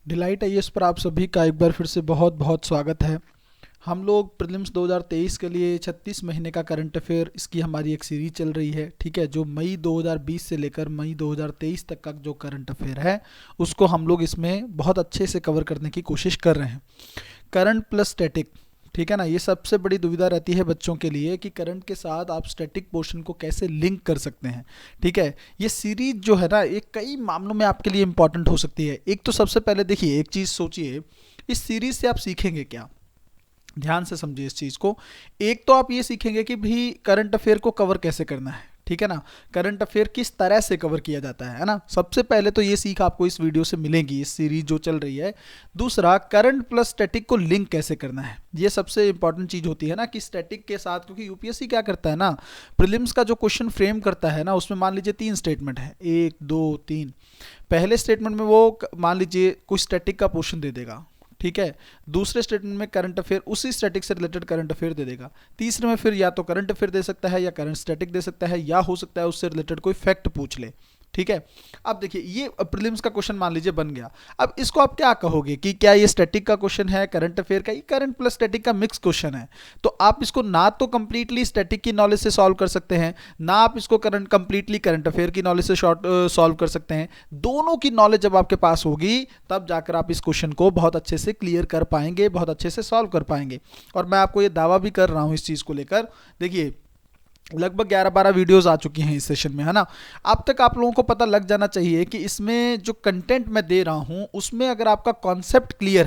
Delight IAS पर आप सभी का एक बार फिर से बहुत बहुत स्वागत है। हम लोग प्रीलिम्स 2023 के लिए 36 महीने का करंट अफेयर, इसकी हमारी एक सीरीज चल रही है। ठीक है, जो मई 2020 से लेकर मई 2023 तक का जो करंट अफेयर है उसको हम लोग इसमें बहुत अच्छे से कवर करने की कोशिश कर रहे हैं। करंट प्लस स्टैटिक, ठीक है ना, ये सबसे बड़ी दुविधा रहती है बच्चों के लिए कि करंट के साथ आप स्टैटिक पोर्शन को कैसे लिंक कर सकते हैं। ठीक है, ये सीरीज जो है ना, ये कई मामलों में आपके लिए इंपॉर्टेंट हो सकती है। एक तो सबसे पहले देखिए, एक चीज़ सोचिए, इस सीरीज से आप सीखेंगे क्या। ध्यान से समझिए इस चीज़ को। एक तो आप ये सीखेंगे कि भी करंट अफेयर को कवर कैसे करना है। ठीक है ना, करंट अफेयर किस तरह से कवर किया जाता है ना। सबसे पहले तो ये सीख आपको इस वीडियो से मिलेगी, इस सीरीज जो चल रही है। दूसरा, करंट प्लस स्टैटिक को लिंक कैसे करना है, ये सबसे इंपॉर्टेंट चीज़ होती है ना, कि स्टैटिक के साथ, क्योंकि यूपीएससी क्या करता है ना, प्रीलिम्स का जो क्वेश्चन फ्रेम करता है ना, उसमें मान लीजिए 3 स्टेटमेंट है, 1 2 3। पहले स्टेटमेंट में वो मान लीजिए कुछ स्टैटिक का पोर्शन दे देगा। ठीक है, दूसरे स्टेटमेंट में करंट अफेयर, उसी स्टैटिक से रिलेटेड करंट अफेयर दे देगा। तीसरे में फिर या तो करंट अफेयर दे सकता है, या करंट स्टैटिक दे सकता है, या हो सकता है उससे रिलेटेड कोई फैक्ट पूछ ले। ठीक है, अब देखिए ये प्रीलिम्स का क्वेश्चन मान लीजिए बन गया। अब इसको आप क्या कहोगे कि क्या ये स्टैटिक का क्वेश्चन है, करंट अफेयर का, ये करंट प्लस स्टैटिक का मिक्स क्वेश्चन है। तो आप इसको ना तो कंप्लीटली स्टैटिक की नॉलेज से सॉल्व कर सकते हैं, ना आप इसको करंट कंप्लीटली करंट अफेयर की नॉलेज से शॉर्ट सॉल्व कर सकते हैं। दोनों की नॉलेज जब आपके पास होगी तब जाकर आप इस क्वेश्चन को बहुत अच्छे से क्लियर कर पाएंगे, बहुत अच्छे से सॉल्व कर पाएंगे। और मैं आपको ये दावा भी कर रहा हूँ इस चीज़ को लेकर। देखिए, लगभग 11-12 वीडियोस आ चुकी हैं इस सेशन में, है ना। अब तक आप लोगों को पता लग जाना चाहिए कि इसमें जो कंटेंट मैं दे रहा हूं उसमें अगर आपका कॉन्सेप्ट क्लियर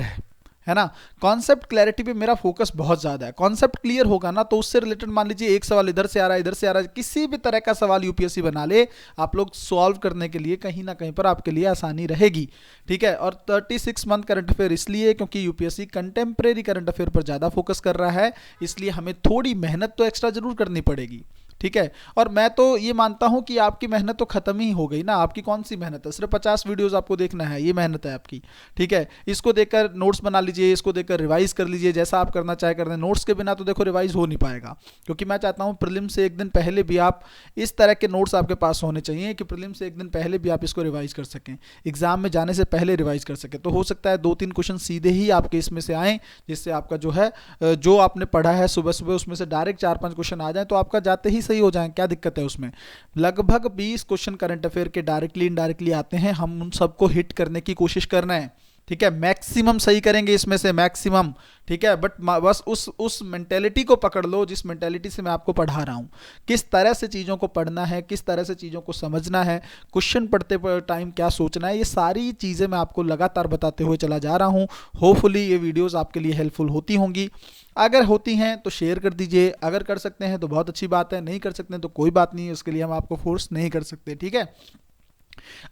है ना, कॉन्सेप्ट क्लैरिटी पे मेरा फोकस बहुत ज़्यादा है। कॉन्सेप्ट क्लियर होगा ना, तो उससे रिलेटेड मान लीजिए एक सवाल इधर से आ रहा है, इधर से आ रहा है, किसी भी तरह का सवाल यूपीएससी बना ले, आप लोग सॉल्व करने के लिए कहीं ना कहीं पर आपके लिए आसानी रहेगी। ठीक है, और 36 मंथ करंट अफेयर इसलिए क्योंकि यूपीएससी कंटेम्प्रेरी करंट अफेयर पर ज़्यादा फोकस कर रहा है, इसलिए हमें थोड़ी मेहनत तो एक्स्ट्रा जरूर करनी पड़ेगी। ठीक है, और मैं तो ये मानता हूं कि आपकी मेहनत तो खत्म ही हो गई ना। आपकी कौन सी मेहनत है, सिर्फ 50 वीडियोस आपको देखना है, ये मेहनत है आपकी। ठीक है, इसको देखकर नोट्स बना लीजिए, इसको देखकर रिवाइज कर लीजिए, जैसा आप करना चाहे कर दें। नोट्स के बिना तो देखो रिवाइज हो नहीं पाएगा, क्योंकि मैं चाहता हूं प्रीलिम से एक दिन पहले भी आप इस तरह के नोट्स आपके पास होने चाहिए कि प्रीलिम से एक दिन पहले भी आप इसको रिवाइज कर सकें, एग्जाम में जाने से पहले रिवाइज कर सकें। तो हो सकता है 2-3 क्वेश्चन सीधे ही आपके इसमें से आए, जिससे आपका जो है जो आपने पढ़ा है सुबह सुबह उसमें से डायरेक्ट 4-5 क्वेश्चन आ जाए, तो आपका जाते ही सही हो जाए। क्या दिक्कत है उसमें। लगभग 20 क्वेश्चन करंट अफेयर के डायरेक्टली इनडायरेक्टली आते हैं, हम उन सबको हिट करने की कोशिश करना है। ठीक है, मैक्सिमम सही करेंगे इसमें से, मैक्सिमम। ठीक है, बट बस उस मेंटेलिटी को पकड़ लो जिस मेंटेलिटी से मैं आपको पढ़ा रहा हूँ। किस तरह से चीज़ों को पढ़ना है, किस तरह से चीज़ों को समझना है, क्वेश्चन पढ़ते टाइम क्या सोचना है, ये सारी चीज़ें मैं आपको लगातार बताते हुए चला जा रहा हूँ। होपफुली ये वीडियोस आपके लिए हेल्पफुल होती होंगी। अगर होती हैं तो शेयर कर दीजिए, अगर कर सकते हैं तो बहुत अच्छी बात है, नहीं कर सकते हैं तो कोई बात नहीं है, उसके लिए हम आपको फोर्स नहीं कर सकते। ठीक है,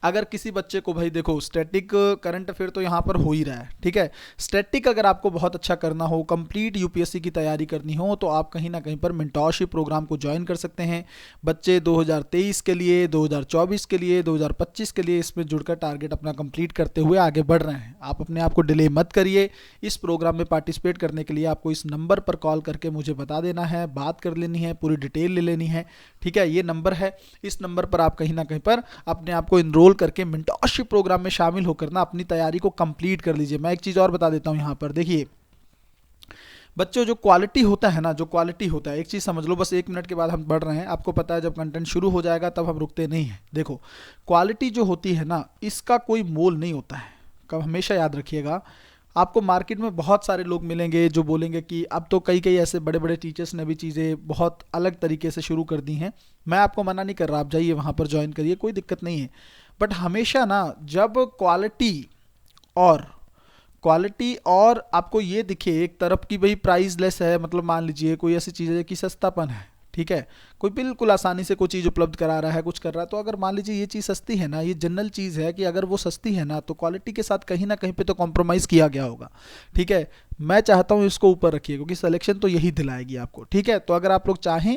अगर किसी बच्चे को, भाई देखो स्टैटिक करंट अफेयर तो यहाँ पर हो ही रहा है। ठीक है, स्टैटिक अगर आपको बहुत अच्छा करना हो, कंप्लीट यूपीएससी की तैयारी करनी हो, तो आप कहीं ना कहीं पर मेंटोरशिप प्रोग्राम को ज्वाइन कर सकते हैं। बच्चे 2023 के लिए, 2024 के लिए, 2025 के लिए इसमें जुड़कर टारगेट अपना कंप्लीट करते हुए आगे बढ़ रहे हैं। आप अपने आप को डिले मत करिए। इस प्रोग्राम में पार्टिसिपेट करने के लिए आपको इस नंबर पर कॉल करके मुझे बता देना है, बात कर लेनी है, पूरी डिटेल ले लेनी है। ठीक है, ये नंबर है, इस नंबर पर आप कहीं ना कहीं पर अपने आप को इनरोल करके मेंटरशिप प्रोग्राम में शामिल होकर ना अपनी तैयारी को कंप्लीट कर लीजिए। मैं एक चीज़ और बता देता हूं यहाँ पर, देखिए बच्चों, जो क्वालिटी होता है ना, जो क्वालिटी होता है, एक चीज़ समझ लो, बस 1 मिनट के बाद हम बढ़ रहे हैं। आपको पता है जब कंटेंट शुरू हो जाएगा तब हम रुकते नहीं हैं। देखो, क्वालिटी जो होती है ना, इसका कोई मोल नहीं होता है, कब हमेशा याद रखिएगा। आपको मार्केट में बहुत सारे लोग मिलेंगे जो बोलेंगे कि अब तो कई कई ऐसे बड़े बड़े टीचर्स ने भी चीज़ें बहुत अलग तरीके से शुरू कर दी हैं। मैं आपको मना नहीं कर रहा, आप जाइए वहाँ पर ज्वाइन करिए, कोई दिक्कत नहीं है। बट हमेशा ना, जब और क्वालिटी और आपको ये दिखे एक तरफ की भाई प्राइस लेस है, मतलब मान लीजिए कोई ऐसी चीज़ है कि सस्तापन है। ठीक है, कोई बिल्कुल आसानी से कोई चीज़ उपलब्ध करा रहा है, कुछ कर रहा है, तो अगर मान लीजिए ये चीज़ सस्ती है ना, ये जनरल चीज़ है कि अगर वो सस्ती है ना, तो क्वालिटी के साथ कहीं ना कहीं पे तो कॉम्प्रोमाइज़ किया गया होगा। ठीक है, मैं चाहता हूँ इसको ऊपर रखिए, क्योंकि सिलेक्शन तो यही दिलाएगी आपको। ठीक है, तो अगर आप लोग चाहें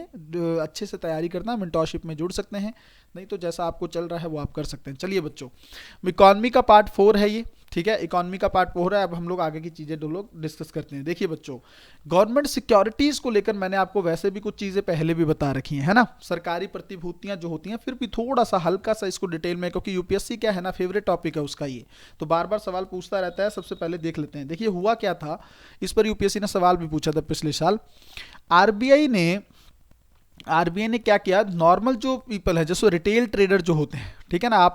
अच्छे से तैयारी करना, मेंटोरशिप में जुड़ सकते हैं, नहीं तो जैसा आपको चल रहा है वो आप कर सकते हैं। चलिए बच्चों, इकॉनमी का पार्ट 4 है ये। ठीक है, इकोनॉमी का पार्ट हो रहा है। अब हम लोग आगे की चीजें दो लोग डिस्कस करते हैं। देखिए बच्चों, गवर्नमेंट सिक्योरिटीज को लेकर मैंने आपको वैसे भी कुछ चीजें पहले भी बता रखी हैं, है ना, सरकारी प्रतिभूतियां जो होती हैं, फिर भी थोड़ा सा हल्का सा इसको डिटेल में, क्योंकि यूपीएससी क्या है ना, फेवरेट टॉपिक है उसका ये, तो बार बार सवाल पूछता रहता है। सबसे पहले देख लेते हैं। देखिए हुआ क्या था, इस पर यूपीएससी ने सवाल भी पूछा था पिछले साल। आरबीआई ने क्या किया, नॉर्मल जो पीपल है, जैसे रिटेल ट्रेडर जो होते हैं, ठीक है ना,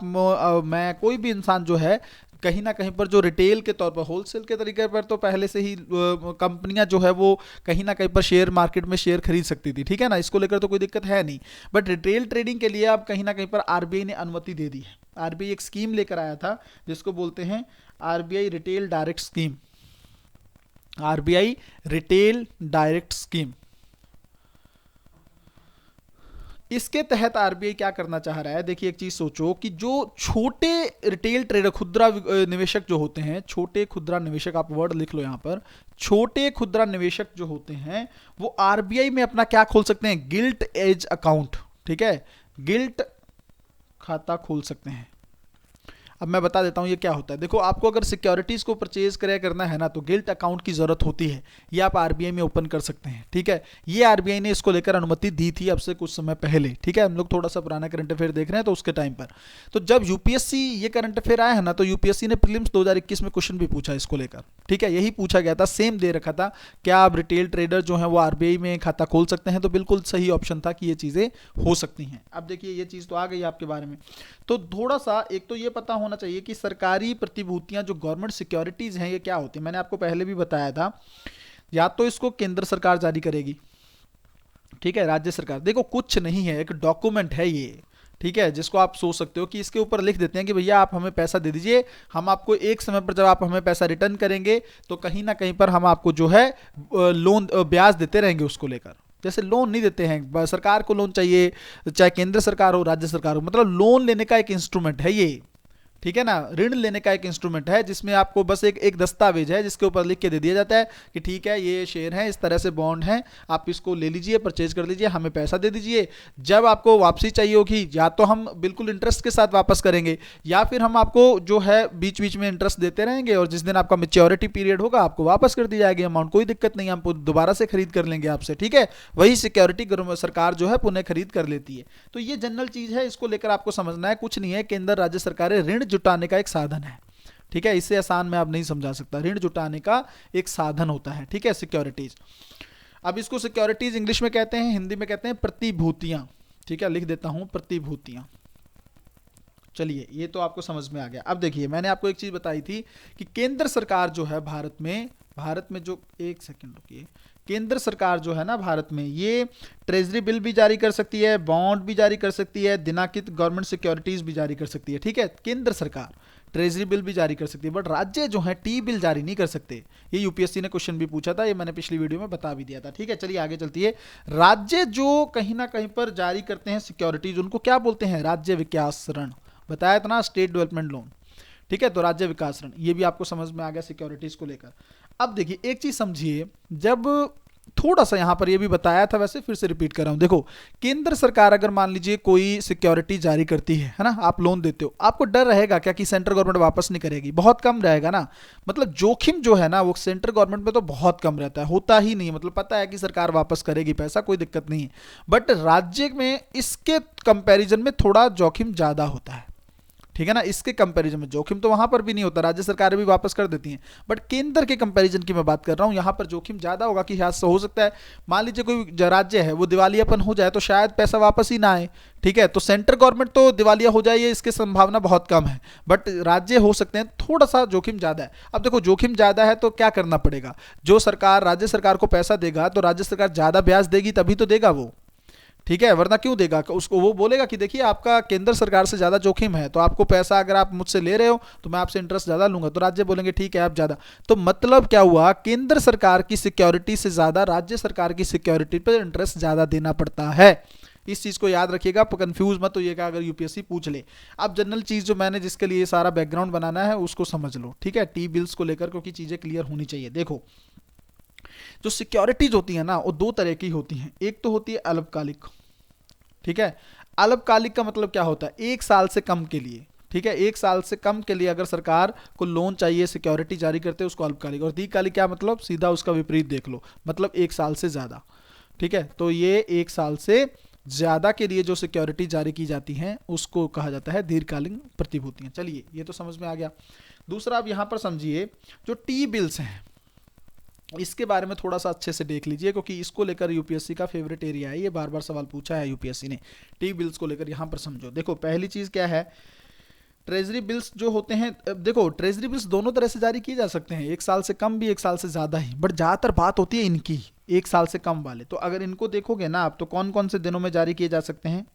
मैं कोई भी इंसान जो है कहीं ना कहीं पर जो रिटेल के तौर पर, होलसेल के तरीके पर तो पहले से ही कंपनियां जो है वो कहीं ना कहीं पर शेयर मार्केट में शेयर खरीद सकती थी, ठीक है ना, इसको लेकर तो कोई दिक्कत है नहीं। बट रिटेल ट्रेडिंग के लिए अब कहीं ना कहीं पर आरबीआई ने अनुमति दे दी है। आरबीआई एक स्कीम लेकर आया था जिसको बोलते हैं RBI retail direct scheme. RBI retail direct scheme, इसके तहत आरबीआई क्या करना चाह रहा है। देखिए एक चीज सोचो कि जो छोटे रिटेल ट्रेडर, खुदरा निवेशक जो होते हैं, छोटे खुदरा निवेशक, आप वर्ड लिख लो यहां पर, छोटे खुदरा निवेशक जो होते हैं वो आरबीआई में अपना क्या खोल सकते हैं, गिल्ट एज अकाउंट, ठीक है, गिल्ट खाता खोल सकते हैं। अब मैं बता देता हूं ये क्या होता है। देखो आपको अगर सिक्योरिटीज को परचेज करना है ना, तो गिल्ट अकाउंट की जरूरत होती है, ये आप आरबीआई में ओपन कर सकते हैं, ठीक है। ये आरबीआई ने इसको लेकर अनुमति दी थी अब से कुछ समय पहले, ठीक है। हम लोग थोड़ा सा पुराना करंट अफेयर देख रहे हैं तो उसके टाइम पर, तो जब यूपीएससी ये करंट अफेयर आया है ना, तो यूपीएससी ने प्रीलिम्स 2021 में क्वेश्चन भी पूछा इसको लेकर, ठीक है, यही पूछा गया था, सेम दे रखा था, क्या आप रिटेल ट्रेडर जो है वो आरबीआई में खाता खोल सकते हैं, तो बिल्कुल सही ऑप्शन था कि ये चीजें हो सकती हैं। अब देखिए ये चीज तो आ गई आपके बारे में, तो थोड़ा सा एक तो ये पता होना चाहिए कि सरकारी प्रतिभूतियां जो गवर्नमेंट सिक्योरिटीज हैं ये क्या होती है। मैंने आपको पहले भी बताया था, या तो इसको केंद्र सरकार जारी करेगी, ठीक है, राज्य सरकार, देखो कुछ नहीं है, एक डॉक्यूमेंट है ये, ठीक है, जिसको आप सोच सकते हो कि इसके ऊपर लिख देते हैं कि भैया आप हमें पैसा दे दीजिए, हम आपको एक समय पर जब आप हमें पैसा रिटर्न करेंगे तो कहीं ना कहीं पर हम आपको जो है लोन ब्याज देते रहेंगे उसको लेकर। जैसे लोन नहीं देते हैं, सरकार को लोन चाहिए, चाहे केंद्र सरकार हो राज्य सरकार हो, मतलब लोन लेने का एक इंस्ट्रूमेंट है ये, ठीक है ना, ऋण लेने का एक इंस्ट्रूमेंट है जिसमें आपको बस एक दस्तावेज है जिसके ऊपर लिख के दे दिया जाता है कि ठीक है ये शेयर है, इस तरह से बॉन्ड है, आप इसको ले लीजिए, परचेज कर लीजिए, हमें पैसा दे दीजिए, जब आपको वापसी चाहिए होगी या तो हम बिल्कुल इंटरेस्ट के साथ वापस करेंगे, या फिर हम आपको जो है बीच बीच में इंटरेस्ट देते रहेंगे, और जिस दिन आपका मेच्योरिटी पीरियड होगा आपको वापस कर दी जाएगी अमाउंट, कोई दिक्कत नहीं, हम दोबारा से खरीद कर लेंगे आपसे, ठीक है। वही सिक्योरिटी सरकार जो है पुनः खरीद कर लेती है। तो ये जनरल चीज है, इसको लेकर आपको समझना है, कुछ नहीं है, केंद्र राज्य सरकारें ऋण जुटाने का एक साधन है, ठीक है, इससे आसान मैं अब नहीं समझा सकता, ऋण जुटाने का एक साधन होता है, ठीक है, सिक्योरिटीज। अब इसको सिक्योरिटीज इंग्लिश में कहते हैं, हिंदी में कहते हैं प्रतिभूतियां, ठीक है, लिख देता हूं प्रतिभूतियां। चलिए ये तो आपको समझ में आ गया। अब देखिए मैंने आपको एक चीज बताई थी कि केंद्र सरकार जो है भारत में जो, एक सेकंड रुकिए, केंद्र सरकार जो है ना भारत में, ये ट्रेजरी बिल भी जारी कर सकती है, बॉन्ड भी जारी कर सकती है, दिनांकित गवर्नमेंट सिक्योरिटीज भी जारी कर सकती है, ठीक है, केंद्र सरकार ट्रेजरी बिल भी जारी कर सकती है, बट राज्य जो है टी बिल जारी नहीं कर सकते। ये यूपीएससी ने क्वेश्चन भी पूछा था, ये मैंने पिछली वीडियो में बता भी दिया था, ठीक है। चलिए आगे चलती है। राज्य जो कहीं ना कहीं पर जारी करते हैं सिक्योरिटीज, उनको क्या बोलते हैं, राज्य विकास ऋण, बताया था ना, स्टेट डेवलपमेंट लोन, ठीक है, तो राज्य विकास ऋण, ये भी आपको समझ में आ गया सिक्योरिटीज को लेकर। अब देखिए एक चीज समझिए, जब थोड़ा सा यहां पर ये भी बताया था, वैसे फिर से रिपीट कर रहा हूं, देखो केंद्र सरकार अगर मान लीजिए कोई सिक्योरिटी जारी करती है ना, आप लोन देते हो, आपको डर रहेगा क्या कि सेंट्रल गवर्नमेंट वापस नहीं करेगी, बहुत कम रहेगा ना, मतलब जोखिम जो है ना वो सेंट्रल गवर्नमेंट में तो बहुत कम रहता है, होता ही नहीं, मतलब पता है कि सरकार वापस करेगी पैसा, कोई दिक्कत नहीं है। बट राज्य में इसके कंपेरिजन में थोड़ा जोखिम ज्यादा होता है, ठीक है ना, इसके कंपैरिजन में जोखिम तो वहां पर भी नहीं होता, राज्य सरकारें भी वापस कर देती हैं, बट केंद्र के कंपैरिजन की मैं बात कर रहा हूं, यहां पर जोखिम ज्यादा होगा कि शायद हो सकता है मान लीजिए कोई राज्य है वो दिवालियापन हो जाए तो शायद पैसा वापस ही ना आए, ठीक है, तो सेंट्रल गवर्नमेंट तो दिवालिया हो जाए ये इसकी संभावना बहुत कम है, बट राज्य हो सकते हैं, थोड़ा सा जोखिम ज्यादा है। अब देखो जोखिम ज्यादा है तो क्या करना पड़ेगा, जो सरकार राज्य सरकार को पैसा देगा तो राज्य सरकार ज्यादा ब्याज देगी तभी तो देगा वो, ठीक है, वरना क्यों देगा, उसको वो बोलेगा कि देखिए आपका केंद्र सरकार से ज्यादा जोखिम है, तो आपको पैसा अगर आप मुझसे ले रहे हो तो मैं आपसे इंटरेस्ट ज्यादा लूंगा, तो राज्य बोलेंगे ठीक है आप ज्यादा, तो मतलब क्या हुआ, केंद्र सरकार की सिक्योरिटी से ज्यादा राज्य सरकार की सिक्योरिटी पर इंटरेस्ट ज्यादा देना पड़ता है। इस चीज को याद रखिएगा, कंफ्यूज मत होइएगा अगर यूपीएससी पूछ ले। अब जनरल चीज जो मैंने जिसके लिए सारा बैकग्राउंड बनाना है उसको समझ लो, ठीक है, टी बिल्स को लेकर, क्योंकि चीजें क्लियर होनी चाहिए। देखो जो सिक्योरिटीज होती है ना वो दो तरह की होती हैं, एक तो होती है अल्पकालिक, ठीक है, अल्पकालिक का मतलब क्या होता है, एक साल से कम के लिए, ठीक है, 1 साल से कम के लिए अगर सरकार को लोन चाहिए, सिक्योरिटी जारी करते हैं, उसको अल्पकालिक। और दीर्घकालिक क्या मतलब, सीधा उसका विपरीत देख लो, मतलब 1 साल से ज्यादा। ठीक है, तो ये 1 साल से ज्यादा के लिए जो सिक्योरिटी जारी की जाती हैं उसको कहा जाता है दीर्घकालीन प्रतिभूतियां। चलिए, ये तो समझ में आ गया। दूसरा, आप यहां पर समझिए जो टी बिल्स हैं, इसके बारे में थोड़ा सा अच्छे से देख लीजिए, क्योंकि इसको लेकर यूपीएससी का फेवरेट एरिया है, ये बार बार सवाल पूछा है यूपीएससी ने। टी बिल्स को लेकर यहां पर समझो। देखो, पहली चीज क्या है, ट्रेजरी बिल्स जो होते हैं, देखो ट्रेजरी बिल्स दोनों तरह से जारी किए जा सकते हैं, 1 साल से कम भी, 1 साल से ज्यादा ही, बट ज्यादातर बात होती है इनकी 1 साल से कम वाले। तो अगर इनको देखोगे ना आप, तो कौन कौन से दिनों में जारी किए जा सकते हैं,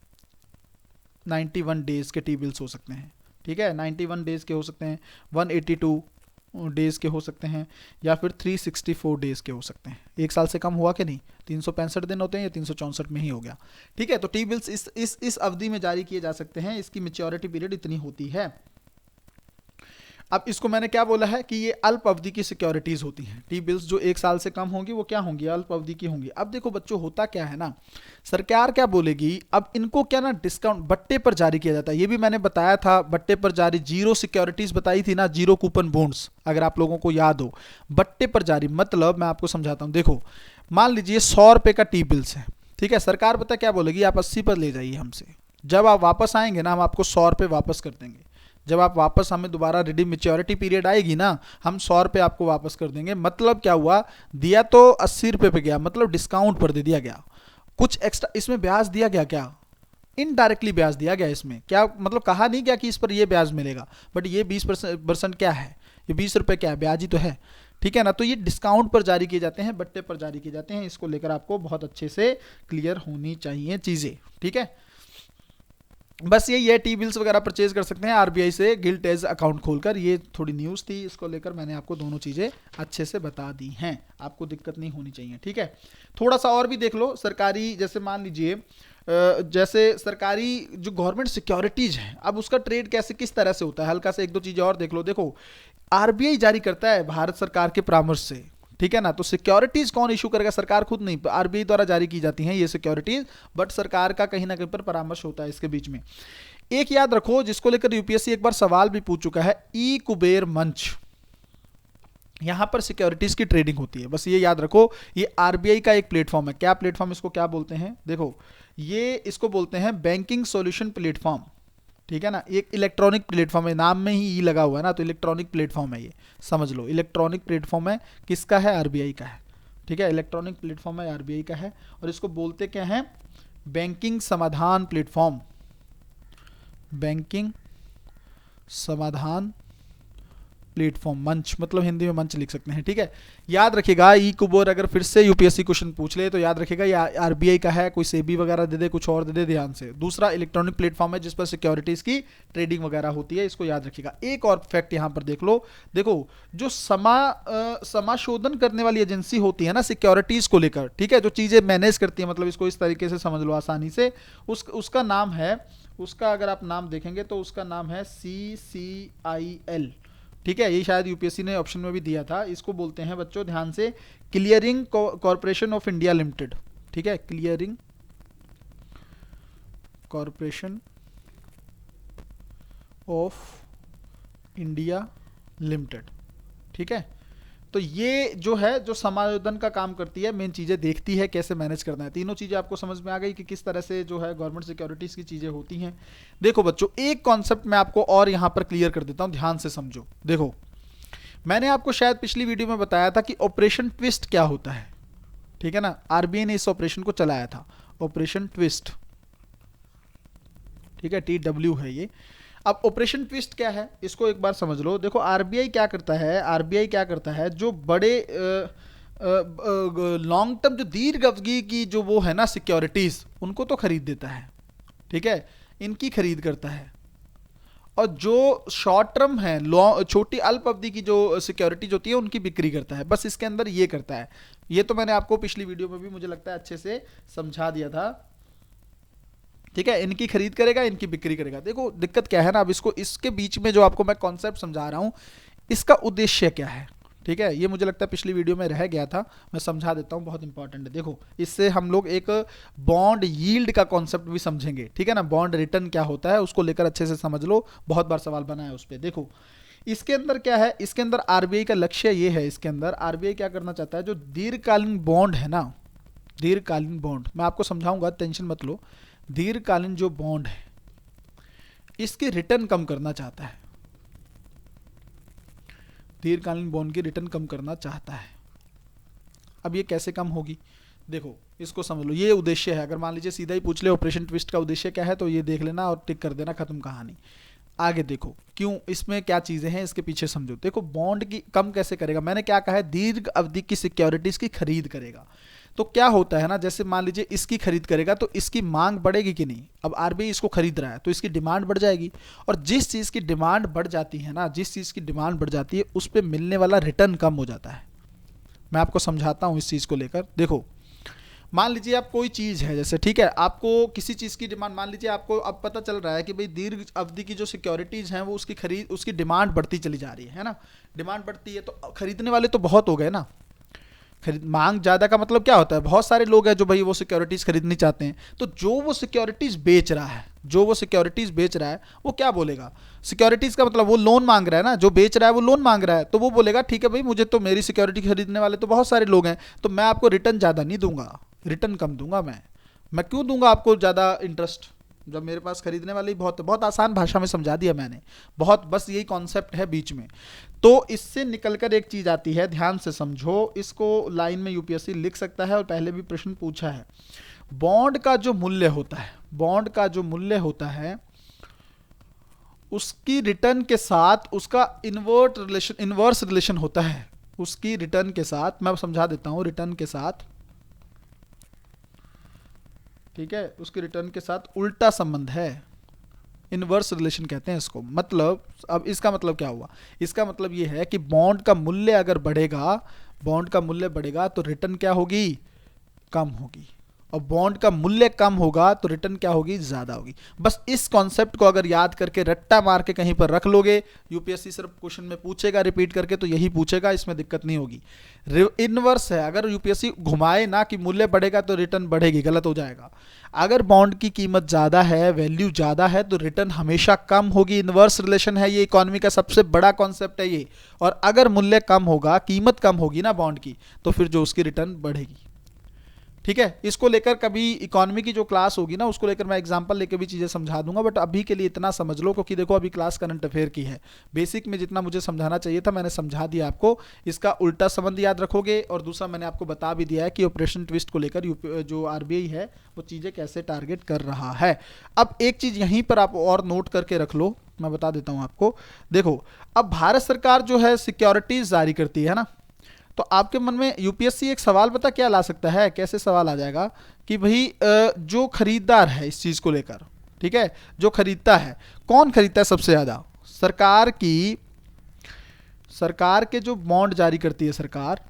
91 डेज के टी बिल्स हो सकते हैं। ठीक है, 91 डेज के हो सकते हैं, 182 डेज के हो सकते हैं, या फिर 364 डेज के हो सकते हैं। 1 साल से कम हुआ कि नहीं, 365 दिन होते हैं, या 364 में ही हो गया। ठीक है, तो टी बिल्स इस अवधि में जारी किए जा सकते हैं, इसकी मैच्योरिटी पीरियड इतनी होती है। अब इसको मैंने क्या बोला है कि ये अल्प अवधि की सिक्योरिटीज होती हैं। टी बिल्स जो 1 साल से कम होंगी वो क्या होंगी, अल्प अवधि की होंगी। अब देखो बच्चों, होता क्या है ना, सरकार क्या बोलेगी, अब इनको क्या ना डिस्काउंट बट्टे पर जारी किया जाता है। ये भी मैंने बताया था, बट्टे पर जारी, जीरो सिक्योरिटीज बताई थी ना, जीरो कूपन बॉन्ड्स, अगर आप लोगों को याद हो। बट्टे पर जारी मतलब, मैं आपको समझाता हूं। देखो, मान लीजिए 100 रुपए का टी बिल्स है। ठीक है, सरकार पता क्या बोलेगी, आप 80 पर ले जाइए हमसे, जब आप वापस आएंगे ना, हम आपको 100 रुपए वापस कर देंगे। जब आप वापस, हमें दोबारा रिडीम मैच्योरिटी पीरियड आएगी ना, हम 100 रुपये आपको वापस कर देंगे। मतलब क्या हुआ, दिया तो 80 रुपये पे गया, मतलब डिस्काउंट पर दे दिया गया, कुछ एक्स्ट्रा इसमें ब्याज दिया गया, क्या इनडायरेक्टली ब्याज दिया गया इसमें, क्या मतलब कहा नहीं गया कि इस पर ये ब्याज मिलेगा, बट ये 20% क्या है, ये 20 रुपये क्या है, ब्याज ही तो है। ठीक है ना, तो ये डिस्काउंट पर जारी किए जाते हैं, बट्टे पर जारी किए जाते हैं। इसको लेकर आपको बहुत अच्छे से क्लियर होनी चाहिए चीजें। ठीक है, बस ये टी बिल्स वगैरह परचेज कर सकते हैं आरबीआई से गिल्ट एज अकाउंट खोलकर। ये थोड़ी न्यूज़ थी, इसको लेकर मैंने आपको दोनों चीज़ें अच्छे से बता दी हैं, आपको दिक्कत नहीं होनी चाहिए। ठीक है, थोड़ा सा और भी देख लो, सरकारी, जैसे मान लीजिए जैसे सरकारी जो गवर्नमेंट सिक्योरिटीज है, अब उसका ट्रेड कैसे किस तरह से होता है, हल्का से 1-2 चीज़ें और देख लो। देखो, आरबीआई जारी करता है भारत सरकार के परामर्श से। ठीक है ना, तो सिक्योरिटीज कौन इशू करेगा, सरकार खुद नहीं, आरबीआई द्वारा जारी की जाती हैं ये सिक्योरिटीज, बट सरकार का कहीं ना कहीं पर परामर्श होता है इसके बीच में। एक याद रखो, जिसको लेकर यूपीएससी एक बार सवाल भी पूछ चुका है, ई कुबेर मंच, यहां पर सिक्योरिटीज की ट्रेडिंग होती है। बस ये याद रखो, ये आरबीआई का एक प्लेटफॉर्म है। क्या प्लेटफॉर्म, इसको क्या बोलते हैं, देखो ये इसको बोलते हैं बैंकिंग सॉल्यूशन प्लेटफॉर्म। ठीक है ना, एक इलेक्ट्रॉनिक प्लेटफॉर्म है, नाम में ही ई लगा हुआ है ना, तो इलेक्ट्रॉनिक प्लेटफॉर्म है, ये समझ लो इलेक्ट्रॉनिक प्लेटफॉर्म है। किसका है, आरबीआई का है। ठीक है, इलेक्ट्रॉनिक प्लेटफॉर्म है, आरबीआई का है, और इसको बोलते क्या है, बैंकिंग समाधान प्लेटफॉर्म, बैंकिंग समाधान प्लेटफॉर्म, मंच, मतलब हिंदी में मंच लिख सकते हैं। ठीक है, याद रखिएगा, ई कुबोर अगर फिर से यूपीएससी क्वेश्चन पूछ ले तो याद रखिएगा ये आरबीआई का है, कोई सेबी वगैरह दे दे, कुछ और दे दे, ध्यान से। दूसरा इलेक्ट्रॉनिक प्लेटफॉर्म है जिस पर सिक्योरिटीज की ट्रेडिंग वगैरह होती है, इसको याद रखिएगा। एक और फैक्ट यहां पर देख लो, देखो जो समाशोधन करने वाली एजेंसी होती है ना सिक्योरिटीज को लेकर, ठीक है, जो चीजें मैनेज करती है, मतलब इसको इस तरीके से समझ लो आसानी से, उसका नाम है, उसका अगर आप नाम देखेंगे तो उसका नाम है CCIL। ठीक है, ये शायद यूपीएससी ने ऑप्शन में भी दिया था। इसको बोलते हैं बच्चों ध्यान से, clearing corporation of India limited. ठीक है, clearing corporation of India limited. ठीक है, तो ये जो है, जो समायोजन का काम करती है, मेन चीजें देखती है, कैसे मैनेज करना है। तीनों चीजें आपको समझ में आ गई कि किस तरह से जो है गवर्नमेंट सिक्योरिटीज की चीजें होती हैं। देखो बच्चों, एक कॉन्सेप्ट मैं आपको और यहां पर क्लियर कर देता हूं, ध्यान से समझो। देखो, मैंने आपको शायद पिछली वीडियो में बताया था कि ऑपरेशन ट्विस्ट क्या होता है। ठीक है ना, आरबीआई ने इस ऑपरेशन को चलाया था, ऑपरेशन ट्विस्ट। ठीक है, TW है ये। अब ऑपरेशन ट्विस्ट क्या है, इसको एक बार समझ लो। देखो, आरबीआई क्या करता है, जो बड़े लॉन्ग टर्म, जो दीर्घ अवधि की जो वो है ना सिक्योरिटीज, उनको तो खरीद देता है। ठीक है, इनकी खरीद करता है, और जो शॉर्ट टर्म है, छोटी अल्प अवधि की जो सिक्योरिटीज होती है, उनकी बिक्री करता है। बस इसके अंदर ये करता है। ये तो मैंने आपको पिछली वीडियो में भी मुझे लगता है अच्छे से समझा दिया था। ठीक है, इनकी खरीद करेगा, इनकी बिक्री करेगा। देखो दिक्कत क्या है ना, अब इसको, इसके बीच में जो आपको मैं कॉन्सेप्ट समझा रहा हूं, इसका उद्देश्य क्या है। ठीक है, ये मुझे लगता है पिछली वीडियो में रह गया था, मैं समझा देता हूँ, बहुत इंपॉर्टेंट है। देखो इससे हम लोग एक बॉन्ड यील्ड का कॉन्सेप्ट भी समझेंगे, ठीक है ना, बॉन्ड रिटर्न क्या होता है उसको लेकर अच्छे से समझ लो, बहुत बार सवाल बना है उस पर। देखो इसके अंदर क्या है, इसके अंदर आरबीआई का लक्ष्य ये है, इसके अंदर आरबीआई क्या करना चाहता है, जो दीर्घकालीन बॉन्ड है ना, दीर्घकालीन बॉन्ड मैं आपको समझाऊंगा, टेंशन मत लो, दीर्घकालीन जो बॉन्ड है इसकी रिटर्न कम करना चाहता है, दीर्घकालीन बॉन्ड की रिटर्न कम करना चाहता है। अब ये कैसे कम होगी, देखो इसको समझ लो, ये उद्देश्य है। अगर मान लीजिए सीधा ही पूछ ले ऑपरेशन ट्विस्ट का उद्देश्य क्या है, तो ये देख लेना और टिक कर देना, खत्म कहानी। आगे देखो क्यों, इसमें क्या चीजें हैं इसके पीछे समझो। देखो बॉन्ड की कम कैसे करेगा, मैंने क्या कहा है, दीर्घ अवधि की सिक्योरिटीज की खरीद करेगा। तो क्या होता है ना, जैसे मान लीजिए इसकी खरीद करेगा तो इसकी मांग बढ़ेगी कि नहीं, अब आरबीआई इसको खरीद रहा है तो इसकी डिमांड बढ़ जाएगी, और जिस चीज की डिमांड बढ़ जाती है ना, जिस चीज की डिमांड बढ़ जाती है उस पर मिलने वाला रिटर्न कम हो जाता है। मैं आपको समझाता हूं इस चीज को लेकर। देखो मान लीजिए आप कोई चीज़ है, जैसे ठीक है आपको किसी चीज़ की डिमांड, मान लीजिए आपको अब पता चल रहा है कि भाई दीर्घ अवधि की जो सिक्योरिटीज़ हैं वो उसकी खरीद, उसकी डिमांड बढ़ती चली जा रही है ना, डिमांड बढ़ती है तो खरीदने वाले तो बहुत हो गए ना, खरीद मांग ज़्यादा का मतलब क्या होता है, बहुत सारे लोग हैं जो भाई वो सिक्योरिटीज़ खरीदनी चाहते हैं, तो जो वो सिक्योरिटीज़ बेच रहा है, जो वो सिक्योरिटीज़ बेच रहा है वो क्या बोलेगा, सिक्योरिटीज़ का मतलब वो लोन मांग रहा है ना, जो बेच रहा है वो लोन मांग रहा है, तो वो बोलेगा ठीक है भाई मुझे तो मेरी सिक्योरिटी खरीदने वाले तो बहुत सारे लोग हैं, तो मैं आपको रिटर्न ज़्यादा नहीं दूंगा, रिटर्न कम दूंगा। मैं क्यों दूंगा आपको ज़्यादा इंटरेस्ट जब मेरे पास खरीदने वाले ही बहुत, बहुत आसान भाषा में समझा दिया मैंने, बहुत बस यही कॉन्सेप्ट है बीच में। तो इससे निकलकर एक चीज़ आती है, ध्यान से समझो, इसको लाइन में यूपीएससी लिख सकता है और पहले भी प्रश्न पूछा है। बॉन्ड का जो मूल्य होता है, बॉन्ड का जो मूल्य होता है उसकी रिटर्न के साथ उसका इनवर्स रिलेशन होता है, उसकी रिटर्न के साथ, मैं समझा देता हूं, रिटर्न के साथ, ठीक है, उसके रिटर्न के साथ उल्टा संबंध है, इनवर्स रिलेशन कहते हैं इसको। मतलब अब इसका मतलब क्या हुआ, इसका मतलब ये है कि बॉन्ड का मूल्य अगर बढ़ेगा, बॉन्ड का मूल्य बढ़ेगा तो रिटर्न क्या होगी, कम होगी, और बॉन्ड का मूल्य कम होगा तो रिटर्न क्या होगी, ज्यादा होगी। बस इस कॉन्सेप्ट को अगर याद करके रट्टा मार के कहीं पर रख लोगे, यूपीएससी सिर्फ क्वेश्चन में पूछेगा रिपीट करके तो यही पूछेगा, इसमें दिक्कत नहीं होगी। इनवर्स है, अगर यूपीएससी घुमाए ना कि मूल्य बढ़ेगा तो रिटर्न बढ़ेगी, गलत हो जाएगा। अगर बॉन्ड की कीमत ज्यादा है, वैल्यू ज्यादा है, तो रिटर्न हमेशा कम होगी, इनवर्स रिलेशन है, ये इकोनॉमी का सबसे बड़ा कॉन्सेप्ट है ये। और अगर मूल्य कम होगा, कीमत कम होगी ना बॉन्ड की, तो फिर जो उसकी रिटर्न बढ़ेगी। ठीक है, इसको लेकर कभी इकोनॉमी की जो क्लास होगी ना उसको लेकर मैं एग्जांपल लेकर भी चीज़ें समझा दूंगा, बट अभी के लिए इतना समझ लो, क्योंकि देखो अभी क्लास करंट अफेयर की है, बेसिक में जितना मुझे समझाना चाहिए था मैंने समझा दिया आपको। इसका उल्टा संबंध याद रखोगे, और दूसरा मैंने आपको बता भी दिया है कि ऑपरेशन ट्विस्ट को लेकर जो आरबीआई है वो चीज़ें कैसे टारगेट कर रहा है। अब एक चीज़ यहीं पर आप और नोट करके रख लो, मैं बता देता हूँ आपको। देखो अब भारत सरकार जो है सिक्योरिटीज जारी करती है ना, तो आपके मन में यूपीएससी एक सवाल पता क्या ला सकता है, कैसे सवाल आ जाएगा कि भाई जो खरीदार है इस चीज को लेकर, ठीक है, जो खरीदता है, कौन खरीदता है सबसे ज्यादा, सरकार के जो बॉन्ड जारी करती है सरकार,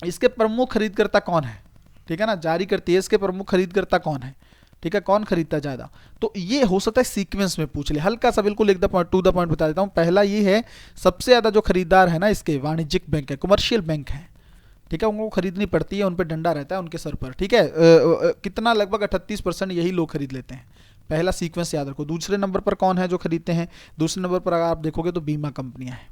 इसके प्रमुख खरीदकर्ता कौन है, ठीक है ना, जारी करती है, इसके प्रमुख खरीदकर्ता कौन है, ठीक है, कौन खरीदता है ज्यादा। तो ये हो सकता है सीक्वेंस में पूछ ले, हल्का सा बिल्कुल एक टू द पॉइंट बता देता हूं। पहला ये है, सबसे ज्यादा जो खरीदार है ना इसके, वाणिज्यिक बैंक है, कमर्शियल बैंक है, ठीक है, उनको खरीदनी पड़ती है, उन पर डंडा रहता है उनके सर पर, ठीक है, कितना लगभग 38% यही लोग खरीद लेते हैं। पहला सीक्वेंस याद रखो। दूसरे नंबर पर कौन है जो खरीदते हैं, दूसरे नंबर पर अगर आप देखोगे तो बीमा कंपनियां हैं,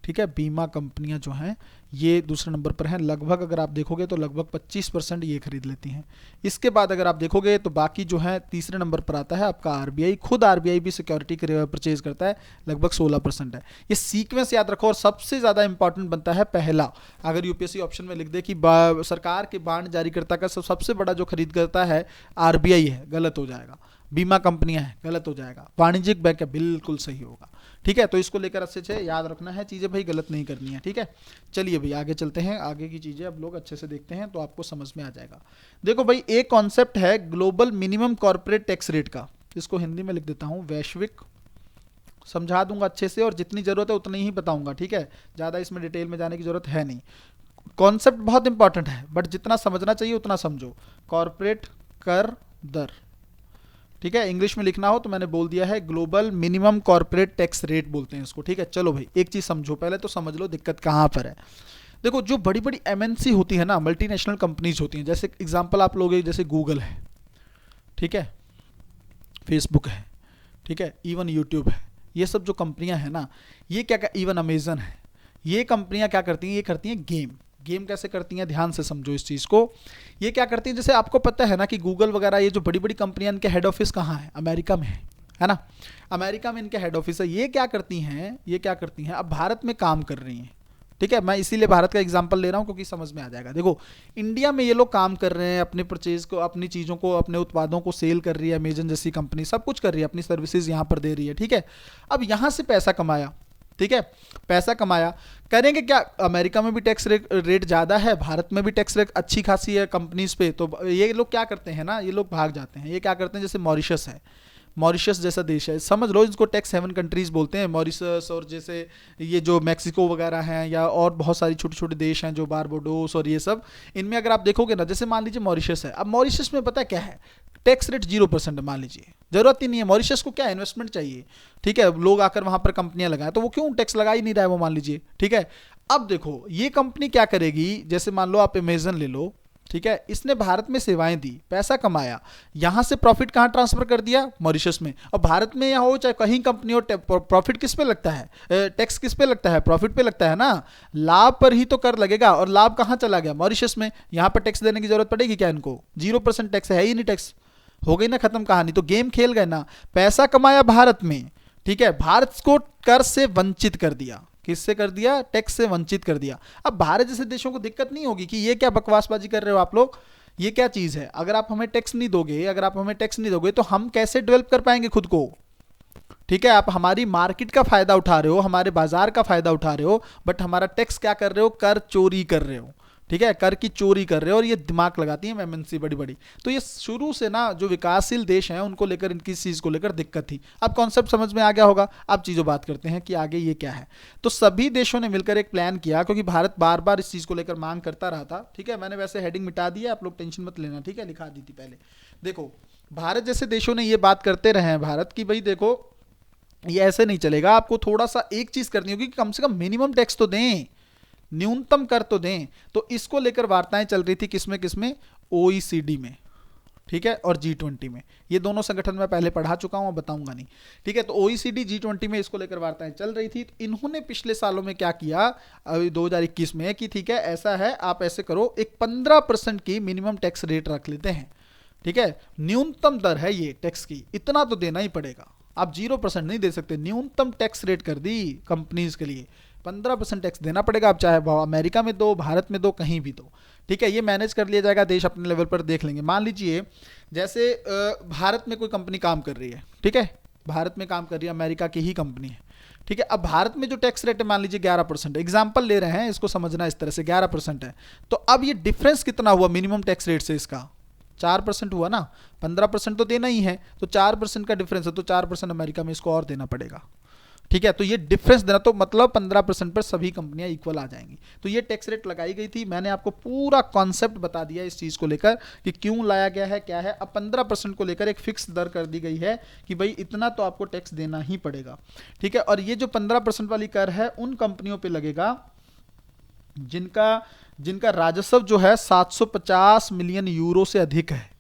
ठीक है, बीमा कंपनियां जो हैं ये दूसरे नंबर पर हैं, लगभग अगर आप देखोगे तो लगभग 25% ये खरीद लेती हैं। इसके बाद अगर आप देखोगे तो बाकी जो है तीसरे नंबर पर आता है आपका आरबीआई, खुद आरबीआई भी सिक्योरिटी परचेज करता है, लगभग 16% है। ये सीक्वेंस याद रखो, और सबसे ज़्यादा इंपॉर्टेंट बनता है पहला, अगर यूपीएससी ऑप्शन में लिख दे कि सरकार के बांड जारीकर्ता का सबसे बड़ा जो खरीद करता है आरबीआई है, गलत हो जाएगा। बीमा कंपनियां हैं, गलत हो जाएगा। वाणिज्यिक बैंक है, बिल्कुल सही होगा। ठीक है, तो इसको लेकर अच्छे से याद रखना है, चीज़ें भाई गलत नहीं करनी है। ठीक है, चलिए भाई आगे चलते हैं, आगे की चीज़ें अब लोग अच्छे से देखते हैं तो आपको समझ में आ जाएगा। देखो भाई, एक कॉन्सेप्ट है global minimum corporate tax rate का, इसको हिंदी में लिख देता हूँ वैश्विक, समझा दूंगा अच्छे से, और जितनी ज़रूरत है उतनी ही बताऊंगा। ठीक है, ज़्यादा इसमें डिटेल में जाने की ज़रूरत है नहीं। कॉन्सेप्ट बहुत इंपॉर्टेंट है, बट जितना समझना चाहिए उतना समझो। कॉर्पोरेट कर दर, ठीक है, इंग्लिश में लिखना हो तो मैंने बोल दिया है global minimum corporate tax rate बोलते हैं इसको। ठीक है, चलो भाई एक चीज समझो, पहले तो समझ लो दिक्कत कहाँ पर है। देखो जो बड़ी बड़ी एमएनसी होती है ना, मल्टीनेशनल कंपनीज होती हैं, जैसे एग्जांपल आप लोगे, जैसे गूगल है, ठीक है, फेसबुक है, ठीक है, इवन यूट्यूब है, ये सब जो कंपनियां हैं ना, ये क्या इवन अमेजन है, ये कंपनियां क्या करती हैं, ये करती हैं गेम। गेम कैसे करती हैं, ध्यान से समझो इस चीज़ को। ये क्या करती हैं, जैसे आपको पता है ना कि गूगल वगैरह ये जो बड़ी बड़ी कंपनियां, इनके हेड ऑफिस कहाँ है, अमेरिका में है ना, अमेरिका में इनके हेड ऑफिस है। ये क्या करती हैं, ये क्या करती हैं, अब भारत में काम कर रही हैं। ठीक है, मैं इसीलिए भारत का एग्जांपल ले रहा हूँ क्योंकि समझ में आ जाएगा। देखो इंडिया में ये लोग काम कर रहे हैं, अपने परचेज को, अपनी चीज़ों को, अपने उत्पादों को सेल कर रही है, अमेजन जैसी कंपनी सब कुछ कर रही है, अपनी सर्विसेज यहाँ पर दे रही है। ठीक है, अब यहाँ से पैसा कमाया, ठीक है, पैसा कमाया, करेंगे क्या, अमेरिका में भी टैक्स रेट ज़्यादा है, भारत में भी टैक्स रेट अच्छी खासी है कंपनीज पे, तो ये लोग क्या करते हैं ना, ये लोग भाग जाते हैं। ये क्या करते हैं, जैसे मॉरिशस है, मॉरिशस जैसा देश है, समझ लो इसको टैक्स हेवन कंट्रीज बोलते हैं, मॉरिशस, और जैसे ये जो मैक्सिको वगैरह हैं, या और बहुत सारी छोटे छोटे देश हैं जो बारबाडोस और ये सब, इनमें अगर आप देखोगे ना, जैसे मान लीजिए मॉरिशस है, अब मॉरिशस में पता है क्या है, टैक्स रेट 0% है, मान लीजिए, जरूरत ही नहीं है, मॉरिशस को क्या इन्वेस्टमेंट चाहिए, ठीक है, लोग आकर वहां पर कंपनियां लगाएं, तो वो क्यों टैक्स लगा ही नहीं रहा है वो, मान लीजिए। ठीक है, अब देखो ये कंपनी क्या करेगी, जैसे मान लो आप अमेजन ले लो, ठीक है, इसने भारत में सेवाएं दी, पैसा कमाया, यहां से प्रॉफिट कहां ट्रांसफर कर दिया, मॉरिशस में। और भारत में या हो चाहे कहीं कंपनी हो, प्रॉफिट किस पे लगता है, टैक्स किस पे लगता है, प्रॉफिट पे लगता है ना, लाभ पर ही तो कर लगेगा, और लाभ कहां चला गया, मॉरिशस में। यहां पर टैक्स देने की जरूरत पड़ेगी क्या इनको, 0% टैक्स है ही नहीं, टैक्स हो गई ना खत्म कहानी। तो गेम खेल गए ना, पैसा कमाया भारत में, ठीक है, भारत को कर से वंचित कर दिया, किससे कर दिया, टैक्स से वंचित कर दिया। अब भारत जैसे देशों को दिक्कत नहीं होगी कि ये क्या बकवासबाजी कर रहे हो आप लोग, ये क्या चीज है, अगर आप हमें टैक्स नहीं दोगे, अगर आप हमें टैक्स नहीं दोगे तो हम कैसे डेवलप कर पाएंगे खुद को। ठीक है, आप हमारी मार्केट का फायदा उठा रहे हो, हमारे बाजार का फायदा उठा रहे हो, बट हमारा टैक्स क्या कर रहे हो, कर चोरी कर रहे हो। ठीक है, कर की चोरी कर रहे हो, और ये दिमाग लगाती है एमएनसी बड़ी बड़ी। तो ये शुरू से ना जो विकासशील देश हैं उनको लेकर, इनकी चीज को लेकर दिक्कत थी। अब कॉन्सेप्ट समझ में आ गया होगा, अब चीजों बात करते हैं कि आगे ये क्या है। तो सभी देशों ने मिलकर एक प्लान किया, क्योंकि भारत बार बार इस चीज को लेकर मांग करता रहा था। ठीक है, मैंने वैसे हेडिंग मिटा दी है, आप लोग टेंशन मत लेना, ठीक है, लिखा दी थी पहले। देखो भारत जैसे देशों ने ये बात करते रहे हैं भारत की, भाई देखो ये ऐसे नहीं चलेगा, आपको थोड़ा सा एक चीज करनी होगी कि कम से कम मिनिमम टैक्स तो दें, न्यूनतम कर तो दें। तो इसको लेकर वार्ताएं चल रही थी, किसमें किसमें, ओईसीडी में, ठीक है, और G20 में। ये दोनों संगठन मैं पहले पढ़ा चुका हूं, बताऊंगा नहीं। ठीक है, तो ओईसीडी G20 में इसको लेकर वार्ताएं चल रही थी। तो इन्होंने पिछले सालों में क्या किया, अभी 2021 में, कि ठीक है ऐसा है, आप ऐसे करो, एक 15% की मिनिमम टैक्स रेट रख लेते हैं। ठीक है, न्यूनतम दर है ये टैक्स की, इतना तो देना ही पड़ेगा, आप 0% नहीं दे सकते, न्यूनतम टैक्स रेट कर दी कंपनीज के लिए, 15% टैक्स देना पड़ेगा। आप चाहे अमेरिका में दो, भारत में दो, कहीं भी दो। ठीक है, ये मैनेज कर लिया जाएगा, देश अपने लेवल पर देख लेंगे। मान लीजिए जैसे भारत में कोई कंपनी काम कर रही है, ठीक है, भारत में काम कर रही है, अमेरिका की ही कंपनी है। ठीक है, अब भारत में जो टैक्स रेट है मान लीजिए 11%, एग्जाम्पल ले रहे हैं, इसको समझना इस तरह से, 11% है। तो अब ये डिफरेंस कितना हुआ मिनिमम टैक्स रेट से, इसका 4% हुआ ना, 15% तो देना ही है, तो 4% का डिफरेंस है, तो 4% अमेरिका में इसको और देना पड़ेगा। ठीक है, तो ये डिफरेंस देना, तो मतलब 15% पर सभी कंपनियां इक्वल आ जाएंगी। तो ये टैक्स रेट लगाई गई थी, मैंने आपको पूरा कॉन्सेप्ट बता दिया इस चीज को लेकर कि क्यों लाया गया है, क्या है। अब 15% को लेकर एक फिक्स दर कर दी गई है कि भाई इतना तो आपको टैक्स देना ही पड़ेगा। ठीक है, और ये जो 15% वाली कर है उन कंपनियों पर लगेगा जिनका राजस्व जो है 750 मिलियन यूरो से अधिक है।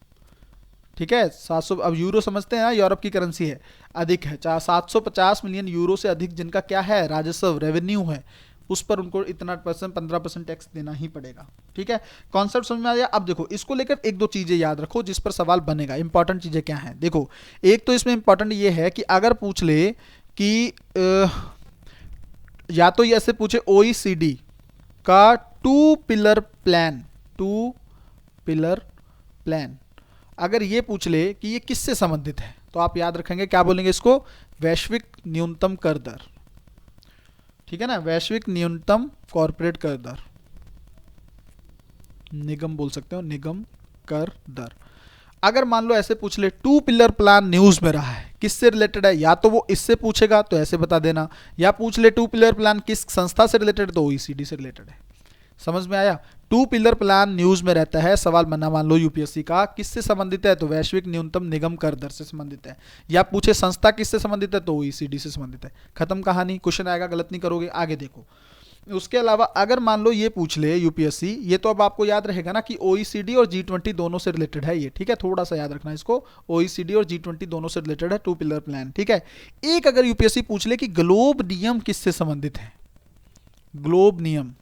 ठीक है, 700, अब यूरो समझते हैं ना, यूरोप की करेंसी है, अधिक है, 750 मिलियन यूरो से अधिक जिनका क्या है, राजस्व, रेवेन्यू है, उस पर उनको इतना परसेंट 15% टैक्स देना ही पड़ेगा। ठीक है, कॉन्सेप्ट समझ में आ गया। अब देखो इसको लेकर एक दो चीजें याद रखो जिस पर सवाल बनेगा। इंपॉर्टेंट चीजें क्या हैं, देखो एक तो इसमें इंपॉर्टेंट ये है कि अगर पूछ ले कि या तो ये ऐसे पूछे ओईसीडी का 2 पिलर प्लान, अगर ये पूछ ले कि ये किससे संबंधित है, तो आप याद रखेंगे क्या बोलेंगे इसको, वैश्विक न्यूनतम कर दर। ठीक है ना, वैश्विक न्यूनतम कॉर्पोरेट कर दर, निगम बोल सकते हो, निगम कर दर। अगर मान लो ऐसे पूछ ले 2 पिलर प्लान न्यूज में रहा है, किससे रिलेटेड है, या तो वो इससे पूछेगा तो ऐसे बता देना, या पूछ ले 2 पिलर प्लान किस संस्था से रिलेटेड, तो ओईसीडी से रिलेटेड है। समझ में आया। टू पिलर प्लान न्यूज में रहता है, सवाल बना मान लो यूपीएससी का, किससे संबंधित है, तो वैश्विक न्यूनतम निगम कर दर से संबंधित है। या पूछे संस्था किससे संबंधित है, तो ओईसीडी से संबंधित है। खत्म कहानी, क्वेश्चन आएगा, गलत नहीं करोगे। आगे देखो, उसके अलावा अगर मान लो ये पूछ ले यूपीएससी, ये तो अब आपको याद रहेगा ना कि ओईसीडी और जी20 दोनों से रिलेटेड है ये, ठीक है, थोड़ा सा याद रखना इसको, ओईसीडी और जी20 दोनों से रिलेटेड है टू पिलर प्लान, ठीक है। एक अगर यूपीएससी पूछ ले कि ग्लोब नियम किससे संबंधित है, ग्लोब नियम,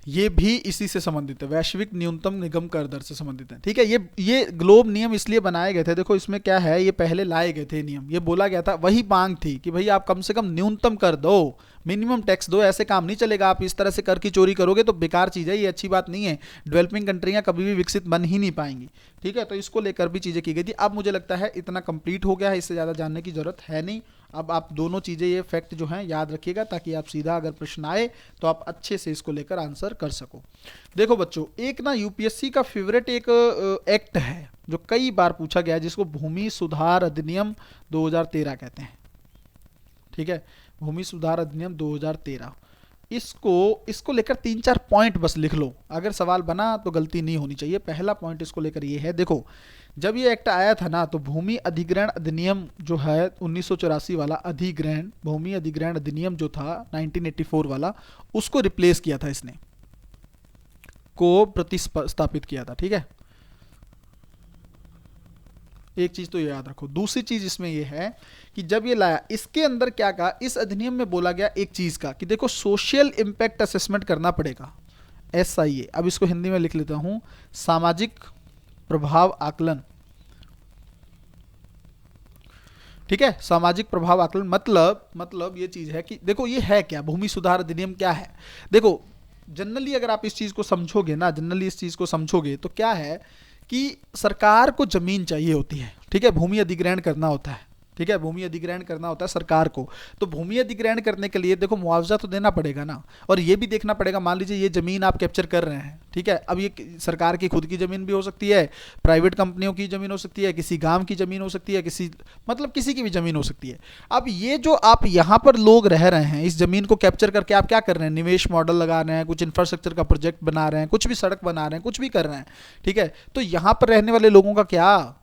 ये भी इसी से संबंधित है, वैश्विक न्यूनतम निगम कर दर से संबंधित है, ठीक है। ये ग्लोब नियम इसलिए बनाए गए थे, देखो इसमें क्या है, ये पहले लाए गए थे नियम, ये बोला गया था, वही मांग थी कि भाई आप कम से कम न्यूनतम कर दो, मिनिमम टैक्स दो, ऐसे काम नहीं चलेगा, आप इस तरह से कर की चोरी करोगे तो बेकार चीज़ है, ये अच्छी बात नहीं है, डेवलपिंग कंट्रियां कभी भी विकसित बन ही नहीं पाएंगी, ठीक है। तो इसको लेकर भी चीज़ें की गई थी। अब मुझे लगता है इतना कंप्लीट हो गया है, इससे ज़्यादा जानने की जरूरत है नहीं। अब आप दोनों चीज़ें, ये फैक्ट जो हैं याद रखिएगा, ताकि आप सीधा अगर प्रश्न आए तो आप अच्छे से इसको लेकर आंसर कर सको। देखो बच्चों, एक ना यूपीएससी का फेवरेट एक एक्ट है जो कई बार पूछा गया है, जिसको भूमि सुधार अधिनियम 2013 कहते हैं, ठीक है, भूमि सुधार अधिनियम 2013। इसको लेकर 3-4 पॉइंट बस लिख लो, अगर सवाल बना तो गलती नहीं होनी चाहिए। पहला पॉइंट इसको लेकर ये है, देखो जब ये एक्ट आया था ना, तो भूमि अधिग्रहण अधिनियम जो है 1984 वाला अधिग्रहण, भूमि अधिग्रहण अधिनियम जो था 1984 वाला, उसको रिप्लेस किया था इसने, को प्रतिस्थापित किया था, ठीक है। एक चीज तो ये याद रखो। दूसरी चीज इसमें ये है कि जब ये लाया, इसके अंदर क्या कहा, इस अधिनियम में बोला गया एक चीज का कि देखो सोशल इंपैक्ट असेसमेंट करना पड़ेगा, SIA। अब इसको हिंदी में लिख लेता हूं, सामाजिक प्रभाव आकलन, ठीक है, सामाजिक प्रभाव आकलन। मतलब ये चीज है कि देखो ये है क्या, भूमि सुधार अधिनियम क्या है। देखो जनरली अगर आप इस चीज को समझोगे ना, जनरली इस चीज को समझोगे तो क्या है कि सरकार को जमीन चाहिए होती है, ठीक है, भूमि अधिग्रहण करना होता है, ठीक है, भूमि अधिग्रहण करना होता है सरकार को। तो भूमि अधिग्रहण करने के लिए देखो मुआवजा तो देना पड़ेगा ना, और ये भी देखना पड़ेगा, मान लीजिए ये जमीन आप कैप्चर कर रहे हैं, ठीक है, अब ये सरकार की खुद की जमीन भी हो सकती है, प्राइवेट कंपनियों की जमीन हो सकती है, किसी गांव की जमीन हो सकती है, किसी की भी जमीन हो सकती है। अब ये जो आप यहाँ पर लोग रह रहे हैं, इस जमीन को कैप्चर करके आप क्या कर रहे हैं, निवेश मॉडल लगा रहे हैं, कुछ इंफ्रास्ट्रक्चर का प्रोजेक्ट बना रहे हैं, कुछ भी सड़क बना रहे हैं, कुछ भी कर रहे हैं, ठीक है। तो यहाँ पर रहने वाले लोगों का क्या,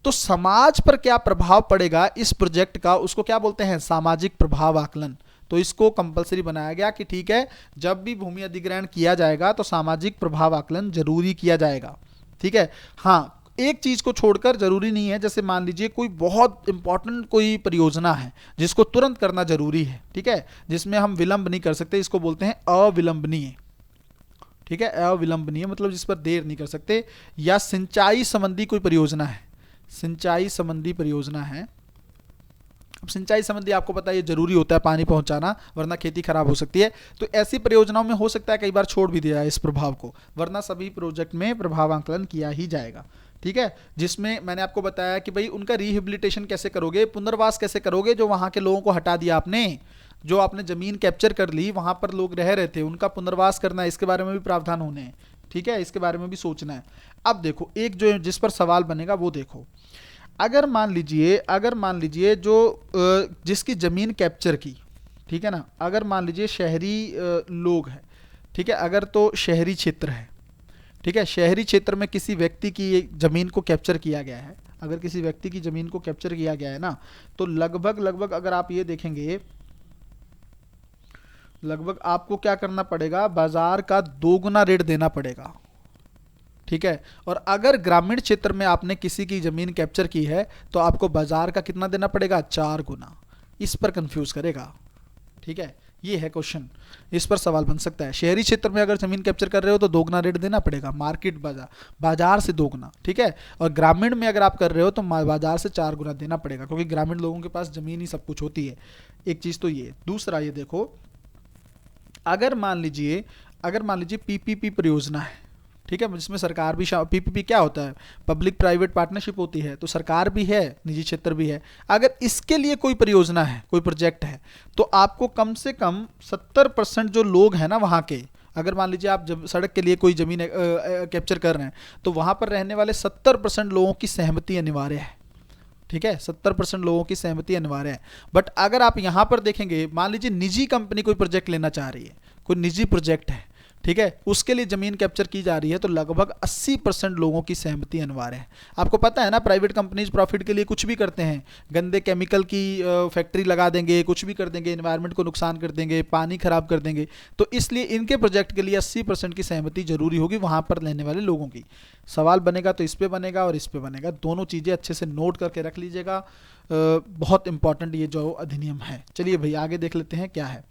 तो समाज पर क्या प्रभाव पड़ेगा इस प्रोजेक्ट का, उसको क्या बोलते हैं, सामाजिक प्रभाव आकलन। तो इसको कंपलसरी बनाया गया कि ठीक है, जब भी भूमि अधिग्रहण किया जाएगा तो सामाजिक प्रभाव आकलन जरूरी किया जाएगा, ठीक है। हाँ, एक चीज को छोड़कर जरूरी नहीं है, जैसे मान लीजिए कोई बहुत इंपॉर्टेंट कोई परियोजना है जिसको तुरंत करना जरूरी है, ठीक है, जिसमें हम विलंब नहीं कर सकते, इसको बोलते हैं अविलंबनीय, ठीक है, अविलंबनीय मतलब जिस पर देर नहीं कर सकते। या सिंचाई संबंधी कोई परियोजना है, सिंचाई संबंधी परियोजना है। अब सिंचाई संबंधी आपको पता है ये जरूरी होता है पानी पहुंचाना, वरना खेती खराब हो सकती है। तो ऐसी परियोजनाओं में हो सकता है कई बार छोड़ भी दिया है इस प्रभाव को, वरना सभी प्रोजेक्ट में प्रभाव आंकलन किया ही जाएगा, ठीक है। जिसमें मैंने आपको बताया कि भाई उनका रिहेबिलिटेशन कैसे करोगे, पुनर्वास कैसे करोगे, जो वहां के लोगों को हटा दिया आपने, जो आपने जमीन कैप्चर कर ली, वहां पर लोग रह रहे थे, उनका पुनर्वास करना, इसके बारे में भी प्रावधान होने हैं, ठीक है, इसके बारे में भी सोचना है। अब देखो एक जो जिस पर सवाल बनेगा वो देखो, अगर मान लीजिए जो जिसकी जमीन कैप्चर की, ठीक है ना, अगर मान लीजिए शहरी लोग हैं, ठीक है, अगर तो शहरी क्षेत्र है, ठीक है, शहरी क्षेत्र में किसी व्यक्ति की जमीन को कैप्चर किया गया है, अगर किसी व्यक्ति की जमीन को कैप्चर किया गया है ना, तो लगभग अगर आप ये देखेंगे, लगभग आपको क्या करना पड़ेगा, बाजार का 2 गुना रेट देना पड़ेगा, ठीक है। और अगर ग्रामीण क्षेत्र में आपने किसी की जमीन कैप्चर की है तो आपको बाजार का कितना देना पड़ेगा, 4 गुना। इस पर कंफ्यूज करेगा, ठीक है, ये है क्वेश्चन, इस पर सवाल बन सकता है। शहरी क्षेत्र में अगर जमीन कैप्चर कर रहे हो तो 2 गुना रेट देना पड़ेगा, मार्केट बाजार से 2 गुना, ठीक है। और ग्रामीण में अगर आप कर रहे हो तो बाजार से 4 गुना देना पड़ेगा, क्योंकि ग्रामीण लोगों के पास जमीन ही सब कुछ होती है। एक चीज तो ये, दूसरा ये देखो, अगर मान लीजिए PPP परियोजना है, ठीक है, जिसमें सरकार भी, PPP क्या होता है, पब्लिक प्राइवेट पार्टनरशिप होती है, तो सरकार भी है, निजी क्षेत्र भी है। अगर इसके लिए कोई परियोजना है, कोई प्रोजेक्ट है, तो आपको कम से कम 70% जो लोग हैं ना वहाँ के, अगर मान लीजिए आप जब सड़क के लिए कोई जमीन कैप्चर कर रहे हैं तो वहाँ पर रहने वाले 70% लोगों की सहमति अनिवार्य है, ठीक है, 70% लोगों की सहमति अनिवार्य है। बट अगर आप यहाँ पर देखेंगे, मान लीजिए निजी कंपनी कोई प्रोजेक्ट लेना चाह रही है, कोई निजी प्रोजेक्ट है, ठीक है, उसके लिए जमीन कैप्चर की जा रही है, तो लगभग 80% लोगों की सहमति अनिवार्य है। आपको पता है ना, प्राइवेट कंपनीज प्रॉफिट के लिए कुछ भी करते हैं, गंदे केमिकल की फैक्ट्री लगा देंगे, कुछ भी कर देंगे, एनवायरनमेंट को नुकसान कर देंगे, पानी खराब कर देंगे। तो इसलिए इनके प्रोजेक्ट के लिए 80% की सहमति जरूरी होगी वहां पर लेने वाले लोगों की। सवाल बनेगा तो इस पे बनेगा और इस पे बनेगा, दोनों चीजें अच्छे से नोट करके रख लीजिएगा। बहुत इंपॉर्टेंट ये जो अधिनियम है। चलिए भाई आगे देख लेते हैं क्या है।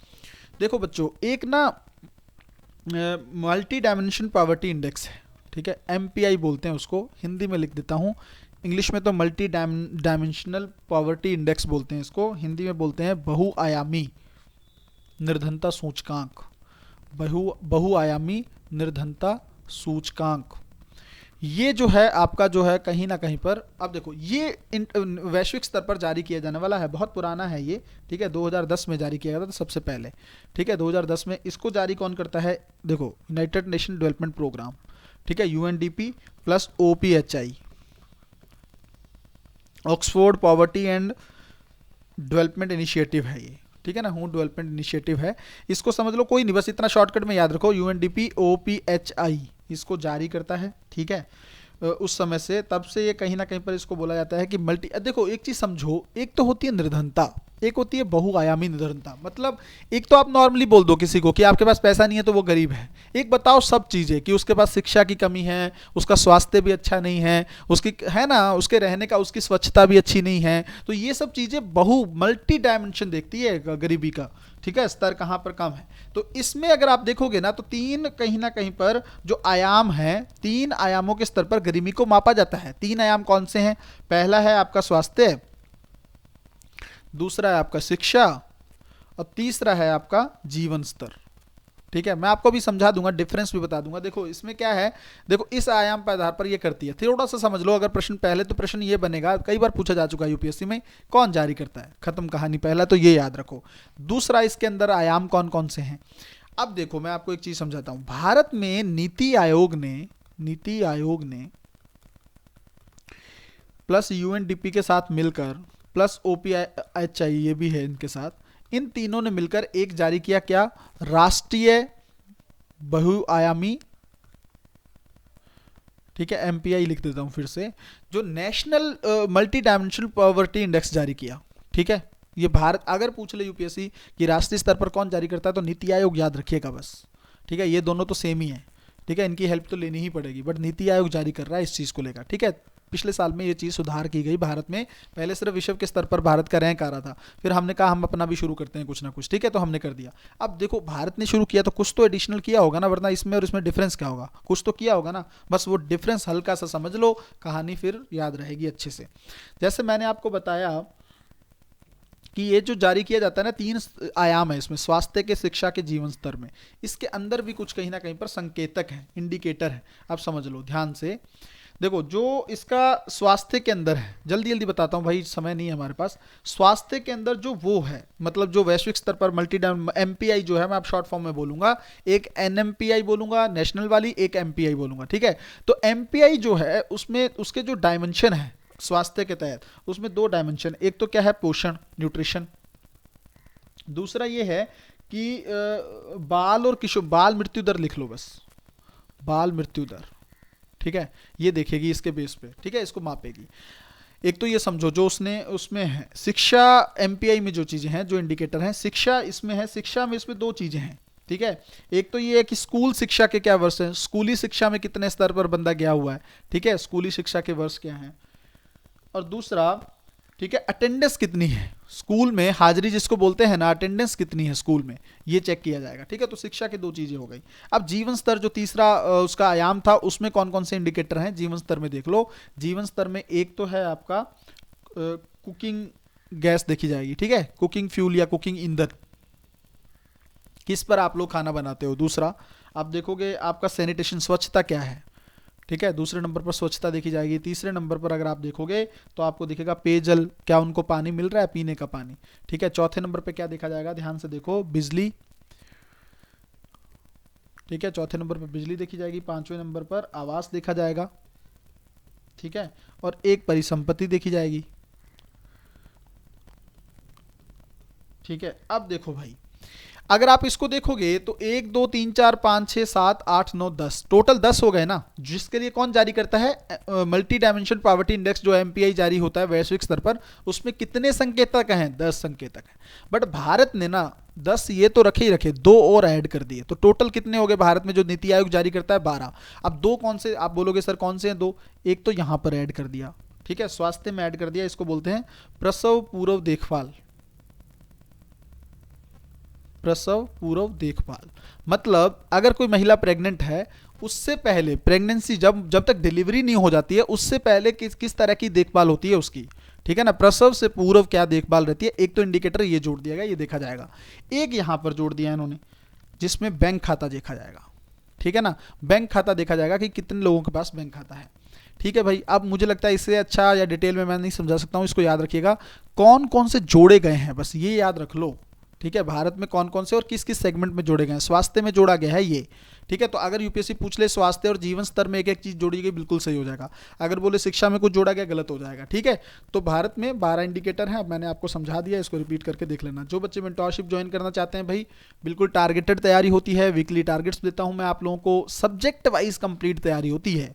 देखो बच्चों, एक ना मल्टी डायमेंशन पॉवर्टी इंडेक्स है, ठीक है, MPI बोलते हैं उसको, हिंदी में लिख देता हूँ, इंग्लिश में तो मल्टी डायमेंशनल पॉवर्टी इंडेक्स बोलते हैं इसको, हिंदी में बोलते हैं बहुआयामी निर्धनता सूचकांक, बहुआयामी निर्धनता सूचकांक। ये जो है आपका जो है कहीं ना कहीं पर, अब देखो ये वैश्विक स्तर पर जारी किया जाने वाला है, बहुत पुराना है ये, ठीक है, 2010 में जारी किया गया था सबसे पहले, ठीक है, 2010 में। इसको जारी कौन करता है, देखो यूनाइटेड नेशन डेवलपमेंट प्रोग्राम, ठीक है, UNDP plus OPHI, Oxford poverty and development initiative है ये, ठीक है ना, हूँ डेवलपमेंट इनिशिएटिव है, इसको समझ लो, कोई नहीं, बस इतना शॉर्टकट में याद रखो, UNDP OPHI इसको जारी करता है, ठीक है। उस समय से, तब से ये कहीं ना कहीं पर इसको बोला जाता है कि मल्टी, देखो एक चीज समझो, एक तो होती है निर्धनता, एक होती है बहुआयामी निर्धनता। मतलब एक तो आप नॉर्मली बोल दो किसी को कि आपके पास पैसा नहीं है तो वो गरीब है, एक बताओ सब चीजें कि उसके पास शिक्षा की कमी है, उसका स्वास्थ्य भी अच्छा नहीं है, उसकी है ना, उसके रहने का, उसकी स्वच्छता भी अच्छी नहीं है, तो ये सब चीजें मल्टी डायमेंशन देखती है गरीबी का, ठीक है, स्तर कहाँ पर कम है। तो इसमें अगर आप देखोगे ना, तो तीन कहीं ना कहीं पर जो आयाम है, तीन आयामों के स्तर पर गरीबी को मापा जाता है। तीन आयाम कौन से हैं, पहला है आपका स्वास्थ्य, दूसरा है आपका शिक्षा और तीसरा है आपका जीवन स्तर, ठीक है। मैं आपको भी समझा दूंगा, डिफरेंस भी बता दूंगा। देखो इसमें क्या है, देखो इस आयाम पर आधार पर ये करती है, थोड़ा सा समझ लो। अगर प्रश्न पहले, तो प्रश्न ये बनेगा, कई बार पूछा जा चुका है यूपीएससी में, कौन जारी करता है, खत्म कहानी, पहला तो ये याद रखो। दूसरा, इसके अंदर आयाम कौन कौन से हैं। अब देखो मैं आपको एक चीज समझाता हूं, भारत में नीति आयोग ने प्लस UNDP के साथ मिलकर, प्लस OPHI ये भी है इनके साथ, इन तीनों ने मिलकर एक जारी किया, क्या, राष्ट्रीय बहुआयामी, ठीक है, MPI लिख देता हूं फिर से, जो national multi dimensional poverty index जारी किया, ठीक है। ये भारत, अगर पूछ ले यूपीएससी कि राष्ट्रीय स्तर पर कौन जारी करता है, तो नीति आयोग याद रखिएगा बस, ठीक है। ये दोनों तो सेम ही है, ठीक है, इनकी हेल्प तो लेनी ही पड़ेगी, बट नीति आयोग जारी कर रहा है इस चीज को लेकर, ठीक है। पिछले साल में ये चीज़ सुधार की गई भारत में, पहले सिर्फ विश्व के स्तर पर भारत का रैंक आ रहा था, फिर हमने कहा हम अपना भी शुरू करते हैं कुछ ना कुछ, ठीक है, तो हमने कर दिया। अब देखो भारत ने शुरू किया तो कुछ तो एडिशनल किया होगा ना, वरना इसमें और इसमें डिफरेंस क्या होगा, कुछ तो किया होगा ना, बस वो डिफरेंस हल्का सा समझ लो, कहानी फिर याद रहेगी अच्छे से। जैसे मैंने आपको बताया कि ये जो जारी किया जाता है ना, तीन आयाम है इसमें, स्वास्थ्य के, शिक्षा के, जीवन स्तर में, इसके अंदर भी कुछ कहीं ना कहीं पर संकेतक है, इंडिकेटर है, आप समझ लो ध्यान से। देखो जो इसका स्वास्थ्य के अंदर है, जल्दी जल्दी बताता हूँ भाई, समय नहीं है हमारे पास। स्वास्थ्य के अंदर जो वो है, मतलब जो वैश्विक स्तर पर मल्टी MPI जो है, मैं आप शॉर्ट फॉर्म में बोलूंगा, एक NMPI बोलूंगा नेशनल वाली, एक MPI बोलूंगा, ठीक है। तो MPI जो है उसमें उसके जो डायमेंशन है स्वास्थ्य के तहत, उसमें दो डायमेंशन, एक तो क्या है, पोषण, न्यूट्रिशन, दूसरा ये है कि बाल और किशोर, बाल मृत्यु दर लिख लो बस, बाल मृत्यु दर, ठीक है, ये देखेगी इसके बेस पे, ठीक है, इसको मापेगी। एक तो ये समझो जो उसमें है शिक्षा, MPI में जो चीजें हैं, जो इंडिकेटर हैं, शिक्षा इसमें है, शिक्षा में इसमें दो चीजें हैं, ठीक है। एक तो ये है कि स्कूल शिक्षा के क्या वर्ष हैं, स्कूली शिक्षा में कितने स्तर पर बंदा गया हुआ है, ठीक है, स्कूली शिक्षा के वर्ष क्या हैं, और दूसरा, ठीक है, अटेंडेंस कितनी है स्कूल में, हाजिरी जिसको बोलते हैं ना, अटेंडेंस कितनी है स्कूल में, ये चेक किया जाएगा, ठीक है। तो शिक्षा की दो चीजें हो गई। अब जीवन स्तर जो तीसरा उसका आयाम था, उसमें कौन कौन से इंडिकेटर हैं जीवन स्तर में, देख लो। जीवन स्तर में एक तो है आपका कुकिंग गैस देखी जाएगी, ठीक है, कुकिंग फ्यूल या कुकिंग ईंधन, किस पर आप लोग खाना बनाते हो। दूसरा आप देखोगे आपका सैनिटेशन, स्वच्छता क्या है, ठीक है, दूसरे नंबर पर स्वच्छता देखी जाएगी। तीसरे नंबर पर अगर आप देखोगे तो आपको दिखेगा पेयजल, क्या उनको पानी मिल रहा है, पीने का पानी, ठीक है। चौथे नंबर पे क्या देखा जाएगा, ध्यान से देखो, बिजली, ठीक है, चौथे नंबर पर बिजली देखी जाएगी। पांचवें नंबर पर आवास देखा जाएगा, ठीक है, और एक परिसंपत्ति देखी जाएगी, ठीक है, अब देखो भाई, अगर आप इसको देखोगे तो 1 2 3 4 5 6 7 8 9 10, टोटल 10 हो गए ना, जिसके लिए कौन जारी करता है? मल्टी डायमेंशन पॉवर्टी इंडेक्स जो एमपीआई जारी होता है वैश्विक स्तर पर, उसमें कितने संकेतक हैं? 10 संकेतक हैं। बट भारत ने ना 10 ये तो रखे ही रखे, दो और ऐड कर दिए, तो टोटल कितने हो गए भारत में जो नीति आयोग जारी करता है? 12। अब दो कौन से, आप बोलोगे सर कौन से हैं दो? एक तो यहां पर ऐड कर दिया, ठीक है, स्वास्थ्य में ऐड कर दिया, इसको बोलते हैं प्रसव पूर्व देखभाल। प्रसव पूर्व देखभाल मतलब अगर कोई महिला प्रेग्नेंट है, उससे पहले प्रेगनेंसी जब जब तक डिलीवरी नहीं हो जाती है, उससे पहले किस किस तरह की देखभाल होती है उसकी, ठीक है ना, प्रसव से पूर्व क्या देखभाल रहती है। एक तो इंडिकेटर ये जोड़ दिया गया, ये देखा जाएगा। एक यहां पर जोड़ दिया इन्होंने जिसमें बैंक खाता देखा जाएगा, ठीक है ना, बैंक खाता देखा जाएगा कि कितने लोगों के पास बैंक खाता है। ठीक है भाई, अब मुझे लगता है इससे अच्छा या डिटेल में मैं नहीं समझा सकता हूं, इसको याद रखिएगा कौन कौन से जोड़े गए हैं, बस ये याद रख लो, ठीक है, भारत में कौन कौन से और किस किस सेगमेंट में जोड़े गए हैं। स्वास्थ्य में जोड़ा गया है ये, ठीक है, तो अगर यूपीएससी पूछ ले स्वास्थ्य और जीवन स्तर में एक एक चीज जोड़ी गई, बिल्कुल सही हो जाएगा। अगर बोले शिक्षा में कुछ जोड़ा गया, गलत हो जाएगा, ठीक है। तो भारत में 12 इंडिकेटर हैं, अब मैंने आपको समझा दिया, इसको रिपीट करके देख लेना। जो बच्चे मेंटोरशिप ज्वाइन करना चाहते हैं भाई, बिल्कुल टारगेटेड तैयारी होती है, वीकली टारगेट्स देता हूं मैं आप लोगों को, सब्जेक्ट वाइज कंप्लीट तैयारी होती है,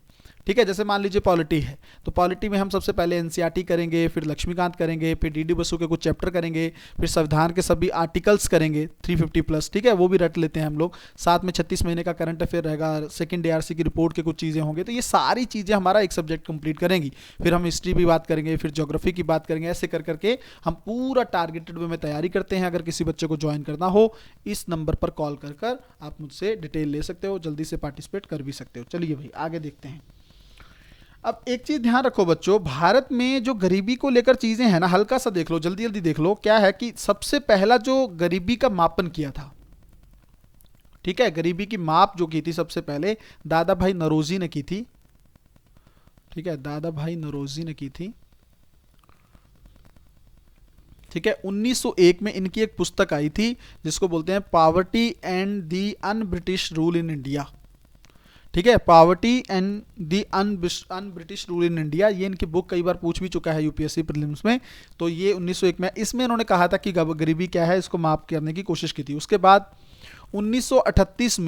ठीक है। जैसे मान लीजिए पॉलिटी है, तो पॉलिटी में हम सबसे पहले एनसीईआरटी करेंगे, फिर लक्ष्मीकांत करेंगे, फिर डीडी बसु के कुछ चैप्टर करेंगे, फिर संविधान के सभी आर्टिकल्स करेंगे 350 प्लस, ठीक है, वो भी रट लेते हैं हम लोग। साथ में 36 महीने का करंट अफेयर रहेगा, सेकंड एआरसी की रिपोर्ट के कुछ चीज़ें होंगे, तो ये सारी चीज़ें हमारा एक सब्जेक्ट कंप्लीट करेंगी। फिर हम हिस्ट्री भी बात करेंगे, फिर ज्योग्राफी की बात करेंगे, ऐसे कर करके हम पूरा टारगेटेड वे में तैयारी करते हैं। अगर किसी बच्चे को ज्वाइन करना हो, इस नंबर पर कॉल कर कर आप मुझसे डिटेल ले सकते हो, जल्दी से पार्टिसिपेट कर भी सकते हो। चलिए भाई आगे देखते हैं। अब एक चीज ध्यान रखो बच्चों, भारत में जो गरीबी को लेकर चीजें हैं ना, हल्का सा देख लो, जल्दी जल्दी देख लो। क्या है कि सबसे पहला जो गरीबी का मापन किया था, ठीक है, गरीबी की माप जो की थी सबसे पहले दादा भाई नौरोजी ने की थी, ठीक है, दादा भाई नौरोजी ने की थी, ठीक है। 1901 में इनकी एक पुस्तक आई थी जिसको बोलते हैं poverty and the un British rule in India, ठीक है, poverty and the un British rule in India. ये इनकी बुक कई बार पूछ भी चुका है यूपीएससी प्रीलिम्स में। तो ये 1901 में, इसमें इन्होंने कहा था कि गरीबी क्या है, इसको माप करने की कोशिश की थी। उसके बाद 1938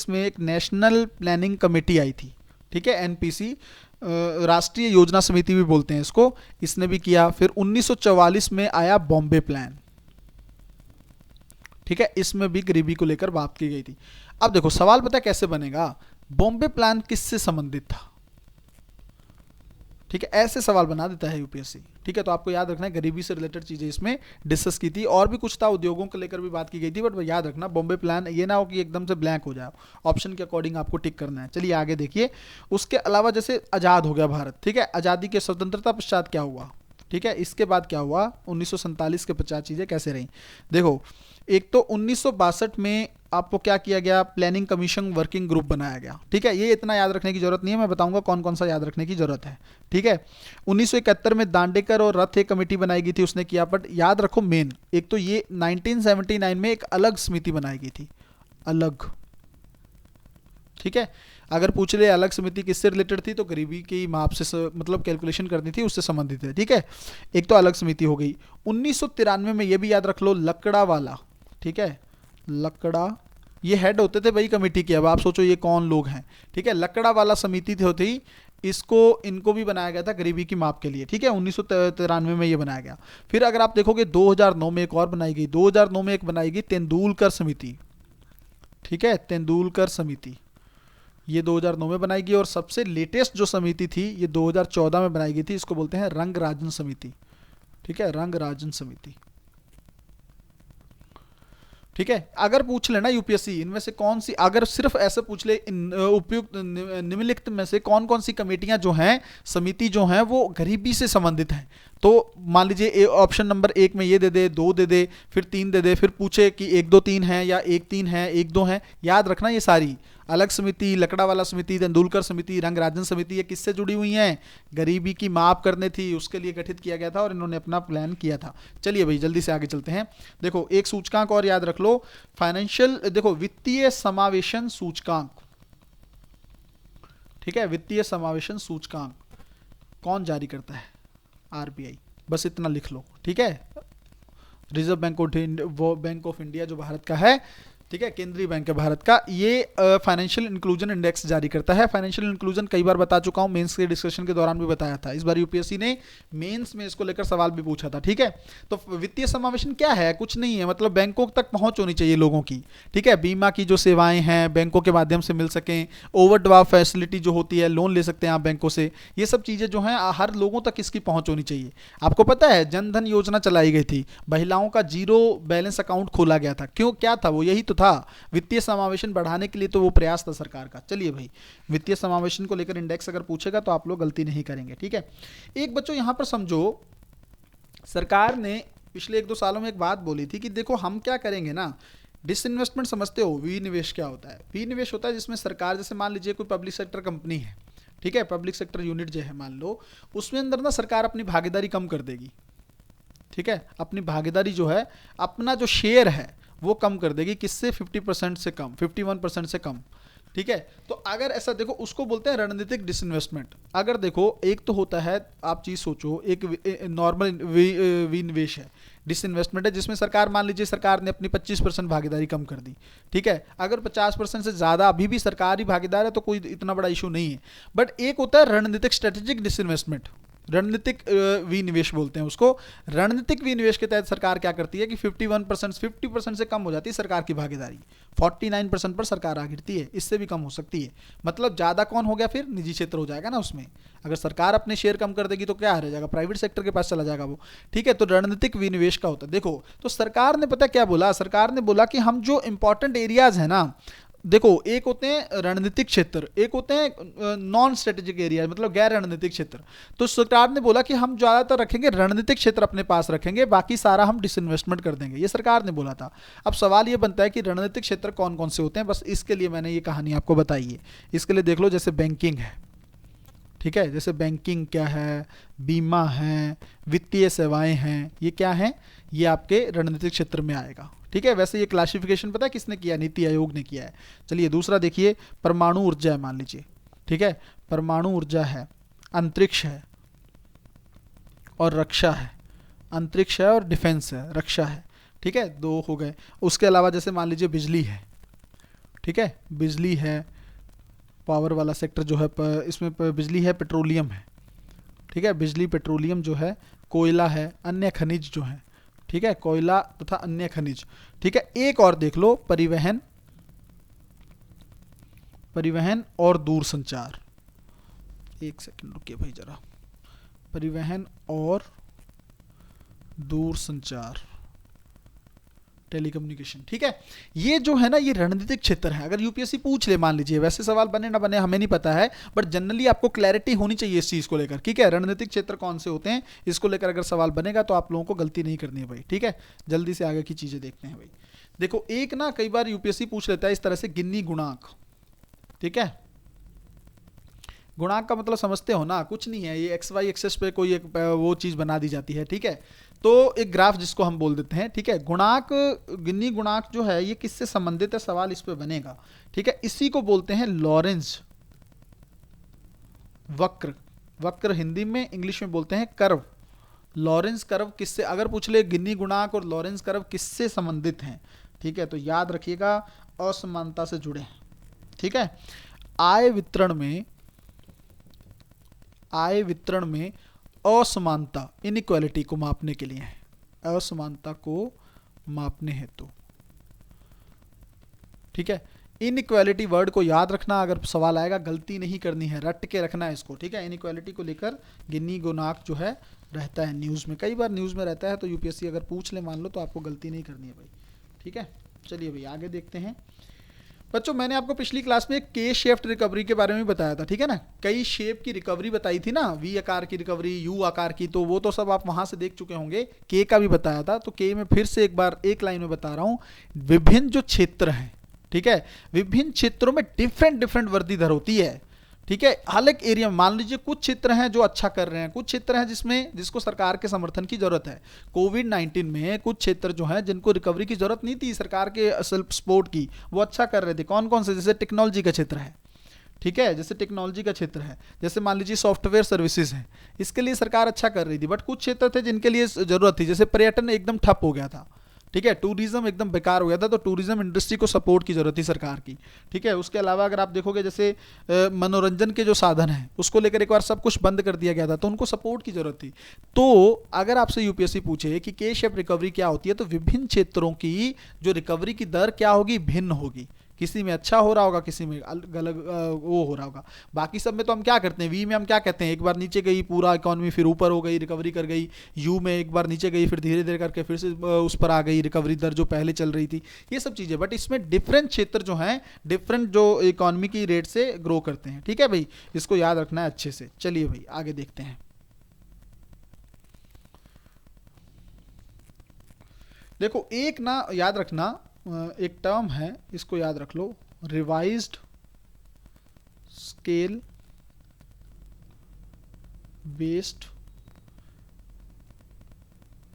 में एक नेशनल प्लानिंग कमेटी आई थी, ठीक है, एनपीसी, राष्ट्रीय योजना समिति भी बोलते हैं इसको, इसने भी किया। फिर 1944 में आया बॉम्बे प्लान, ठीक है, इसमें भी गरीबी को लेकर बात की गई थी। अब देखो सवाल पता है कैसे बनेगा, बॉम्बे प्लान किससे संबंधित था, ठीक है, ऐसे सवाल बना देता है यूपीएससी, ठीक है। तो आपको याद रखना है गरीबी से रिलेटेड चीजें इसमें डिस्कस की थी, और भी कुछ था, उद्योगों को लेकर भी बात की गई थी, बट याद रखना बॉम्बे प्लान, ये ना हो कि एकदम से ब्लैंक हो जाए, ऑप्शन के अकॉर्डिंग आपको टिक करना है। चलिए आगे देखिए। उसके अलावा जैसे आजाद हो गया भारत, ठीक है, आजादी के स्वतंत्रता पश्चात क्या हुआ, ठीक है, इसके बाद क्या हुआ, 1947 के पश्चात चीजें कैसे रही। देखो एक तो 1962 में आपको क्या किया गया, प्लानिंग कमीशन वर्किंग ग्रुप बनाया गया, ठीक है, ये इतना याद रखने की जरूरत नहीं है, मैं बताऊंगा कौन कौन सा याद रखने की जरूरत है, ठीक है। 1971 में दांडेकर और रथ एक कमेटी बनाई गई थी, उसने किया, बट याद रखो मेन एक तो ये 1979 में एक अलग समिति बनाई गई थी, अलग, ठीक है। अगर पूछ ले अलग समिति किससे रिलेटेड थी, तो गरीबी की माप से मतलब कैलकुलेशन करनी थी, उससे संबंधित है, ठीक है, एक तो अलग समिति हो गई। 1993 में ये भी याद रख लो, लकड़ा वाला, ठीक है, लकड़ा, ये हेड होते थे भाई कमेटी के, अब आप सोचो ये कौन लोग हैं, ठीक है, लकड़ा वाला समिति होती, इसको इनको भी बनाया गया था गरीबी की माप के लिए, ठीक है, 1993 में ये बनाया गया। फिर अगर आप देखोगे 2009 में एक और बनाई गई, 2009 में एक बनाई गई तेंदुलकर समिति, ठीक है, तेंदुलकर समिति, ये 2009 में बनाई गई। और सबसे लेटेस्ट जो समिति थी ये 2014 में बनाई गई थी, इसको बोलते हैं रंगराजन समिति, ठीक है, रंगराजन समिति, ठीक है। अगर पूछ लेना यूपीएससी इनमें से कौन सी, अगर सिर्फ ऐसे पूछ ले उपयुक्त निम्नलिखित में से कौन कौन सी कमेटियां जो हैं, समिति जो हैं वो गरीबी से संबंधित हैं, तो मान लीजिए ऑप्शन नंबर 1 में ये दे दे, 2 दे दे, फिर 3 दे दे, फिर पूछे कि 1 2 3 है या 1 3 है 1 2 है, याद रखना ये सारी अलग समिति, लकड़ा वाला समिति, तेंदुलकर समिति, रंगराजन समिति, ये किससे जुड़ी हुई हैं, गरीबी की माप करने थी उसके लिए गठित किया गया था और इन्होंने अपना प्लान किया था। चलिए भाई जल्दी से आगे चलते हैं। देखो एक सूचकांक और याद रख लो, फाइनेंशियल, देखो वित्तीय समावेशन सूचकांक, ठीक है, वित्तीय समावेशन सूचकांक कौन जारी करता है, आरबीआई, बस इतना लिख लो, ठीक है, रिजर्व बैंक ऑफ इंडिया जो भारत का है, ठीक है, केंद्रीय बैंक है भारत का, ये फाइनेंशियल इंक्लूजन इंडेक्स जारी करता है। फाइनेंशियल इंक्लूजन कई बार बता चुका हूं, मेंस के डिस्कशन के दौरान भी बताया था। इस बार यूपीएससी ने मेंस में इसको लेकर सवाल भी पूछा था, ठीक है। तो वित्तीय समावेशन क्या है? कुछ नहीं है, मतलब बैंकों तक पहुंच होनी चाहिए लोगों की, ठीक है। बीमा की जो सेवाएं हैं बैंकों के माध्यम से मिल सकें, ओवरड्राफ्ट फैसिलिटी जो होती है, लोन ले सकते हैं आप बैंकों से, ये सब चीज़ें जो हैं हर लोगों तक इसकी पहुंच होनी चाहिए। आपको पता है जन धन योजना चलाई गई थी, महिलाओं का जीरो बैलेंस अकाउंट खोला गया था, क्यों, क्या था वो? यही तो था, वित्तीय समावेशन बढ़ाने के लिए तो वो प्रयास था सरकार का। चलिए भाई, वित्तीय समावेशन को लेकर इंडेक्स अगर पूछेगा तो आप लोग गलती नहीं करेंगे, ठीक है। एक बच्चों यहां पर समझो, सरकार ने पिछले 1-2 सालों में एक बात बोली थी कि देखो हम क्या करेंगे ना, डिसइन्वेस्टमेंट समझते हो, विनिवेश क्या होता है? विनिवेश होता है जिसमें सरकार, जैसे मान लीजिए कोई पब्लिक सेक्टर कंपनी है, ठीक है, पब्लिक सेक्टर यूनिट जो है मान लो, उसमें अंदर ना सरकार अपनी भागीदारी कम कर देगी, ठीक है, अपनी भागीदारी जो है, अपना जो शेयर है वो कम कर देगी, किससे? 50% से कम, 51% से कम, ठीक है। तो अगर ऐसा देखो, उसको बोलते हैं रणनीतिक डिसइन्वेस्टमेंट। अगर देखो, एक तो होता है, आप चीज सोचो, एक नॉर्मल विनिवेश है, डिसइन्वेस्टमेंट है जिसमें सरकार, मान लीजिए सरकार ने अपनी 25% भागीदारी कम कर दी, ठीक है। अगर 50% से ज़्यादा अभी भी सरकारी भागीदार है तो कोई इतना बड़ा इशू नहीं है। बट एक होता है रणनीतिक स्ट्रेटेजिक डिसइन्वेस्टमेंट, रणनीतिक विनिवेश बोलते हैं उसको। रणनीतिक विनिवेश के तहत सरकार क्या करती है कि 50% से कम हो जाती है सरकार की भागीदारी, 49% पर सरकार आ गिरती है, इससे भी कम हो सकती है। मतलब ज़्यादा कौन हो गया? फिर निजी क्षेत्र हो जाएगा ना उसमें। अगर सरकार अपने शेयर कम कर देगी तो क्या रह जाएगा? प्राइवेट सेक्टर के पास चला जाएगा वो, ठीक है। तो रणनीतिक विनिवेश का होता है। देखो, तो सरकार ने पता क्या बोला? सरकार ने बोला कि हम जो इंपॉर्टेंट एरियाज है ना, देखो, एक होते हैं रणनीतिक क्षेत्र, एक होते हैं नॉन स्ट्रेटेजिक एरिया, मतलब गैर रणनीतिक क्षेत्र। तो सरकार ने बोला कि हम ज़्यादातर रखेंगे रणनीतिक क्षेत्र, अपने पास रखेंगे, बाकी सारा हम डिसइन्वेस्टमेंट कर देंगे, ये सरकार ने बोला था। अब सवाल ये बनता है कि रणनीतिक क्षेत्र कौन कौन से होते हैं, बस इसके लिए मैंने ये कहानी आपको बताई है। इसके लिए देख लो, जैसे बैंकिंग है, ठीक है, जैसे बैंकिंग क्या है, बीमा है, वित्तीय सेवाएं हैं, ये क्या है? ये आपके रणनीतिक क्षेत्र में आएगा, ठीक है। वैसे ये क्लासिफिकेशन पता है किसने किया? नीति आयोग ने किया है। चलिए दूसरा देखिए, परमाणु ऊर्जा है मान लीजिए, ठीक है, परमाणु ऊर्जा है, अंतरिक्ष है और रक्षा है, अंतरिक्ष है और डिफेंस है, रक्षा है, ठीक है, 2 हो गए। उसके अलावा जैसे मान लीजिए बिजली है, ठीक है, बिजली है, पावर वाला सेक्टर जो है, इसमें बिजली है, पेट्रोलियम है, ठीक है, बिजली, पेट्रोलियम जो है, कोयला है, अन्य खनिज जो है, ठीक है, कोयला तथा अन्य खनिज, ठीक है। एक और देख लो, परिवहन, परिवहन और दूरसंचार। एक सेकंड रुकिए भाई जरा, परिवहन और दूरसंचार, टेलीकम्युनिकेशन, ठीक है। ये जो है ना, ये रणनीतिक क्षेत्र है। अगर यूपीएससी पूछ ले, मान लीजिए, वैसे सवाल बने ना बने हमें नहीं पता है, बट जनरली आपको क्लैरिटी होनी चाहिए इस चीज को लेकर, ठीक है। रणनीतिक क्षेत्र कौन से होते हैं, इसको लेकर अगर सवाल बनेगा तो आप लोगों को गलती नहीं करनी है भाई, ठीक है। जल्दी से आगे की चीजें देखते हैं भाई। देखो, एक ना कई बार यूपीएससी पूछ लेता है इस तरह से, गिन्नी गुणांक, ठीक है। गुणांक का मतलब समझते हो ना, कुछ नहीं है, ये एक्स वाई एक्सेस पे कोई एक वो चीज बना दी जाती है, ठीक है। तो एक ग्राफ जिसको हम बोल देते हैं, ठीक है। गुणांक, गिन्नी गुणांक जो है ये किससे संबंधित है, सवाल इस पे बनेगा, ठीक है। इसी को बोलते हैं लॉरेंज वक्र, वक्र हिंदी में, इंग्लिश में बोलते हैं कर्व। लॉरेंज कर्व किससे, अगर पूछ ले गिन्नी गुणांक और लॉरेंज कर्व किससे संबंधित हैं, ठीक है, तो याद रखिएगा असमानता से जुड़े हैं, ठीक है। आय वितरण में, आय वितरण में असमानता, इनइक्वालिटी को मापने के लिए है, असमानता को मापने हेतु, ठीक है। इनइक्वालिटी वर्ड को याद रखना, अगर सवाल आएगा गलती नहीं करनी है, रट के रखना है इसको, ठीक है। इनइक्वालिटी को लेकर गिन्नी गुणांक जो है रहता है न्यूज़ में, कई बार न्यूज़ में रहता है, तो यूपीएससी अगर पूछ ले मान लो तो आपको गलती नहीं करनी है भाई, ठीक है। चलिए भाई आगे देखते हैं। बच्चों, मैंने आपको पिछली क्लास में के शेप्ड रिकवरी के बारे में बताया था, ठीक है ना। कई शेप की रिकवरी बताई थी ना, वी आकार की रिकवरी, यू आकार की, तो वो तो सब आप वहां से देख चुके होंगे। के का भी बताया था, तो के में फिर से एक बार एक लाइन में बता रहा हूं। विभिन्न जो क्षेत्र हैं, ठीक है, विभिन्न क्षेत्रों में डिफरेंट डिफरेंट वृद्धि दर होती है, ठीक है। हर एक एरिया में मान लीजिए कुछ क्षेत्र हैं जो अच्छा कर रहे हैं, कुछ क्षेत्र हैं जिसको सरकार के समर्थन की जरूरत है। कोविड-19 में कुछ क्षेत्र जो हैं जिनको रिकवरी की जरूरत नहीं थी, सरकार के सेल्फ सपोर्ट की, वो अच्छा कर रहे थे। कौन कौन से? जैसे टेक्नोलॉजी का क्षेत्र है, ठीक है, जैसे टेक्नोलॉजी का क्षेत्र है, जैसे मान लीजिए सॉफ्टवेयर सर्विसेज है, इसके लिए सरकार अच्छा कर रही थी, बट कुछ क्षेत्र थे जिनके लिए जरूरत थी, जैसे पर्यटन एकदम ठप हो गया था, ठीक है, टूरिज्म एकदम बेकार हो गया था, तो टूरिज्म इंडस्ट्री को सपोर्ट की जरूरत थी सरकार की, ठीक है। उसके अलावा अगर आप देखोगे जैसे मनोरंजन के जो साधन हैं उसको लेकर एक बार सब कुछ बंद कर दिया गया था, तो उनको सपोर्ट की जरूरत थी। तो अगर आपसे यूपीएससी पूछे कि के शेप रिकवरी क्या होती है, तो विभिन्न क्षेत्रों की जो रिकवरी की दर क्या होगी, भिन्न होगी, किसी में अच्छा हो रहा होगा, किसी में अलग वो हो रहा होगा। बाकी सब में तो हम क्या करते हैं, वी में हम क्या कहते हैं, एक बार नीचे गई पूरा इकोनॉमी, फिर ऊपर हो गई, रिकवरी कर गई। यू में एक बार नीचे गई, फिर धीरे धीरे करके फिर से उस पर आ गई, रिकवरी दर जो पहले चल रही थी, ये सब चीज़ें। बट इसमें डिफरेंट क्षेत्र जो हैं, डिफरेंट जो इकोनॉमी की रेट से ग्रो करते हैं, ठीक है भाई, इसको याद रखना है अच्छे से। चलिए भाई आगे देखते हैं। देखो एक ना याद रखना, एक टर्म है, इसको याद रख लो, revised scale based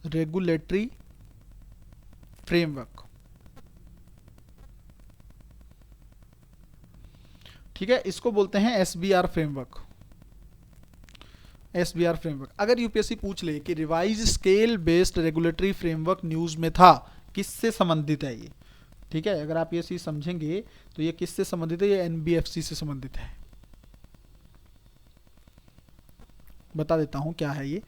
regulatory framework, ठीक है, इसको बोलते हैं एसबीआर फ्रेमवर्क। एसबीआर फ्रेमवर्क अगर यूपीएससी पूछ ले कि revise scale based regulatory framework news में था, किससे संबंधित है ये, ठीक है, अगर आप ये चीज समझेंगे तो ये किससे संबंधित है, ये एनबीएफसी से संबंधित है। बता देता हूं क्या है ये।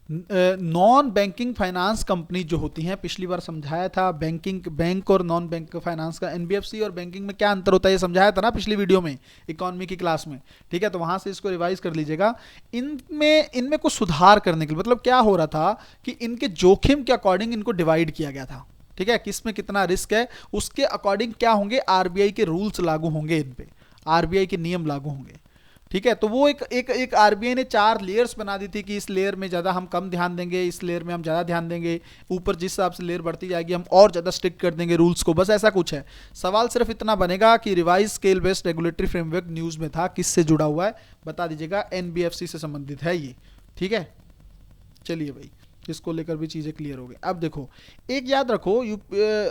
नॉन बैंकिंग फाइनेंस कंपनी जो होती हैं, पिछली बार समझाया था बैंकिंग, बैंक और नॉन बैंक फाइनेंस का, एनबीएफसी और बैंकिंग में क्या अंतर होता है ये समझाया था ना पिछली वीडियो में, इकोनॉमी की क्लास में, ठीक है, तो वहां से इसको रिवाइज कर लीजिएगा। इनमें कुछ सुधार करने के लिए, मतलब क्या हो रहा था कि इनके जोखिम के अकॉर्डिंग इनको डिवाइड किया गया था, ठीक है, किस में कितना रिस्क है उसके अकॉर्डिंग क्या होंगे, आरबीआई के रूल्स लागू होंगे, इन पे आरबीआई के नियम लागू होंगे, ठीक है। तो वो एक आरबीआई ने 4 लेयर्स बना दी थी कि इस लेयर में ज़्यादा हम कम ध्यान देंगे, इस लेयर में हम ज़्यादा ध्यान देंगे, ऊपर जिस हिसाब से लेयर बढ़ती जाएगी हम और ज़्यादा स्ट्रिक्ट कर देंगे रूल्स को, बस ऐसा कुछ है। सवाल सिर्फ इतना बनेगा कि revise scale based regulatory framework news में था, किससे जुड़ा हुआ है बता दीजिएगा, एनबीएफसी से संबंधित है ये, ठीक है। चलिए भाई इसको लेकर भी चीज़ें क्लियर हो गई। अब देखो एक याद रखो,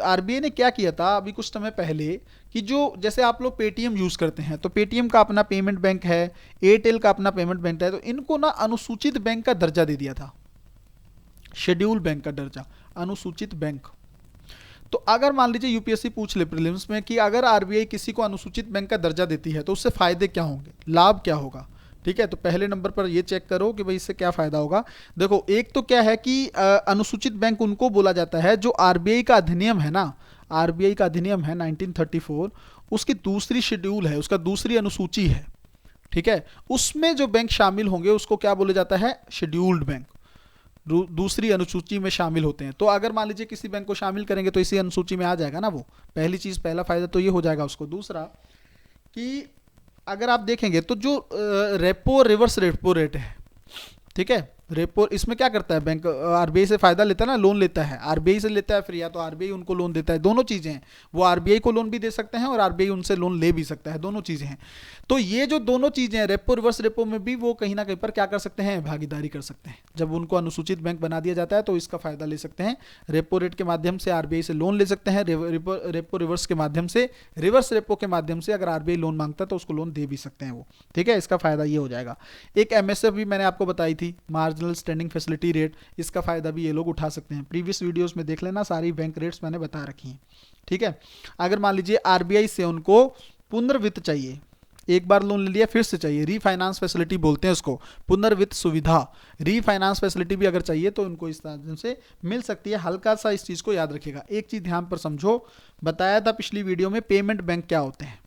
आरबीआई ने क्या किया था अभी कुछ समय पहले कि जो जैसे आप लोग पेटीएम यूज़ करते हैं, तो पेटीएम का अपना पेमेंट बैंक है, एयरटेल का अपना पेमेंट बैंक है, तो इनको ना अनुसूचित बैंक का दर्जा दे दिया था, शेड्यूल बैंक का दर्जा, अनुसूचित बैंक। तो अगर मान लीजिए यूपीएससी पूछ ले प्रीलिम्स में कि अगर आरबीआई किसी को अनुसूचित बैंक का दर्जा देती है तो उससे फायदे क्या होंगे, लाभ क्या होगा, ठीक है। तो पहले नंबर पर ये चेक करो कि भाई इससे क्या फायदा होगा। देखो एक तो क्या है कि अनुसूचित बैंक उनको बोला जाता है जो आरबीआई का अधिनियम है ना, आरबीआई का अधिनियम है 1934, उसकी दूसरी शेड्यूल है, उसका दूसरी अनुसूची है, ठीक है, उसमें जो बैंक शामिल होंगे उसको क्या बोला जाता है, शेड्यूल्ड बैंक, दूसरी अनुसूची में शामिल होते हैं। तो अगर मान लीजिए किसी बैंक को शामिल करेंगे तो इसी अनुसूची में आ जाएगा ना वो, पहली चीज, पहला फायदा तो ये हो जाएगा उसको। दूसरा कि अगर आप देखेंगे तो जो रेपो रिवर्स रेपो रेट है, ठीक है, रेपो इसमें क्या करता है बैंक, आरबीआई से फायदा लेता है ना, लोन लेता है, आरबीआई से लेता है फिर या तो आरबीआई उनको लोन देता है, दोनों चीजें हैं, वो आरबीआई को लोन भी दे सकते हैं और आरबीआई उनसे लोन ले भी सकता है, दोनों चीजें हैं। तो ये जो दोनों चीजें हैं, रेपो रिवर्स रेपो में भी वो कहीं ना कहीं पर क्या कर सकते हैं, भागीदारी कर सकते हैं। जब उनको अनुसूचित बैंक बना दिया जाता है तो इसका फायदा ले सकते हैं, रेपो रेट के माध्यम से आरबीआई से लोन ले सकते हैं, रेपो रिवर्स के माध्यम से, रिवर्स रेपो के माध्यम से अगर आरबीआई लोन मांगता है तो उसको लोन दे भी सकते हैं वो, ठीक है, इसका फायदा ये हो जाएगा। एक एमएसएफ भी मैंने आपको बताई थी, मार्जिनल स्टैंडिंग फैसिलिटी रेट, इसका फायदा भी ये लोग उठा सकते हैं, प्रीवियस वीडियोस में देख लेना, सारी बैंक रेट्स मैंने बता रखी हैं, ठीक है। अगर मान लीजिए आरबीआई से उनको पुनर्वित्त चाहिए, एक बार लोन ले लिया फिर से चाहिए, रीफाइनेंस फैसिलिटी बोलते हैं उसको, पुनर्वित्त सुविधा, रीफाइनेंस फैसिलिटी भी अगर चाहिए तो उनको इस माध्यम से मिल सकती है। हल्का सा इस चीज को याद रखिएगा, एक चीज ध्यान पर समझो, बताया था पिछली वीडियो में पेमेंट बैंक क्या होते हैं,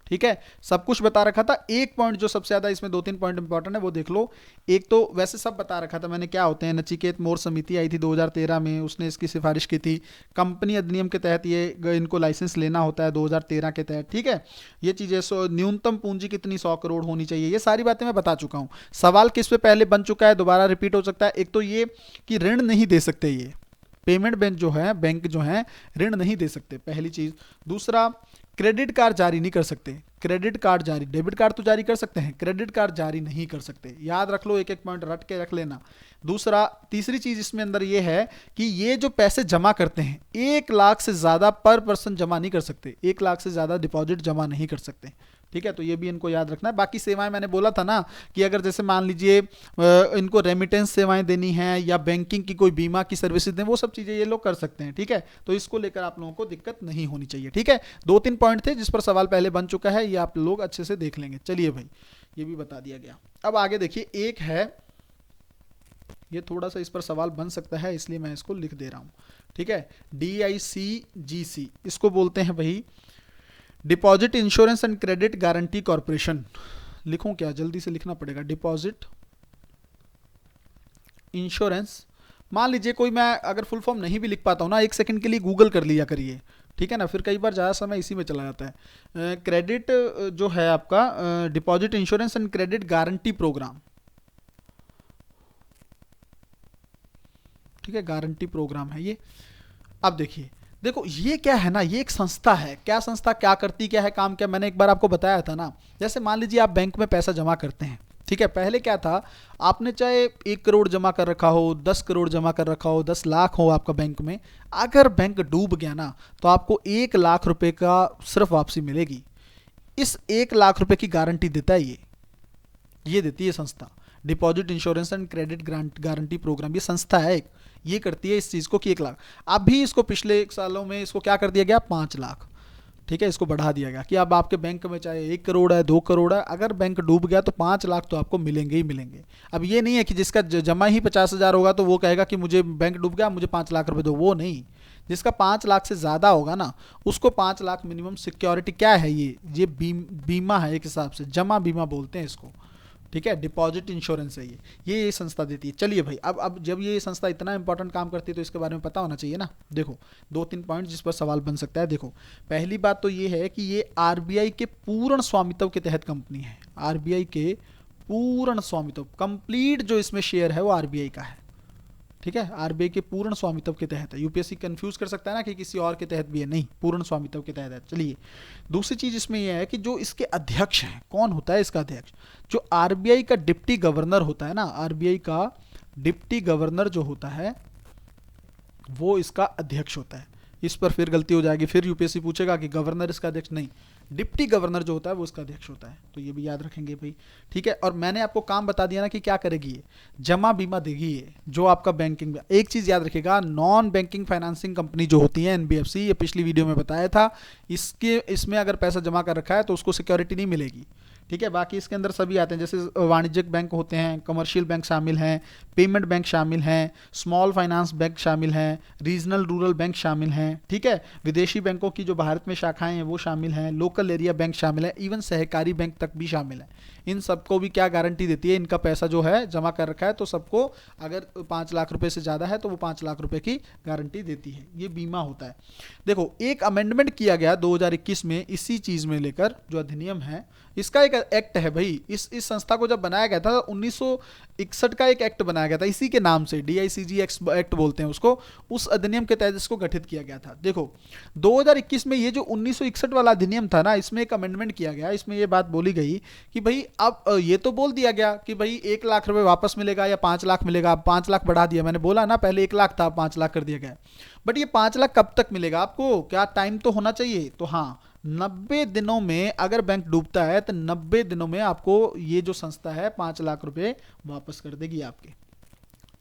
ठीक है, सब कुछ बता रखा था। एक पॉइंट जो सबसे ज्यादा इसमें 2-3 पॉइंट इंपॉर्टेंट है वो देख लो। एक तो वैसे सब बता रखा था मैंने क्या होते हैं, नचिकेत मोर समिति आई थी 2013 में, उसने इसकी सिफारिश की थी, कंपनी अधिनियम के तहत ये इनको लाइसेंस लेना होता है 2013 के तहत, ठीक है, ये चीजें। न्यूनतम पूंजी कितनी 100 करोड़ होनी चाहिए, ये सारी बातें मैं बता चुका हूँ। सवाल किस पे पहले बन चुका है, दोबारा रिपीट हो सकता है। एक तो ये कि ऋण नहीं दे सकते, ये पेमेंट बैंक जो है ऋण नहीं दे सकते, पहली चीज। दूसरा, क्रेडिट कार्ड जारी नहीं कर सकते, क्रेडिट कार्ड जारी, डेबिट कार्ड तो जारी कर सकते हैं, क्रेडिट कार्ड जारी नहीं कर सकते, याद रख लो, एक एक पॉइंट रट के रख लेना। दूसरा, तीसरी चीज इसमें अंदर ये है कि ये जो पैसे जमा करते हैं 1 लाख से ज्यादा पर पर्सन जमा नहीं कर सकते, 1 लाख से ज्यादा डिपॉजिट जमा नहीं कर सकते, ठीक है, तो ये भी इनको याद रखना है। बाकी सेवाएं मैंने बोला था ना कि अगर जैसे मान लीजिए इनको रेमिटेंस सेवाएं देनी है या बैंकिंग की कोई बीमा की सर्विसेज दें, वो सब चीज़ें ये लोग कर सकते हैं। ठीक है, तो इसको लेकर आप लोगों को दिक्कत नहीं होनी चाहिए। ठीक है, 2-3 पॉइंट थे जिस पर सवाल पहले बन चुका है, ये आप लोग अच्छे से देख लेंगे। चलिए भाई, ये भी बता दिया गया। अब आगे देखिए, एक है, ये थोड़ा सा इस पर सवाल बन सकता है इसलिए मैं इसको लिख दे रहा हूँ। ठीक है, DICGC, इसको बोलते हैं भाई deposit insurance and credit guarantee corporation. लिखूं क्या, जल्दी से लिखना पड़ेगा, डिपॉजिट इंश्योरेंस। मान लीजिए कोई, मैं अगर फुल फॉर्म नहीं भी लिख पाता हूं ना, 1 सेकंड के लिए गूगल कर लिया करिए। ठीक है ना, फिर कई बार ज़्यादा समय इसी में चला जाता है। क्रेडिट जो है आपका deposit insurance and credit guarantee program. ठीक है, गारंटी प्रोग्राम है ये। अब देखिए, देखो ये क्या है ना, ये एक संस्था है। क्या संस्था, क्या करती, क्या है, काम क्या, मैंने एक बार आपको बताया था ना। जैसे मान लीजिए आप बैंक में पैसा जमा करते हैं। ठीक है, पहले क्या था, आपने चाहे 1 करोड़ जमा कर रखा हो, 10 करोड़ जमा कर रखा हो, 10 लाख हो आपका बैंक में, अगर बैंक डूब गया ना तो आपको 1 लाख रुपए का सिर्फ वापसी मिलेगी। इस 1 लाख रुपए की गारंटी देता है ये देती है संस्था। Deposit insurance and credit guarantee program, ये संस्था है एक, ये करती है इस चीज़ को कि 1 लाख। अभी इसको पिछले 1 सालों में इसको क्या कर दिया गया, 5 लाख। ठीक है, इसको बढ़ा दिया गया कि अब आपके बैंक में चाहे 1 करोड़ है, 2 करोड़ है, अगर बैंक डूब गया तो 5 लाख तो आपको मिलेंगे ही मिलेंगे। अब ये नहीं है कि जिसका जमा ही 50,000 होगा तो वो कहेगा कि मुझे बैंक डूब गया, मुझे 5 लाख रुपए दो, वो नहीं। जिसका 5 लाख से ज़्यादा होगा ना, उसको 5 लाख मिनिमम सिक्योरिटी। क्या है ये बीमा है एक हिसाब से, जमा बीमा बोलते हैं इसको। ठीक है, डिपॉजिट इंश्योरेंस है ये संस्था देती है। चलिए भाई, अब जब ये संस्था इतना इंपॉर्टेंट काम करती है तो इसके बारे में पता होना चाहिए ना। देखो 2-3 पॉइंट जिस पर सवाल बन सकता है। देखो, पहली बात तो ये है कि ये RBI के पूर्ण स्वामित्व के तहत कंपनी है। RBI के पूर्ण स्वामित्व, कंप्लीट जो इसमें शेयर है वो RBI का है। ठीक है, RBI के पूर्ण स्वामित्व के तहत है। यूपीएससी कंफ्यूज कर सकता है ना कि किसी और के तहत भी है, नहीं, पूर्ण स्वामित्व के तहत है। चलिए, दूसरी चीज इसमें यह है कि जो इसके अध्यक्ष हैं, कौन होता है इसका अध्यक्ष, जो RBI का डिप्टी गवर्नर होता है ना, RBI का डिप्टी गवर्नर जो होता है वो इसका अध्यक्ष होता है। इस पर फिर गलती हो जाएगी, फिर यूपीएससी पूछेगा कि गवर्नर इसका अध्यक्ष, नहीं, डिप्टी गवर्नर जो होता है वो इसका अध्यक्ष होता है। तो ये भी याद रखेंगे भाई। ठीक है, और मैंने आपको काम बता दिया ना कि क्या करेगी ये, जमा बीमा देगी ये, जो आपका बैंकिंग में। एक चीज याद रखिएगा, नॉन बैंकिंग फाइनेंसिंग कंपनी जो होती है NBFC, ये पिछली वीडियो में बताया था, इसमें अगर पैसा जमा कर रखा है तो उसको सिक्योरिटी नहीं मिलेगी। ठीक है, बाकी इसके अंदर सभी आते हैं, जैसे वाणिज्यिक बैंक होते हैं, कमर्शियल बैंक शामिल हैं, पेमेंट बैंक शामिल हैं, स्मॉल फाइनेंस बैंक शामिल हैं, रीजनल रूरल बैंक शामिल हैं। ठीक है, विदेशी बैंकों की जो भारत में शाखाएं हैं वो शामिल हैं, लोकल एरिया बैंक शामिल है, इवन सहकारी बैंक तक भी शामिल है। इन सबको भी क्या गारंटी देती है, इनका पैसा जो है जमा कर रखा है तो सबको, अगर 5 लाख रुपए से ज़्यादा है तो वो 5 लाख रुपए की गारंटी देती है। ये बीमा होता है। देखो, एक अमेंडमेंट किया गया 2021 में इसी चीज़ में लेकर, जो अधिनियम है, इसका एक एक्ट है भाई। इस संस्था को जब बनाया गया था 1961 का एक एक्ट बनाया गया था इसी के नाम से, DICG एक्ट बोलते हैं उसको। उस अधिनियम के तहत इसको गठित किया गया था। देखो 2021 में ये जो 1961 वाला अधिनियम था ना, इसमें एक अमेंडमेंट किया गया। इसमें ये बात बोली गई कि भाई अब ये तो बोल दिया गया कि भाई 1 लाख रुपए वापस मिलेगा या 5 लाख मिलेगा। 5 लाख बढ़ा दिया, मैंने बोला ना पहले 1 लाख था, 5 लाख कर दिया गया। बट ये 5 लाख कब तक मिलेगा आपको, क्या टाइम तो होना चाहिए। तो हाँ, 90 दिनों में अगर बैंक डूबता है तो 90 दिनों में आपको ये जो संस्था है 5 लाख रुपए वापस कर देगी आपके।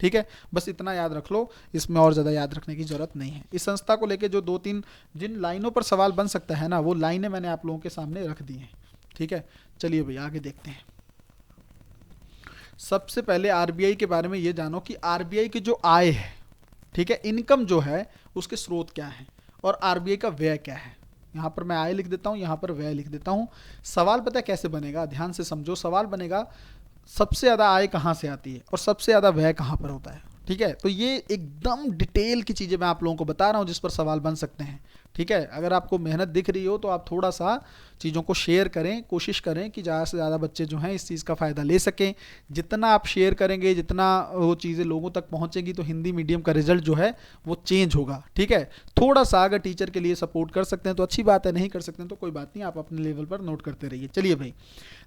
ठीक है, बस इतना याद रख लो, इसमें और ज़्यादा याद रखने की जरूरत नहीं है। इस संस्था को लेके जो 2-3 जिन लाइनों पर सवाल बन सकता है ना, वो लाइनें मैंने आप लोगों के सामने रख दी हैं। ठीक है, चलिए भाई आगे देखते हैं। सबसे पहले RBI के बारे में ये जानो कि RBI की जो आय है, ठीक है, इनकम जो है उसके स्रोत क्या है और RBI का व्यय क्या है। यहाँ पर मैं आय लिख देता हूँ, यहाँ पर व्यय लिख देता हूँ। सवाल पता है कैसे बनेगा, ध्यान से समझो। सवाल बनेगा सबसे ज़्यादा आय कहाँ से आती है और सबसे ज़्यादा व्यय कहाँ पर होता है। ठीक है, तो ये एकदम डिटेल की चीज़ें मैं आप लोगों को बता रहा हूँ जिस पर सवाल बन सकते हैं। ठीक है, अगर आपको मेहनत दिख रही हो तो आप थोड़ा सा चीज़ों को शेयर करें, कोशिश करें कि ज़्यादा से ज़्यादा बच्चे जो हैं इस चीज़ का फ़ायदा ले सकें। जितना आप शेयर करेंगे, जितना वो चीज़ें लोगों तक पहुँचेंगी तो हिंदी मीडियम का रिजल्ट जो है वो चेंज होगा। ठीक है, थोड़ा सा अगर टीचर के लिए सपोर्ट कर सकते हैं तो अच्छी बात है, नहीं कर सकते हैं तो कोई बात नहीं, आप अपने लेवल पर नोट करते रहिए। चलिए भाई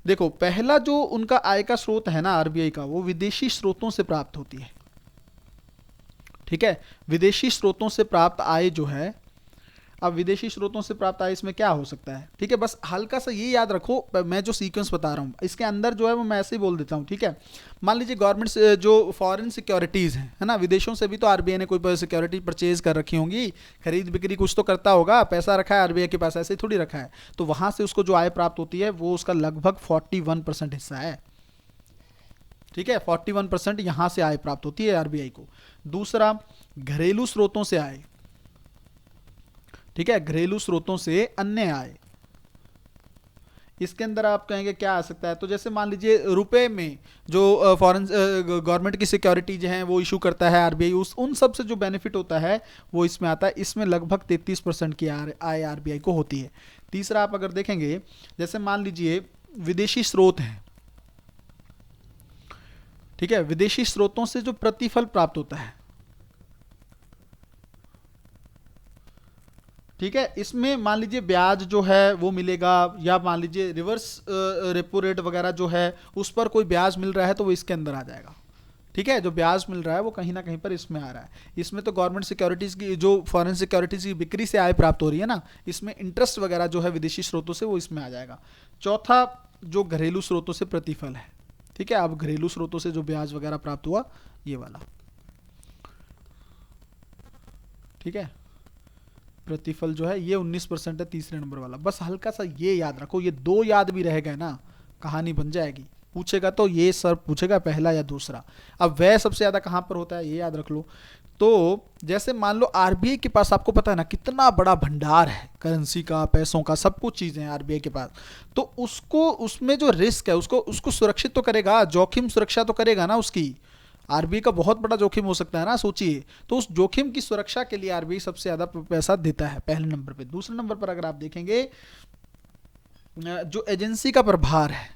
देखो, पहला जो उनका आय का स्रोत है ना RBI का, वो विदेशी स्रोतों से प्राप्त होती है। ठीक है, विदेशी स्रोतों से प्राप्त आय जो है अब विदेशी स्रोतों से प्राप्त आय इसमें क्या हो सकता है, ठीक है। बस हल्का सा ये याद रखो, मैं जो सीक्वेंस बता रहा हूँ इसके अंदर जो है वो मैं ऐसे ही बोल देता हूँ, ठीक है। मान लीजिए गवर्नमेंट से जो फॉरेन सिक्योरिटीज़ हैं, है ना, विदेशों से भी तो आरबीआई ने कोई सिक्योरिटी परचेज कर रखी होंगी, खरीद बिक्री कुछ तो करता होगा, पैसा रखा है आरबीआई के पास, ऐसे ही थोड़ी रखा है। तो वहाँ से उसको जो आय प्राप्त होती है वो उसका लगभग 41% हिस्सा है, ठीक है। 41% यहाँ से आय प्राप्त होती है आरबीआई को। दूसरा, घरेलू स्रोतों से आय, ठीक है, घरेलू स्रोतों से अन्य आय। इसके अंदर आप कहेंगे क्या आ सकता है, तो जैसे मान लीजिए रुपए में जो फॉरेन गवर्नमेंट की सिक्योरिटीज हैं वो इशू करता है आरबीआई, उन सब से जो बेनिफिट होता है वो इसमें आता है। इसमें लगभग 33% की आय आरबीआई को होती है। तीसरा, आप अगर देखेंगे जैसे मान लीजिए विदेशी स्रोत हैं, ठीक है, विदेशी स्रोतों से जो प्रतिफल प्राप्त होता है, ठीक है, इसमें मान लीजिए ब्याज जो है वो मिलेगा, या मान लीजिए रिवर्स रेपो रेट वगैरह जो है उस पर कोई ब्याज मिल रहा है तो वो इसके अंदर आ जाएगा, ठीक है। जो ब्याज मिल रहा है वो कहीं ना कहीं पर इसमें आ रहा है। इसमें तो गवर्नमेंट सिक्योरिटीज़ की, जो फॉरेन सिक्योरिटीज़ की बिक्री से आय प्राप्त हो रही है ना, इसमें इंटरेस्ट वगैरह जो है विदेशी स्रोतों से वो इसमें आ जाएगा। चौथा, जो घरेलू स्रोतों से प्रतिफल है, ठीक है। अब घरेलू स्रोतों से जो ब्याज वगैरह प्राप्त हुआ ये वाला, ठीक है, प्रतिफल जो है ये 19% है, तीसरे नंबर वाला। बस हल्का सा ये याद रखो, ये दो याद भी रह गए ना कहानी बन जाएगी। पूछेगा तो ये सर पूछेगा पहला या दूसरा। अब वह सबसे ज़्यादा कहाँ पर होता है ये याद रख लो। तो जैसे मान लो आरबीआई के पास, आपको पता है ना कितना बड़ा भंडार है करेंसी का, पैसों का, सब कुछ चीज़ें हैं आरबीआई के पास। तो उसको, उसमें जो रिस्क है उसको सुरक्षित तो करेगा, जोखिम सुरक्षा तो करेगा ना उसकी। आरबीआई का बहुत बड़ा जोखिम हो सकता है ना, सोचिए। तो उस जोखिम की सुरक्षा के लिए आरबीआई सबसे ज्यादा पैसा देता है, पहले नंबर पे। दूसरे नंबर पर अगर आप देखेंगे जो एजेंसी का प्रभार है,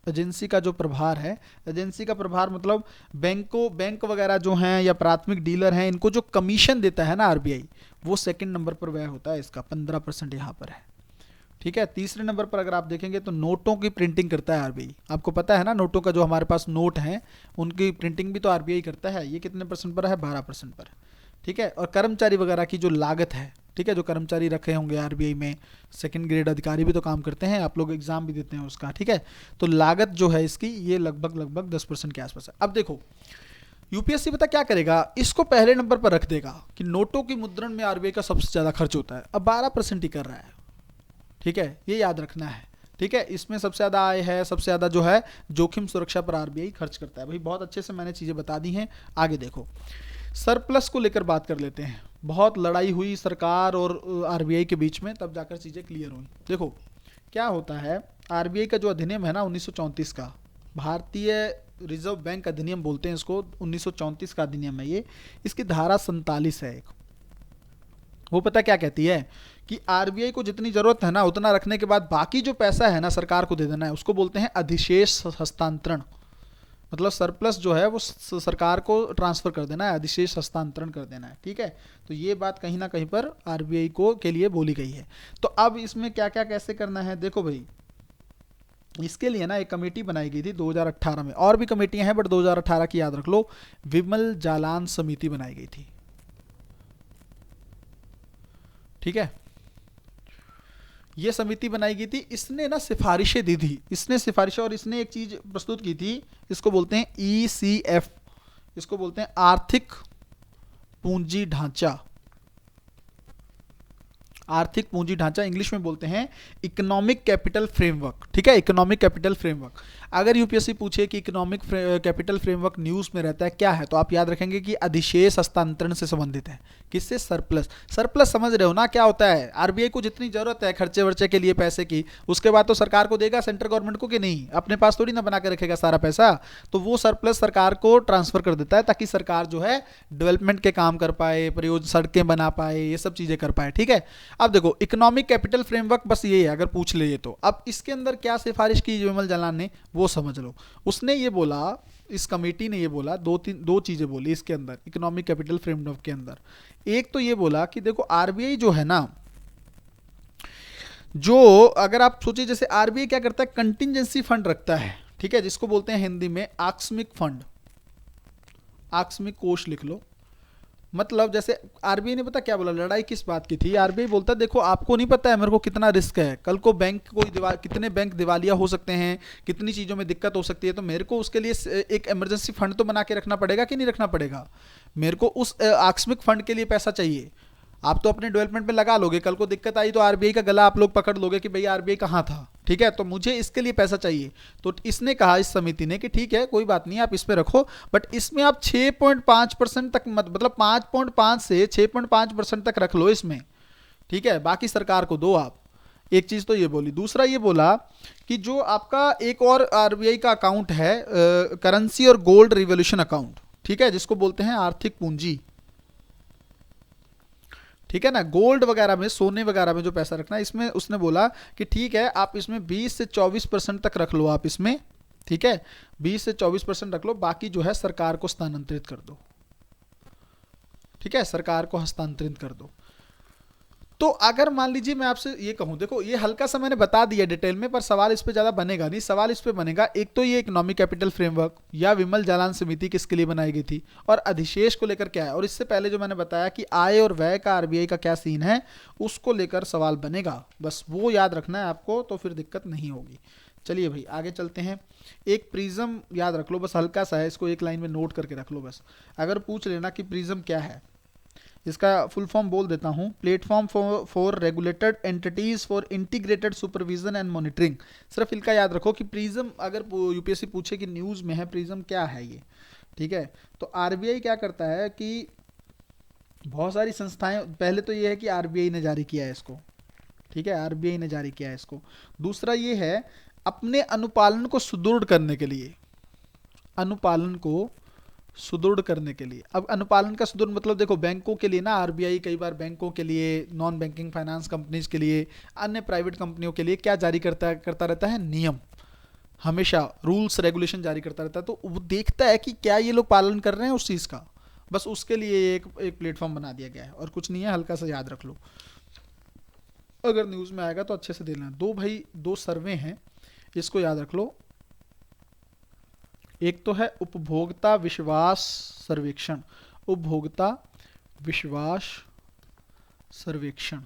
एजेंसी का जो प्रभार है, एजेंसी का प्रभार मतलब बैंक वगैरह जो हैं या प्राथमिक डीलर हैं, इनको जो कमीशन देता है ना आरबीआई, वो सेकंड नंबर पर वह होता है, इसका 15% यहाँ पर है, ठीक है। तीसरे नंबर पर अगर आप देखेंगे तो नोटों की प्रिंटिंग करता है आरबीआई। आपको पता है ना, नोटों का जो हमारे पास नोट हैं उनकी प्रिंटिंग भी तो आरबीआई करता है। ये कितने परसेंट पर है, 12% पर, ठीक है। और कर्मचारी वगैरह की जो लागत है, ठीक है, जो कर्मचारी रखे होंगे आरबीआई में, सेकंड ग्रेड अधिकारी भी तो काम करते हैं, आप लोग एग्जाम भी देते हैं उसका, ठीक है। तो लागत जो है इसकी ये लगभग 10% के आसपास है। अब देखो यूपीएससी पता क्या करेगा, इसको पहले नंबर पर रख देगा कि नोटों की मुद्रण में आरबीआई का सबसे ज़्यादा खर्च होता है। अब 12% ही कर रहा है, ठीक है, ये याद रखना है, ठीक है। इसमें सबसे ज़्यादा आय है, सबसे ज़्यादा जो है जोखिम सुरक्षा पर आरबीआई खर्च करता है। भाई बहुत अच्छे से मैंने चीज़ें बता दी हैं। आगे देखो, सरप्लस को लेकर बात कर लेते हैं। बहुत लड़ाई हुई सरकार और आरबीआई के बीच में, तब जाकर चीज़ें क्लियर हुई। देखो क्या होता है, आरबीआई का जो अधिनियम है ना 1934 का, भारतीय रिजर्व बैंक अधिनियम बोलते हैं इसको, 1934 का अधिनियम है ये। इसकी धारा 47 है एक, वो पता क्या कहती है कि आरबीआई को जितनी जरूरत है ना उतना रखने के बाद बाकी जो पैसा है ना सरकार को दे देना है, उसको बोलते हैं अधिशेष हस्तांतरण। मतलब सरप्लस जो है वो सरकार को ट्रांसफर कर देना है, अधिशेष हस्तांतरण कर देना है, ठीक है। तो ये बात कहीं ना कहीं पर आरबीआई को के लिए बोली गई है। तो अब इसमें क्या क्या कैसे करना है, देखो भाई, इसके लिए ना एक कमेटी बनाई गई थी 2018 में, और भी कमेटियां हैं बट 2018 की याद रख लो, विमल जालान समिति बनाई गई थी, ठीक है। ये समिति बनाई गई थी, इसने ना सिफारिशें दी थी, इसने सिफारिशें, और इसने एक चीज प्रस्तुत की थी, इसको बोलते हैं ईसीएफ, इसको बोलते हैं आर्थिक पूंजी ढांचा। आर्थिक पूंजी ढांचा इंग्लिश में बोलते हैं इकोनॉमिक कैपिटल फ्रेमवर्क, ठीक है, इकोनॉमिक कैपिटल फ्रेमवर्क। अगर यूपीएससी पूछे कि इकोनॉमिक कैपिटल फ्रेमवर्क न्यूज में रहता है क्या है, तो आप याद रखेंगे कि अधिशेष हस्तांतरण से संबंधित है। किससे, सरप्लस। सरप्लस समझ रहे हो ना क्या होता है, आरबीआई को जितनी जरूरत है खर्चे वर्चे के लिए पैसे की, उसके बाद तो सरकार को देगा, सेंट्रल गवर्नमेंट को, कि नहीं, अपने पास थोड़ी ना बना के रखेगा सारा पैसा। तो वो सरप्लस सरकार को ट्रांसफर कर देता है ताकि सरकार जो है डेवलपमेंट के काम कर पाए, परियोजना सड़कें बना पाए, ये सब चीजें कर पाए, ठीक है। अब देखो इकोनॉमिक कैपिटल फ्रेमवर्क बस ये है, अगर पूछ ले तो। अब इसके अंदर क्या सिफारिश की विमल जालान ने, वो समझ लो। उसने ये बोला, इस कमेटी ने ये बोला, दो चीजें बोली इसके अंदर, इकोनॉमिक कैपिटल फ्रेमवर्क के अंदर। एक तो ये बोला कि देखो आरबीआई जो है ना, जो अगर आप सोचिए जैसे आरबीआई क्या करता है, कंटिजेंसी फंड रखता है, ठीक है, जिसको बोलते हैं हिंदी में आकस्मिक फंड, आकस्मिक कोष लिख लो। मतलब जैसे आरबीआई ने पता क्या बोला, लड़ाई किस बात की थी, आरबीआई बोलता देखो आपको नहीं पता है मेरे को कितना रिस्क है, कल को बैंक कोई कितने बैंक दिवालिया हो सकते हैं, कितनी चीज़ों में दिक्कत हो सकती है, तो मेरे को उसके लिए एक इमरजेंसी फंड तो बना के रखना पड़ेगा कि नहीं रखना पड़ेगा, मेरे को उस आकस्मिक फंड के लिए पैसा चाहिए। आप तो अपने डेवलपमेंट में लगा लोगे, कल को दिक्कत आई तो आरबीआई का गला आप लोग पकड़ लोगे कि भाई आरबीआई कहाँ था, ठीक है, तो मुझे इसके लिए पैसा चाहिए। तो इसने कहा, इस समिति ने, कि ठीक है कोई बात नहीं आप इस पे रखो, बट इसमें आप 6.5% तक मत, मतलब 5.5 से 6.5% तक रख लो इसमें, ठीक है, बाकी सरकार को दो आप। एक चीज तो ये बोली। दूसरा ये बोला कि जो आपका एक और आरबीआई का अकाउंट है, करेंसी और गोल्ड रिवोल्यूशन अकाउंट, ठीक है, जिसको बोलते हैं आर्थिक पूंजी, ठीक है ना, गोल्ड वगैरह में, सोने वगैरह में जो पैसा रखना है, इसमें उसने बोला कि ठीक है आप इसमें 20 से 24% तक रख लो आप इसमें, ठीक है, 20 से 24% रख लो, बाकी जो है सरकार को स्थानांतरित कर दो, ठीक है, सरकार को हस्तांतरित कर दो। तो अगर मान लीजिए मैं आपसे ये कहूं, देखो ये हल्का सा मैंने बता दिया डिटेल में, पर सवाल इस पे ज्यादा बनेगा नहीं। सवाल इस पे बनेगा, एक तो ये इकोनॉमिक कैपिटल फ्रेमवर्क या विमल जालान समिति किसके लिए बनाई गई थी, और अधिशेष को लेकर क्या है, और इससे पहले जो मैंने बताया कि आय और व्यय का आरबीआई का क्या सीन है, उसको लेकर सवाल बनेगा, बस वो याद रखना है आपको, तो फिर दिक्कत नहीं होगी। चलिए भाई आगे चलते हैं। एक प्रिज्म याद रख लो, बस हल्का सा है, इसको एक लाइन में नोट करके रख लो बस। अगर पूछ लेना कि प्रिज्म क्या है, इसका फुल फॉर्म बोल देता हूं, platform for regulated entities for integrated supervision and monitoring. सिर्फ इनका याद रखो कि प्रिज्म, अगर यूपीएससी पूछे कि न्यूज़ में है प्रिज्म क्या है ये, ठीक है, तो आरबीआई क्या करता है कि बहुत सारी संस्थाएं, पहले तो ये है कि आरबीआई ने जारी किया है इसको, ठीक है, आरबीआई ने जारी किया है इसको। दूसरा ये है अपने अनुपालन को सुदृढ़ करने के लिए, अनुपालन को सुदृढ़ करने के लिए। अब अनुपालन का सुदृढ़ मतलब देखो, बैंकों के लिए ना आरबीआई कई बार बैंकों के लिए, नॉन बैंकिंग फाइनेंस कंपनीज के लिए, अन्य प्राइवेट कंपनियों के लिए क्या जारी करता रहता है, नियम, हमेशा रूल्स रेगुलेशन जारी करता रहता है। तो वो देखता है कि क्या ये लोग पालन कर रहे हैं उस चीज़ का, बस उसके लिए एक प्लेटफॉर्म बना दिया गया है, और कुछ नहीं है, हल्का सा याद रख लो, अगर न्यूज़ में आएगा तो अच्छे से देख लेना। दो सर्वे हैं, इसको याद रख लो। एक तो है उपभोक्ता विश्वास सर्वेक्षण, उपभोक्ता विश्वास सर्वेक्षण,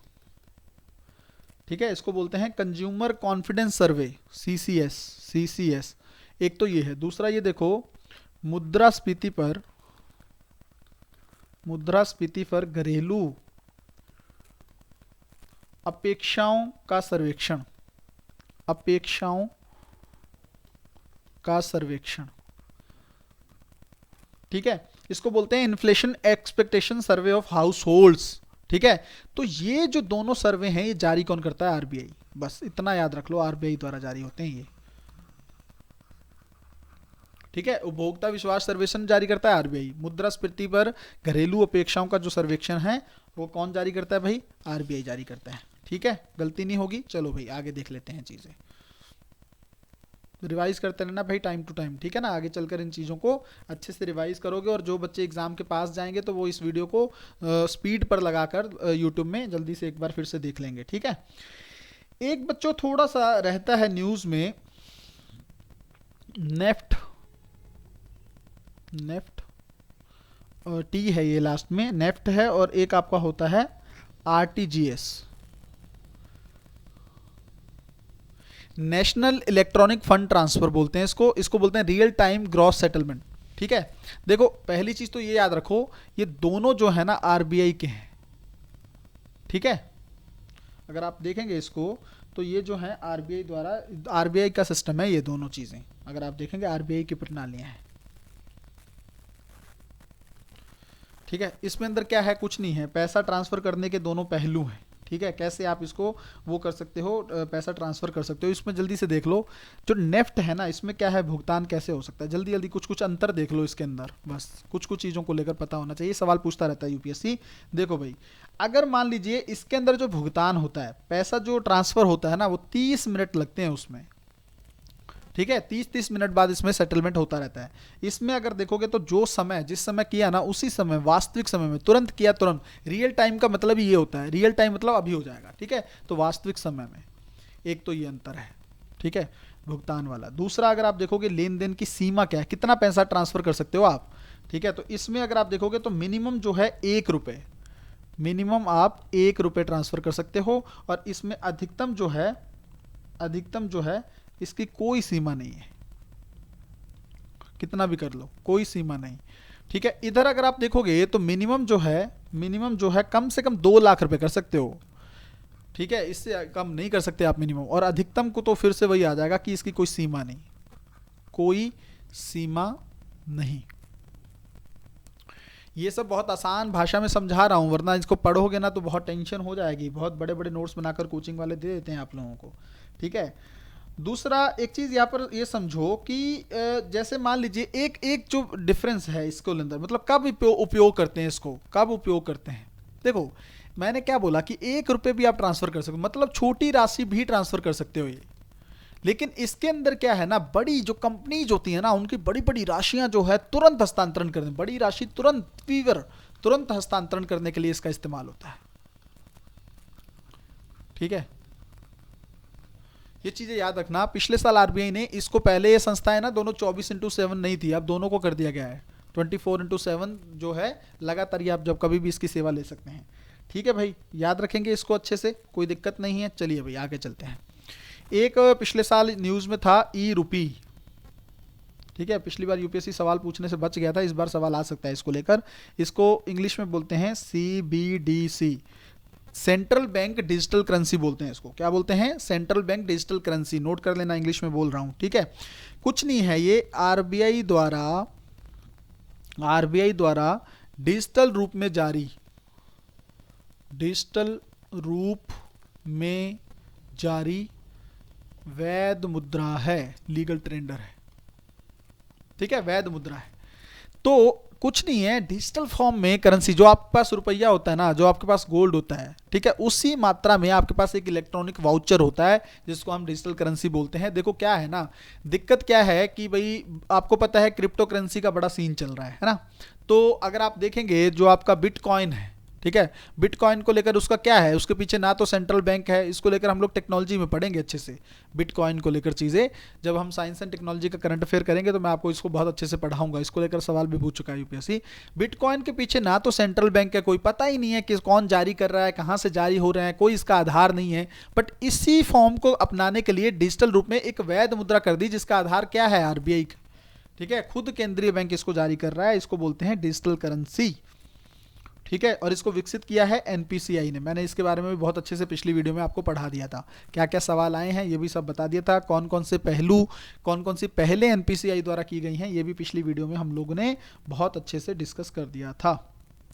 ठीक है, इसको बोलते हैं कंज्यूमर कॉन्फिडेंस सर्वे, सीसीएस। एक तो ये है। दूसरा ये देखो, मुद्रास्फीति पर घरेलू अपेक्षाओं का सर्वेक्षण, ठीक है, इसको बोलते हैं inflation expectation survey of house holds, ठीक है। तो ये जो दोनों सर्वे हैं ये जारी कौन करता है, आरबीआई, बस इतना याद रख लो, आरबीआई द्वारा जारी होते हैं ये, ठीक है। उपभोक्ता विश्वास सर्वेक्षण जारी करता है आरबीआई, मुद्रास्फीति पर घरेलू अपेक्षाओं का जो सर्वेक्षण है वो कौन जारी करता है भाई, आरबीआई जारी करता है, ठीक है, गलती नहीं होगी। चलो भाई आगे देख लेते हैं चीजें, रिवाइज करते रहना भाई टाइम टू टाइम, ठीक है ना, आगे चलकर इन चीज़ों को अच्छे से रिवाइज करोगे, और जो बच्चे एग्जाम के पास जाएंगे तो वो इस वीडियो को स्पीड पर लगाकर यूट्यूब में जल्दी से एक बार फिर से देख लेंगे, ठीक है। एक बच्चों थोड़ा सा रहता है न्यूज़ में, नेफ्ट टी है ये लास्ट में, नेफ्ट है, और एक आपका होता है RTGS, national electronic fund transfer बोलते हैं इसको बोलते हैं रियल टाइम ग्रॉस सेटलमेंट, ठीक है। देखो पहली चीज तो ये याद रखो, ये दोनों जो है ना आरबीआई के हैं, ठीक है, अगर आप देखेंगे इसको तो ये जो है आरबीआई द्वारा, आरबीआई का सिस्टम है, ये दोनों चीजें अगर आप देखेंगे आरबीआई की प्रणालियां हैं, ठीक है। इसमें अंदर क्या है, कुछ नहीं है, पैसा ट्रांसफर करने के दोनों पहलू हैं, ठीक है, कैसे आप इसको वो कर सकते हो, पैसा ट्रांसफर कर सकते हो। इसमें जल्दी से देख लो, जो नेफ्ट है ना, इसमें क्या है, भुगतान कैसे हो सकता है, जल्दी जल्दी कुछ अंतर देख लो इसके अंदर, बस कुछ चीज़ों को लेकर पता होना चाहिए, सवाल पूछता रहता है यूपीएससी। देखो भाई, अगर मान लीजिए इसके अंदर जो भुगतान होता है, पैसा जो ट्रांसफर होता है ना, वो 30 मिनट लगते हैं उसमें, ठीक है, 30 मिनट बाद इसमें सेटलमेंट होता रहता है। इसमें अगर देखोगे तो जो समय, जिस समय किया ना, उसी समय, वास्तविक समय में, तुरंत किया तुरंत, रियल टाइम का मतलब ही ये होता है, रियल टाइम मतलब अभी हो जाएगा, ठीक है, तो वास्तविक समय में, एक तो ये अंतर है, ठीक है, भुगतान वाला। दूसरा अगर आप देखोगे लेन देन की सीमा क्या है, कितना पैसा ट्रांसफर कर सकते हो आप, ठीक है, तो इसमें अगर आप देखोगे तो मिनिमम जो है 1 रुपये, मिनिमम आप 1 रुपये ट्रांसफ़र कर सकते हो, और इसमें अधिकतम जो है इसकी कोई सीमा नहीं है, कितना भी कर लो, कोई सीमा नहीं। ठीक है, इधर अगर आप देखोगे तो मिनिमम जो है कम से कम 2 लाख रुपए कर सकते हो। ठीक है, इससे कम नहीं कर सकते आप मिनिमम, और अधिकतम को तो फिर से वही आ जाएगा कि इसकी कोई सीमा नहीं, कोई सीमा नहीं। ये सब बहुत आसान भाषा में समझा रहा हूँ, वरना इसको पढ़ोगे ना तो बहुत टेंशन हो जाएगी, बहुत बड़े बड़े नोट्स बनाकर कोचिंग वाले दे देते हैं आप लोगों को। ठीक है, दूसरा एक चीज़ यहाँ पर ये समझो कि जैसे मान लीजिए एक जो डिफरेंस है इसको अंदर, मतलब कब उपयोग करते हैं इसको, कब उपयोग करते हैं। देखो मैंने क्या बोला कि 1 रुपये भी आप ट्रांसफ़र कर सकते हो, मतलब छोटी राशि भी ट्रांसफ़र कर सकते हो ये। लेकिन इसके अंदर क्या है ना, बड़ी जो कंपनीज होती है ना, उनकी बड़ी बड़ी राशियां जो है तुरंत हस्तांतरण करने, बड़ी राशि तुरंत हस्तांतरण करने के लिए इसका इस्तेमाल होता है। ठीक है, ये चीजें याद रखना। पिछले साल आरबीआई ने इसको, पहले ये संस्थाएं ना दोनों 24/7 नहीं थी, अब दोनों को कर दिया गया है 24/7 जो है लगातार, ये आप जब कभी भी इसकी सेवा ले सकते हैं। ठीक है भाई, याद रखेंगे इसको अच्छे से, कोई दिक्कत नहीं है। चलिए भाई आगे चलते हैं। एक पिछले साल न्यूज़ में था ई रुपी। ठीक है, पिछली बार यूपीएससी सवाल पूछने से बच गया था, इस बार सवाल आ सकता है इसको लेकर। इसको इंग्लिश में बोलते हैं CBDC, central bank digital currency बोलते हैं इसको। क्या बोलते हैं? Central bank digital currency. Note कर लेना, इंग्लिश में बोल रहा हूँ। ठीक है, कुछ नहीं है, ये आरबीआई द्वारा डिजिटल रूप में जारी वैध मुद्रा है, लीगल टेंडर है। ठीक है, वैध मुद्रा है। तो कुछ नहीं है, डिजिटल फॉर्म में करेंसी, जो आपके पास रुपया होता है ना, जो आपके पास गोल्ड होता है, ठीक है, उसी मात्रा में आपके पास एक इलेक्ट्रॉनिक वाउचर होता है जिसको हम डिजिटल करेंसी बोलते हैं। देखो क्या है ना, दिक्कत क्या है कि भाई आपको पता है क्रिप्टो करेंसी का बड़ा सीन चल रहा है ना। तो अगर आप देखेंगे जो आपका बिटकॉइन है, ठीक है, बिटकॉइन को लेकर उसका क्या है, उसके पीछे ना तो सेंट्रल बैंक है, इसको लेकर हम लोग टेक्नोलॉजी में पढ़ेंगे अच्छे से, बिटकॉइन को लेकर चीज़ें। जब हम साइंस एंड टेक्नोलॉजी का करंट अफेयर करेंगे तो मैं आपको इसको बहुत अच्छे से पढ़ाऊंगा, इसको लेकर सवाल भी पूछ चुका है यूपीएससी। बिटकॉइन के पीछे ना तो सेंट्रल बैंक है, कोई पता ही नहीं है कि कौन जारी कर रहा है, कहाँ से जारी हो रहा है, कोई इसका आधार नहीं है। बट इसी फॉर्म को अपनाने के लिए डिजिटल रूप में एक वैध मुद्रा कर दी, जिसका आधार क्या है, आरबीआई। ठीक है, खुद केंद्रीय बैंक इसको जारी कर रहा है, इसको बोलते हैं डिजिटल करेंसी। ठीक है, और इसको विकसित किया है एनपीसीआई ने। मैंने इसके बारे में भी बहुत अच्छे से पिछली वीडियो में आपको पढ़ा दिया था, क्या क्या सवाल आए हैं ये भी सब बता दिया था, कौन कौन से पहलू, कौन कौन सी पहले एनपीसीआई द्वारा की गई हैं, ये भी पिछली वीडियो में हम लोगों ने बहुत अच्छे से डिस्कस कर दिया था।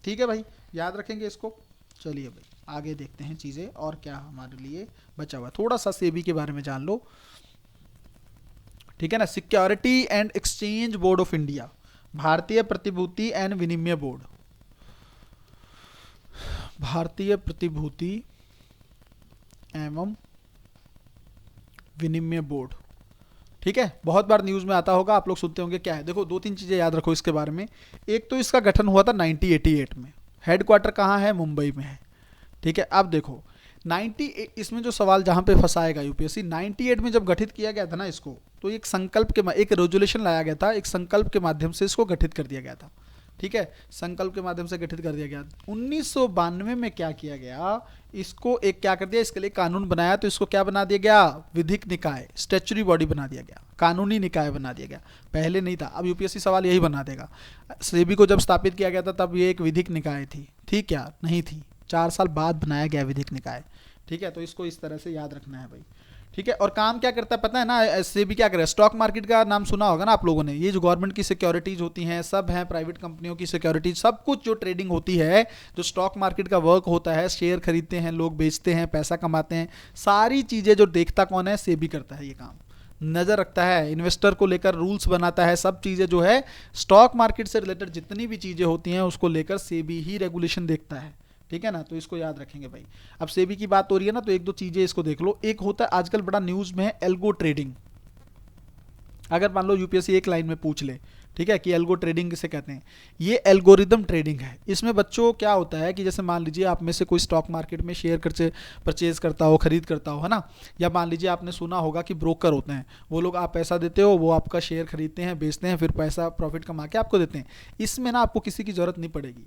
ठीक है भाई, याद रखेंगे इसको। चलिए भाई आगे देखते हैं चीज़ें और क्या हमारे लिए बचा हुआ है। थोड़ा सा सेबी के बारे में जान लो। ठीक है ना, security and exchange board of India, भारतीय प्रतिभूति एंड विनिमय बोर्ड, भारतीय प्रतिभूति एवं विनिमय बोर्ड। ठीक है, बहुत बार न्यूज़ में आता होगा, आप लोग सुनते होंगे। क्या है, देखो 2-3 चीज़ें याद रखो इसके बारे में। एक तो इसका गठन हुआ था 1988 में, हेडक्वार्टर कहाँ है, मुंबई में है। ठीक है, अब देखो 98, इसमें जो सवाल जहाँ पे फंसाएगा यूपीएससी, 98 में जब गठित किया गया था ना इसको, तो एक संकल्प के, एक रेजोल्यूशन लाया गया था, एक संकल्प के माध्यम से इसको गठित कर दिया गया था। ठीक है, संकल्प के माध्यम से गठित कर दिया गया। 1992 में क्या किया गया, इसको एक क्या कर दिया, इसके लिए कानून बनाया, तो इसको क्या बना दिया गया, विधिक निकाय, स्टैच्यूटरी बॉडी बना दिया गया, कानूनी निकाय बना दिया गया। पहले नहीं था, अब यूपीएससी सवाल यही बना देगा। सेबी को जब स्थापित किया गया था तब ये एक विधिक निकाय थी क्या, नहीं थी, 4 साल बाद बनाया गया विधिक निकाय। ठीक है, तो इसको इस तरह से याद रखना है भाई। ठीक है, और काम क्या करता है पता है ना, सेबी क्या करे, स्टॉक मार्केट का नाम सुना होगा ना आप लोगों ने। ये जो गवर्नमेंट की सिक्योरिटीज होती हैं, सब हैं, प्राइवेट कंपनियों की सिक्योरिटीज, सब कुछ जो ट्रेडिंग होती है, जो स्टॉक मार्केट का वर्क होता है, शेयर खरीदते हैं लोग, बेचते हैं, पैसा कमाते हैं, सारी चीज़ें जो देखता कौन है, सेबी करता है ये काम, नज़र रखता है, इन्वेस्टर को लेकर रूल्स बनाता है, सब चीज़ें जो है स्टॉक मार्केट से रिलेटेड जितनी भी चीज़ें होती हैं उसको लेकर सेबी ही रेगुलेशन देखता है। ठीक है ना, तो इसको याद रखेंगे भाई। अब सेबी की बात हो रही है ना, तो 1-2 चीजें इसको देख लो। एक होता है आजकल बड़ा न्यूज में है, एल्गो ट्रेडिंग। अगर मान लो यूपीएससी एक लाइन में पूछ ले, ठीक है, कि एल्गो ट्रेडिंग किसे कहते हैं। ये एल्गोरिदम ट्रेडिंग है। इसमें बच्चों क्या होता है कि जैसे मान लीजिए आप में से कोई स्टॉक मार्केट में शेयर परचेज करता हो, खरीद करता हो, है ना, या मान लीजिए आपने सुना होगा कि ब्रोकर होते हैं, वो लोग आप पैसा देते हो, वो आपका शेयर खरीदते हैं, बेचते हैं, फिर पैसा प्रॉफिट कमा के आपको देते हैं। इसमें ना आपको किसी की जरूरत नहीं पड़ेगी।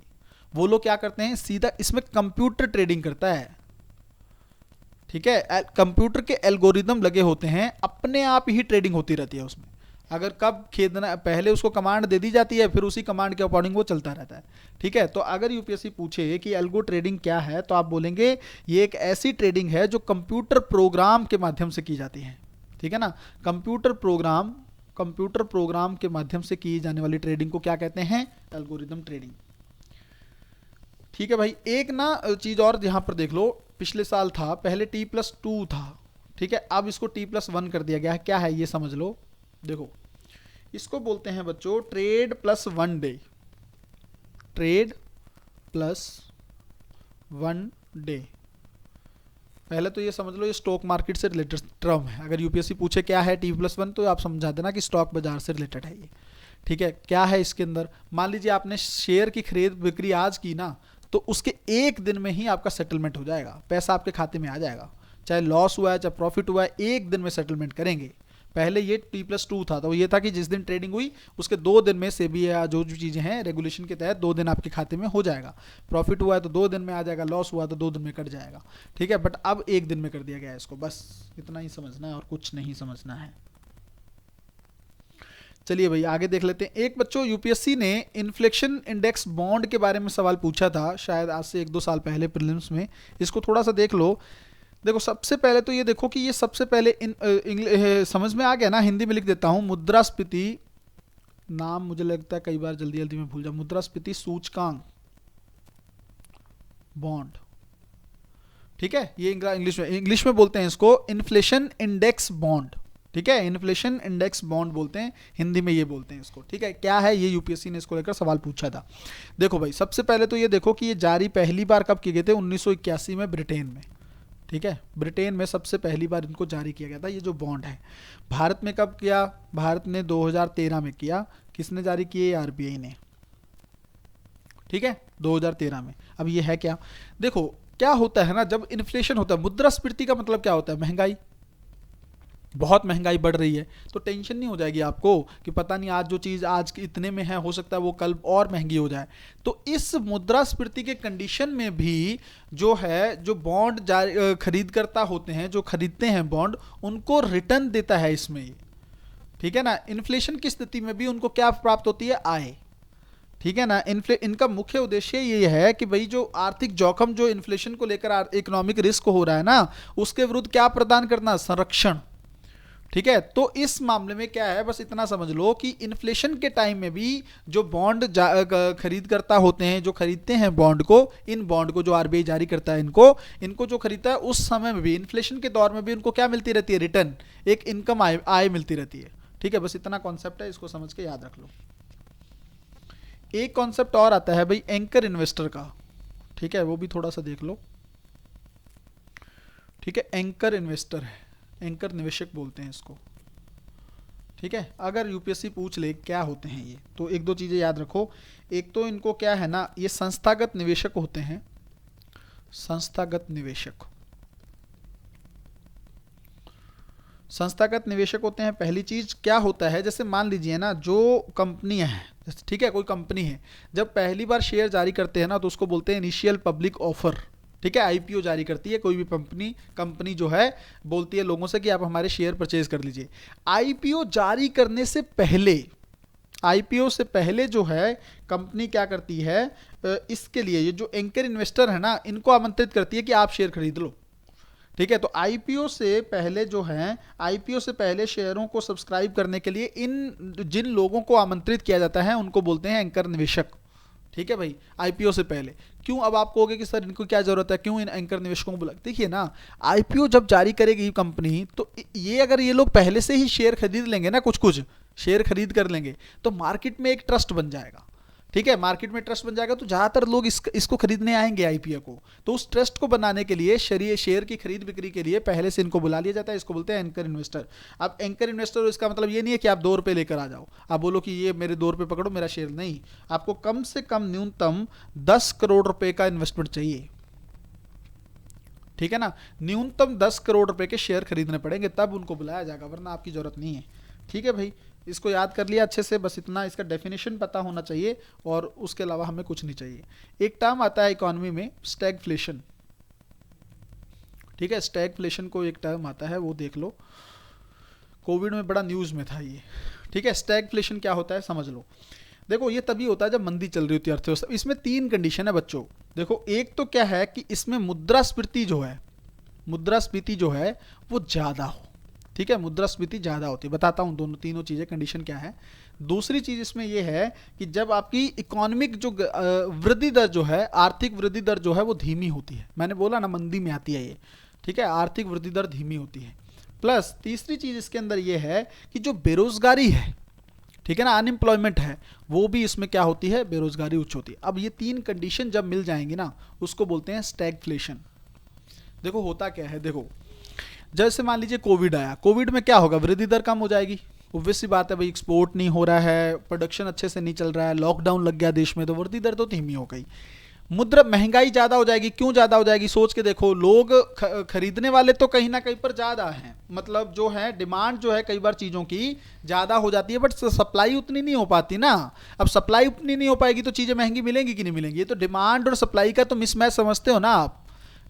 वो लोग क्या करते हैं, सीधा इसमें कंप्यूटर ट्रेडिंग करता है। ठीक है, कंप्यूटर के एल्गोरिदम लगे होते हैं, अपने आप ही ट्रेडिंग होती रहती है उसमें। अगर कब खरीदना, पहले उसको कमांड दे दी जाती है, फिर उसी कमांड के अकॉर्डिंग वो चलता रहता है। ठीक है, तो अगर यूपीएससी पूछे कि एल्गो ट्रेडिंग क्या है, तो आप बोलेंगे ये एक ऐसी ट्रेडिंग है जो कंप्यूटर प्रोग्राम के माध्यम से की जाती है। ठीक है ना, कंप्यूटर प्रोग्राम के माध्यम से की जाने वाली ट्रेडिंग को क्या कहते हैं, एल्गोरिदम ट्रेडिंग। ठीक है भाई, एक ना चीज और यहां पर देख लो, पिछले साल था, पहले T+2 था। ठीक है, अब इसको T+1 कर दिया गया है। क्या है ये समझ लो। देखो, इसको बोलते हैं बच्चों trade plus 1 day. Trade plus 1 day. पहले तो ये समझ लो, ये स्टॉक मार्केट से रिलेटेड टर्म है। अगर यूपीएससी पूछे क्या है T+1, तो आप समझा देना कि स्टॉक बाजार से रिलेटेड है ये। ठीक है, क्या है इसके अंदर, मान लीजिए आपने शेयर की खरीद बिक्री आज की ना, तो उसके एक दिन में ही आपका सेटलमेंट हो जाएगा, पैसा आपके खाते में आ जाएगा। चाहे लॉस हुआ है चाहे प्रॉफिट हुआ है, एक दिन में सेटलमेंट करेंगे। पहले ये T+2 था, तो ये था कि जिस दिन ट्रेडिंग हुई उसके 2 दिन में सेबी या जो जो चीज़ें हैं रेगुलेशन के तहत 2 दिन आपके खाते में हो जाएगा। प्रॉफिट हुआ है तो 2 दिन में आ जाएगा, लॉस हुआ तो 2 दिन में कट जाएगा। ठीक है, बट अब एक दिन में कर दिया गया है इसको, बस इतना ही समझना है और कुछ नहीं समझना है। चलिए भाई आगे देख लेते हैं। एक बच्चों यूपीएससी ने इन्फ्लेशन इंडेक्स बॉन्ड के बारे में सवाल पूछा था, शायद आज से 1-2 साल पहले प्रीलिम्स में। इसको थोड़ा सा देख लो। देखो, सबसे पहले तो ये देखो कि ये सबसे पहले समझ में आ गया ना, हिंदी में लिख देता हूँ। मुद्रास्फीति, नाम मुझे लगता है कई बार जल्दी जल्दी में भूल जाऊँ, मुद्रास्फीति सूचकांक बॉन्ड। ठीक है, ये इंग्लिश में बोलते हैं इसको इन्फ्लेशन इंडेक्स बॉन्ड। ठीक है, इन्फ्लेशन इंडेक्स बॉन्ड बोलते हैं, हिंदी में ये बोलते हैं इसको। ठीक है, क्या है ये, यूपीएससी ने इसको लेकर सवाल पूछा था। देखो भाई, सबसे पहले तो ये देखो कि ये जारी पहली बार कब किए गए थे, 1981 में ब्रिटेन में। ठीक है, ब्रिटेन में सबसे पहली बार इनको जारी किया गया था ये जो बॉन्ड है। भारत में कब किया, भारत ने 2013 में किया। किसने जारी किए, आरबीआई ने। ठीक है, 2013 में। अब ये है क्या, देखो क्या होता है ना, जब इन्फ्लेशन होता है, मुद्रास्फीति का मतलब क्या होता है, महंगाई। बहुत महंगाई बढ़ रही है तो टेंशन नहीं हो जाएगी आपको कि पता नहीं आज जो चीज़ आज इतने में है, हो सकता है वो कल और महंगी हो जाए। तो इस मुद्रास्फीति के कंडीशन में भी जो है, जो बॉन्ड खरीद करता होते हैं, जो खरीदते हैं बॉन्ड, उनको रिटर्न देता है इसमें। ठीक है ना, इन्फ्लेशन की स्थिति में भी उनको क्या प्राप्त होती है, आय। ठीक है ना, इनका मुख्य उद्देश्य ये है कि भाई जो आर्थिक जोखिम जो इन्फ्लेशन को लेकर इकोनॉमिक रिस्क हो रहा है ना, उसके विरुद्ध क्या प्रदान करना, संरक्षण। ठीक है, तो इस मामले में क्या है, बस इतना समझ लो कि इन्फ्लेशन के टाइम में भी जो बॉन्ड खरीद करता होते हैं, जो खरीदते हैं बॉन्ड को, इन बॉन्ड को जो आरबीआई जारी करता है इनको जो खरीदता है, उस समय में भी, इन्फ्लेशन के दौर में भी उनको क्या मिलती रहती है, रिटर्न, एक इनकम आय मिलती रहती है। ठीक है, बस इतना कॉन्सेप्ट है, इसको समझ के याद रख लो। एक कॉन्सेप्ट और आता है भाई एंकर इन्वेस्टर का। ठीक है, वो भी थोड़ा सा देख लो। ठीक है, एंकर इन्वेस्टर है, एंकर निवेशक बोलते हैं इसको। ठीक है, अगर यूपीएससी पूछ ले क्या होते हैं ये, तो 1-2 चीजें याद रखो। एक तो इनको क्या है ना, ये संस्थागत निवेशक होते हैं, संस्थागत निवेशक। संस्थागत निवेशक होते हैं। पहली चीज क्या होता है, जैसे मान लीजिए ना, जो कंपनियां हैं, ठीक है, कोई कंपनी है, जब पहली बार शेयर जारी करते हैं ना, तो उसको बोलते हैं इनिशियल पब्लिक ऑफर। ठीक है, आईपीओ जारी करती है कोई भी कंपनी जो है, बोलती है लोगों से कि आप हमारे शेयर परचेज कर लीजिए। आईपीओ जारी करने से पहले, आईपीओ से पहले जो है कंपनी क्या करती है, इसके लिए ये जो एंकर इन्वेस्टर है ना, इनको आमंत्रित करती है कि आप शेयर खरीद लो। ठीक है, तो आईपीओ से पहले जो है, आईपीओ से पहले शेयरों को सब्सक्राइब करने के लिए जिन लोगों को आमंत्रित किया जाता है उनको बोलते हैं एंकर निवेशक। ठीक है भाई, आईपीओ से पहले। क्यों, अब आप कहोगे कि सर इनको क्या जरूरत है, क्यों इन एंकर निवेशकों को बुला, देखिए ना, आईपीओ जब जारी करेगी कंपनी, तो ये अगर ये लोग पहले से ही शेयर खरीद लेंगे ना, कुछ शेयर खरीद कर लेंगे, तो मार्केट में एक ट्रस्ट बन जाएगा। ठीक है, मार्केट में ट्रस्ट बन जाएगा तो ज़्यादातर लोग इसको खरीदने आएंगे आईपीओ को। तो उस ट्रस्ट को बनाने के लिए शेयर की खरीद बिक्री के लिए पहले से इनको बुला लिया जाता है, इसको बोलते हैं एंकर इन्वेस्टर। अब एंकर इन्वेस्टर इसका मतलब ये नहीं है कि आप 2 रुपये लेकर आ जाओ, आप बोलो कि ये मेरे 2 रुपये पकड़ो मेरा शेयर, नहीं, आपको कम से कम न्यूनतम 10 करोड़ रुपए का इन्वेस्टमेंट चाहिए। ठीक है ना, न्यूनतम 10 करोड़ रुपए के शेयर खरीदने पड़ेंगे तब उनको बुलाया जाएगा, वरना आपकी जरूरत नहीं है। ठीक है भाई, इसको याद कर लिया अच्छे से, बस इतना इसका डेफिनेशन पता होना चाहिए और उसके अलावा हमें कुछ नहीं चाहिए। एक टर्म आता है इकोनॉमी में स्टैगफ्लेशन। ठीक है, स्टैगफ्लेशन को एक टर्म आता है, वो देख लो, कोविड में बड़ा न्यूज़ में था ये। ठीक है, स्टैगफ्लेशन क्या होता है समझ लो। देखो ये तभी होता है जब मंदी चल रही होती है अर्थव्यवस्था। इसमें 3 कंडीशन है बच्चों। देखो एक तो क्या है कि इसमें मुद्रास्फीति जो है वो ज़्यादा हो। ठीक है, मुद्रास्फीति ज़्यादा होती है, बताता हूँ तीनों चीज़ें, कंडीशन क्या है। दूसरी चीज़ इसमें यह है कि जब आपकी इकोनॉमिक जो वृद्धि दर जो है, आर्थिक वृद्धि दर जो है वो धीमी होती है। मैंने बोला ना मंदी में आती है ये। ठीक है, आर्थिक वृद्धि दर धीमी होती है। प्लस तीसरी चीज़ इसके अंदर ये है कि जो बेरोजगारी है, ठीक है ना, अनएम्प्लॉयमेंट है, वो भी इसमें क्या होती है, बेरोजगारी उच्च होती है। अब ये 3 कंडीशन जब मिल जाएंगी ना, उसको बोलते हैं स्टैगफ्लेशन। देखो होता क्या है, देखो जैसे मान लीजिए कोविड आया, कोविड में क्या होगा, वृद्धि दर कम हो जाएगी, ऑब्वियस सी बात है भाई, एक्सपोर्ट नहीं हो रहा है, प्रोडक्शन अच्छे से नहीं चल रहा है, लॉकडाउन लग गया देश में, तो वृद्धि दर तो धीमी हो गई। महंगाई ज़्यादा हो जाएगी। क्यों ज़्यादा हो जाएगी, सोच के देखो, लोग खरीदने वाले तो कहीं ना कहीं पर ज़्यादा हैं, मतलब जो है डिमांड जो है कई बार चीज़ों की ज़्यादा हो जाती है, बट सप्लाई उतनी नहीं हो पाती ना। अब सप्लाई उतनी नहीं हो पाएगी तो चीज़ें महंगी मिलेंगी कि नहीं मिलेंगी। ये तो डिमांड और सप्लाई का तो मिसमैच समझते हो ना आप।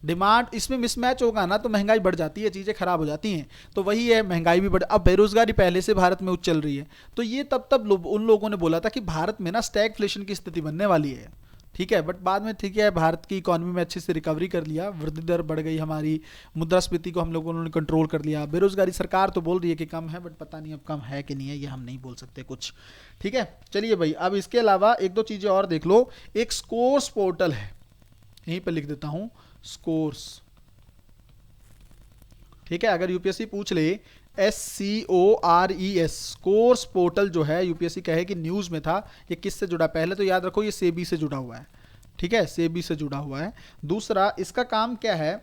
डिमांड इसमें मिसमैच होगा ना तो महंगाई बढ़ जाती है, चीज़ें खराब हो जाती हैं। तो वही है, महंगाई भी बढ़, अब बेरोजगारी पहले से भारत में उच्च चल रही है। तो ये तब उन लोगों ने बोला था कि भारत में ना स्टैगफ्लेशन की स्थिति बनने वाली है। ठीक है, बट बाद में ठीक है, भारत की इकोनॉमी में अच्छे से रिकवरी कर लिया, वृद्धि दर बढ़ गई हमारी, मुद्रास्फीति को हम लोगों ने कंट्रोल कर लिया। बेरोजगारी सरकार तो बोल रही है कि कम है, बट पता नहीं अब कम है कि नहीं है, ये हम नहीं बोल सकते कुछ। ठीक है, चलिए भाई, अब इसके अलावा 1-2 चीज़ें और देख लो। एक स्कोर्स पोर्टल है, यहीं पर लिख देता हूँ, स्कोर्स। ठीक है, अगर यूपीएससी पूछ ले SCORES, स्कोर्स पोर्टल जो है, यूपीएससी कहे कि न्यूज़ में था, ये किससे जुड़ा, पहले तो याद रखो ये सेबी से जुड़ा हुआ है। ठीक है, सेबी से जुड़ा हुआ है। दूसरा, इसका काम क्या है,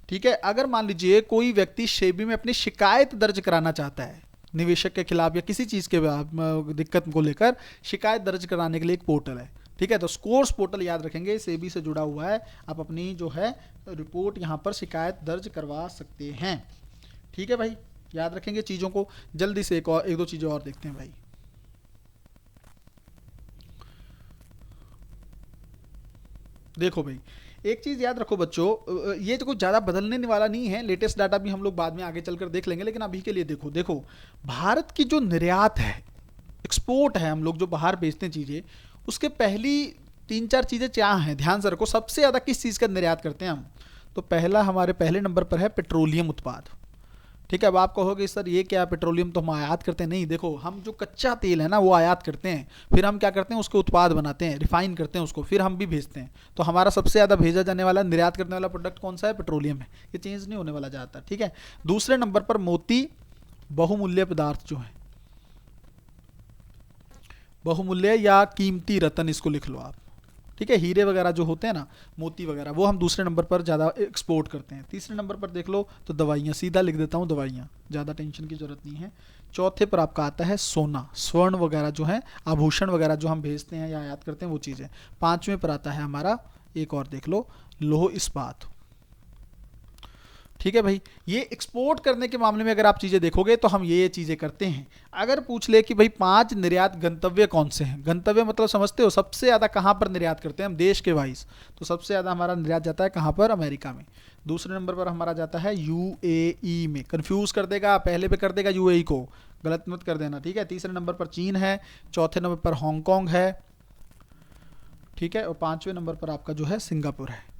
ठीक है, अगर मान लीजिए कोई व्यक्ति सेबी में अपनी शिकायत दर्ज कराना चाहता है निवेशक के खिलाफ या किसी चीज़ के दिक्कत को लेकर, शिकायत दर्ज कराने के लिए एक पोर्टल है। ठीक है, तो स्कोर्स पोर्टल याद रखेंगे, सेबी से जुड़ा हुआ है, आप अपनी जो है रिपोर्ट यहाँ पर शिकायत दर्ज करवा सकते हैं। ठीक है भाई, याद रखेंगे चीज़ों को। जल्दी से एक 2 चीज़ें और देखते हैं भाई। देखो भाई, एक चीज़ याद रखो बच्चों, ये तो कुछ ज़्यादा बदलने वाला नहीं है, लेटेस्ट डाटा भी हम लोग बाद में आगे चलकर देख लेंगे, लेकिन अभी के लिए देखो भारत की जो निर्यात है, एक्सपोर्ट है, हम लोग जो बाहर बेचते हैं चीज़ें, उसके पहली 3-4 चीज़ें क्या हैं, ध्यान से रखो। सबसे ज़्यादा किस चीज़ का निर्यात करते हैं हम, तो पहला हमारे पहले नंबर पर है पेट्रोलियम उत्पाद। ठीक है, अब आप कहोगे सर ये क्या, पेट्रोलियम तो हम आयात करते हैं। नहीं, देखो हम जो कच्चा तेल है ना वो आयात करते हैं, फिर हम क्या करते हैं, उसके उत्पाद बनाते हैं, रिफाइन करते हैं उसको, फिर हम भी भेजते हैं। तो हमारा सबसे ज़्यादा भेजा जाने वाला, निर्यात करने वाला प्रोडक्ट कौन सा है, पेट्रोलियम है, ये चेंज नहीं होने वाला ज़्यादातर। ठीक है, दूसरे नंबर पर मोती, बहुमूल्य पदार्थ जो है, बहुमूल्य या कीमती रतन, इसको लिख लो आप। ठीक है, हीरे वगैरह जो होते हैं ना, मोती वगैरह, वो हम दूसरे नंबर पर ज़्यादा एक्सपोर्ट करते हैं। तीसरे नंबर पर देख लो तो दवाइयाँ, सीधा लिख देता हूँ दवाइयाँ, ज़्यादा टेंशन की जरूरत नहीं है। चौथे पर आपका आता है सोना, स्वर्ण वगैरह जो है, आभूषण वगैरह जो हम भेजते हैं या आयात करते हैं वो चीज़ें। 5वें पर आता है हमारा, एक और देख लो, लौह इस्पात। ठीक है भाई, ये एक्सपोर्ट करने के मामले में अगर आप चीज़ें देखोगे तो हम ये चीज़ें करते हैं। अगर पूछ ले कि भाई 5 निर्यात गंतव्य कौन से हैं, गंतव्य मतलब समझते हो, सबसे ज़्यादा कहाँ पर निर्यात करते हैं हम देश के वाइज, तो सबसे ज़्यादा हमारा निर्यात जाता है कहाँ पर, अमेरिका में। दूसरे नंबर पर हमारा जाता है UAE में, कन्फ्यूज़ कर देगा, पहले पे कर देगा UAE को, गलत मत कर देना। ठीक है, तीसरे नंबर पर चीन है, चौथे नंबर पर हांगकॉन्ग है, ठीक है, और 5वें नंबर पर आपका जो है सिंगापुर है।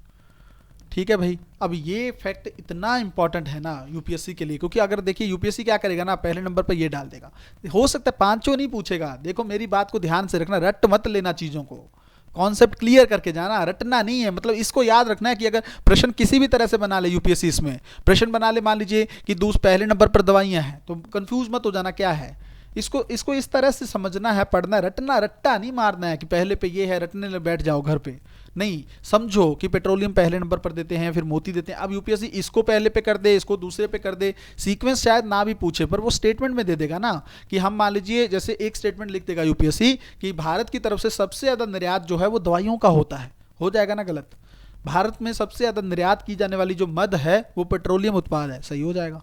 ठीक है भाई, अब ये फैक्ट इतना इंपॉर्टेंट है ना यूपीएससी के लिए, क्योंकि अगर देखिए यूपीएससी क्या करेगा ना, पहले नंबर पर ये डाल देगा, हो सकता है 5 नहीं पूछेगा। देखो मेरी बात को ध्यान से रखना, रट मत लेना चीज़ों को, कॉन्सेप्ट क्लियर करके जाना, रटना नहीं है। मतलब इसको याद रखना है कि अगर प्रश्न किसी भी तरह से बना ले यूपीएससी, इसमें प्रश्न बना ले, मान लीजिए कि पहले नंबर पर दवाइयाँ हैं, तो कंफ्यूज मत हो जाना क्या है, इसको इसको इस तरह से समझना है, पढ़ना है, रटना रट्टा नहीं मारना है कि पहले पे ये है रटने बैठ जाओ घर पे, नहीं। समझो कि पेट्रोलियम पहले नंबर पर देते हैं, फिर मोती देते हैं। अब यूपीएससी इसको पहले पे कर दे, इसको दूसरे पे कर दे, सीक्वेंस शायद ना भी पूछे, पर वो स्टेटमेंट में दे देगा ना कि हम मान लीजिए जैसे एक स्टेटमेंट लिख देगा यूपीएससी कि भारत की तरफ से सबसे ज़्यादा निर्यात जो है वो दवाइयों का होता है, हो जाएगा ना गलत। भारत में सबसे ज़्यादा निर्यात की जाने वाली जो मद है वो पेट्रोलियम उत्पाद है, सही हो जाएगा।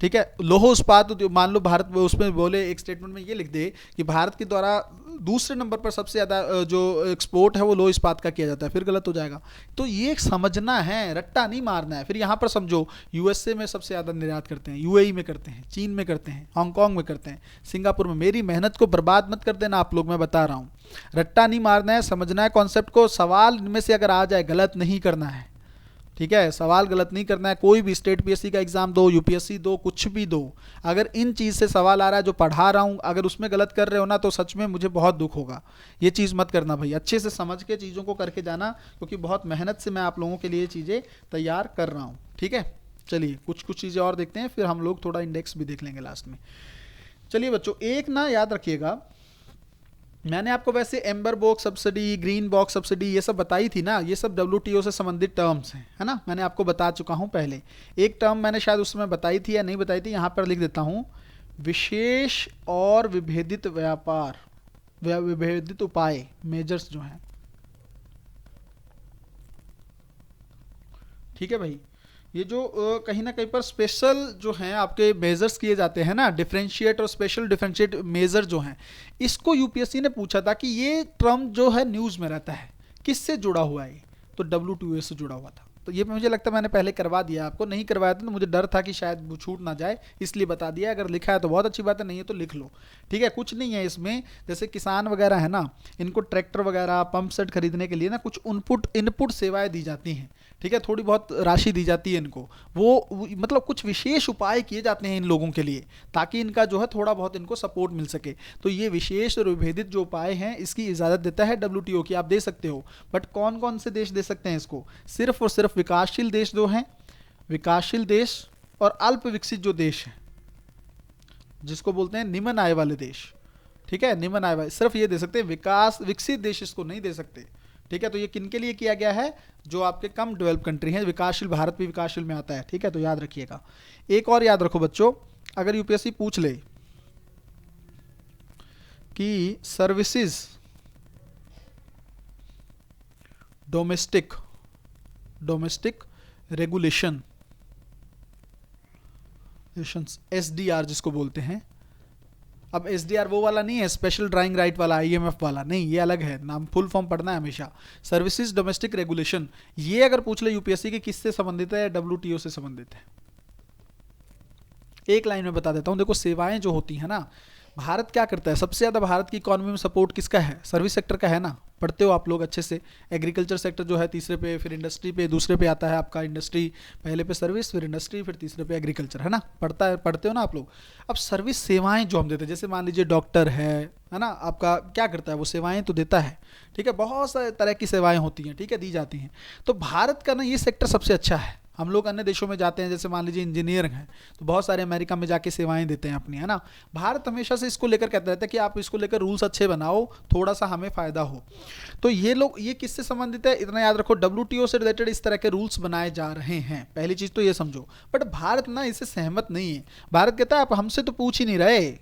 ठीक है, लोह इस्पात मान लो भारत में, उसमें बोले एक स्टेटमेंट में ये लिख दे कि भारत के द्वारा दूसरे नंबर पर सबसे ज़्यादा जो एक्सपोर्ट है वो लोह इस्पात का किया जाता है, फिर गलत हो जाएगा। तो ये समझना है, रट्टा नहीं मारना है। फिर यहाँ पर समझो यूएसए में सबसे ज़्यादा निर्यात करते हैं, यूएई में करते हैं, चीन में करते हैं, हांगकांग में करते हैं, सिंगापुर में। मेरी मेहनत को बर्बाद मत कर देना आप लोग, मैं बता रहा हूँ। रट्टा नहीं मारना है, समझना है कॉन्सेप्ट को। सवाल इनमें से अगर आ जाए गलत नहीं करना है, ठीक है, सवाल गलत नहीं करना है। कोई भी स्टेट पीएससी का एग्जाम दो, यूपीएससी दो, कुछ भी दो, अगर इन चीज़ से सवाल आ रहा है जो पढ़ा रहा हूँ, अगर उसमें गलत कर रहे हो ना तो सच में मुझे बहुत दुख होगा। ये चीज़ मत करना भाई, अच्छे से समझ के चीज़ों को करके जाना, क्योंकि बहुत मेहनत से मैं आप लोगों के लिए चीज़ें तैयार कर रहा हूँ। ठीक है, चलिए कुछ चीज़ें और देखते हैं, फिर हम लोग थोड़ा इंडेक्स भी देख लेंगे लास्ट में। चलिए बच्चों, एक ना याद रखिएगा, मैंने आपको वैसे amber box subsidy, green box subsidy ये सब बताई थी ना, ये सब डब्ल्यूटीओ से संबंधित टर्म्स हैं, है ना, मैंने आपको बता चुका हूं पहले। एक टर्म मैंने शायद उस समय बताई थी या नहीं बताई थी, यहां पर लिख देता हूं, विशेष और विभेदित व्यापार, विभेदित उपाय, मेजर्स जो हैं। ठीक है भाई, ये जो कहीं ना कहीं पर स्पेशल जो हैं आपके मेजर्स किए जाते हैं ना, डिफरेंशिएट और स्पेशल डिफरेंशिएट मेजर जो हैं, इसको यूपीएससी ने पूछा था कि ये टर्म जो है न्यूज़ में रहता है, किससे जुड़ा हुआ है, तो डब्ल्यूटीओ से जुड़ा हुआ था। तो ये मुझे लगता है मैंने पहले करवा दिया, आपको नहीं करवाया था तो मुझे डर था कि शायद वो छूट ना जाए, इसलिए बता दिया। अगर लिखा है तो बहुत अच्छी बात है, नहीं है तो लिख लो। ठीक है, कुछ नहीं है इसमें, जैसे किसान वगैरह है ना, इनको ट्रैक्टर वगैरह पंप सेट खरीदने के लिए ना कुछ इनपुट सेवाएं दी जाती हैं। ठीक है, थोड़ी बहुत राशि दी जाती है इनको, वो मतलब कुछ विशेष उपाय किए जाते हैं इन लोगों के लिए, ताकि इनका जो है थोड़ा बहुत इनको सपोर्ट मिल सके। तो ये विशेष और विभेदित जो उपाय हैं इसकी इजाज़त देता है डब्ल्यूटीओ की, आप दे सकते हो। बट कौन कौन से देश दे सकते हैं इसको? सिर्फ और सिर्फ विकासशील देश जो हैं, विकासशील देश और अल्प विकसित जो देश हैं, जिसको बोलते हैं निम्न आय वाले देश। ठीक है, निम्न आय वाले सिर्फ ये दे सकते हैं, विकसित देश इसको नहीं दे सकते। ठीक है, तो ये किन के लिए किया गया है? जो आपके कम डेवलप कंट्री हैं, विकासशील, भारत भी विकासशील में आता है। ठीक है, तो याद रखिएगा। एक और याद रखो बच्चों, अगर यूपीएससी पूछ ले कि सर्विसेज डोमेस्टिक रेगुलेशन, एसडीआर जिसको बोलते हैं। अब एसडीआर वो वाला नहीं है, स्पेशल ड्राइंग राइट वाला, आईएमएफ वाला नहीं, ये अलग है, नाम फुल फॉर्म पढ़ना है हमेशा। सर्विसेज डोमेस्टिक रेगुलेशन, ये अगर पूछ ले यूपीएससी के किससे संबंधित है, डब्ल्यूटीओ से संबंधित है। एक लाइन में बता देता हूं, देखो सेवाएं जो होती है ना, भारत क्या करता है, सबसे ज़्यादा भारत की इकोनॉमी में सपोर्ट किसका है? सर्विस सेक्टर का है ना, पढ़ते हो आप लोग अच्छे से। एग्रीकल्चर सेक्टर जो है तीसरे पे, फिर इंडस्ट्री पे दूसरे पे आता है आपका, इंडस्ट्री पहले पे सर्विस, फिर इंडस्ट्री, फिर तीसरे पे एग्रीकल्चर, है ना, पढ़ते हो ना आप लोग। अब सर्विस सेवाएं जो हम देते हैं, जैसे मान लीजिए डॉक्टर है ना, आपका क्या करता है, वो सेवाएं तो देता है। ठीक है, बहुत सारे तरह की सेवाएं होती हैं, ठीक है, दी जाती हैं। तो भारत का ना ये सेक्टर सबसे अच्छा है। हम लोग अन्य देशों में जाते हैं, जैसे मान लीजिए इंजीनियर हैं, तो बहुत सारे अमेरिका में जाके सेवाएं देते हैं अपनी, है ना। भारत हमेशा से इसको लेकर कहता रहता है कि आप इसको लेकर रूल्स अच्छे बनाओ, थोड़ा सा हमें फ़ायदा हो। तो ये लोग, ये किससे संबंधित है, इतना याद रखो, डब्ल्यूटीओ से रिलेटेड इस तरह के रूल्स बनाए जा रहे हैं। पहली चीज़ तो ये समझो। बट भारत ना इससे सहमत नहीं है। भारत कहता है आप हमसे तो पूछ ही नहीं रहे,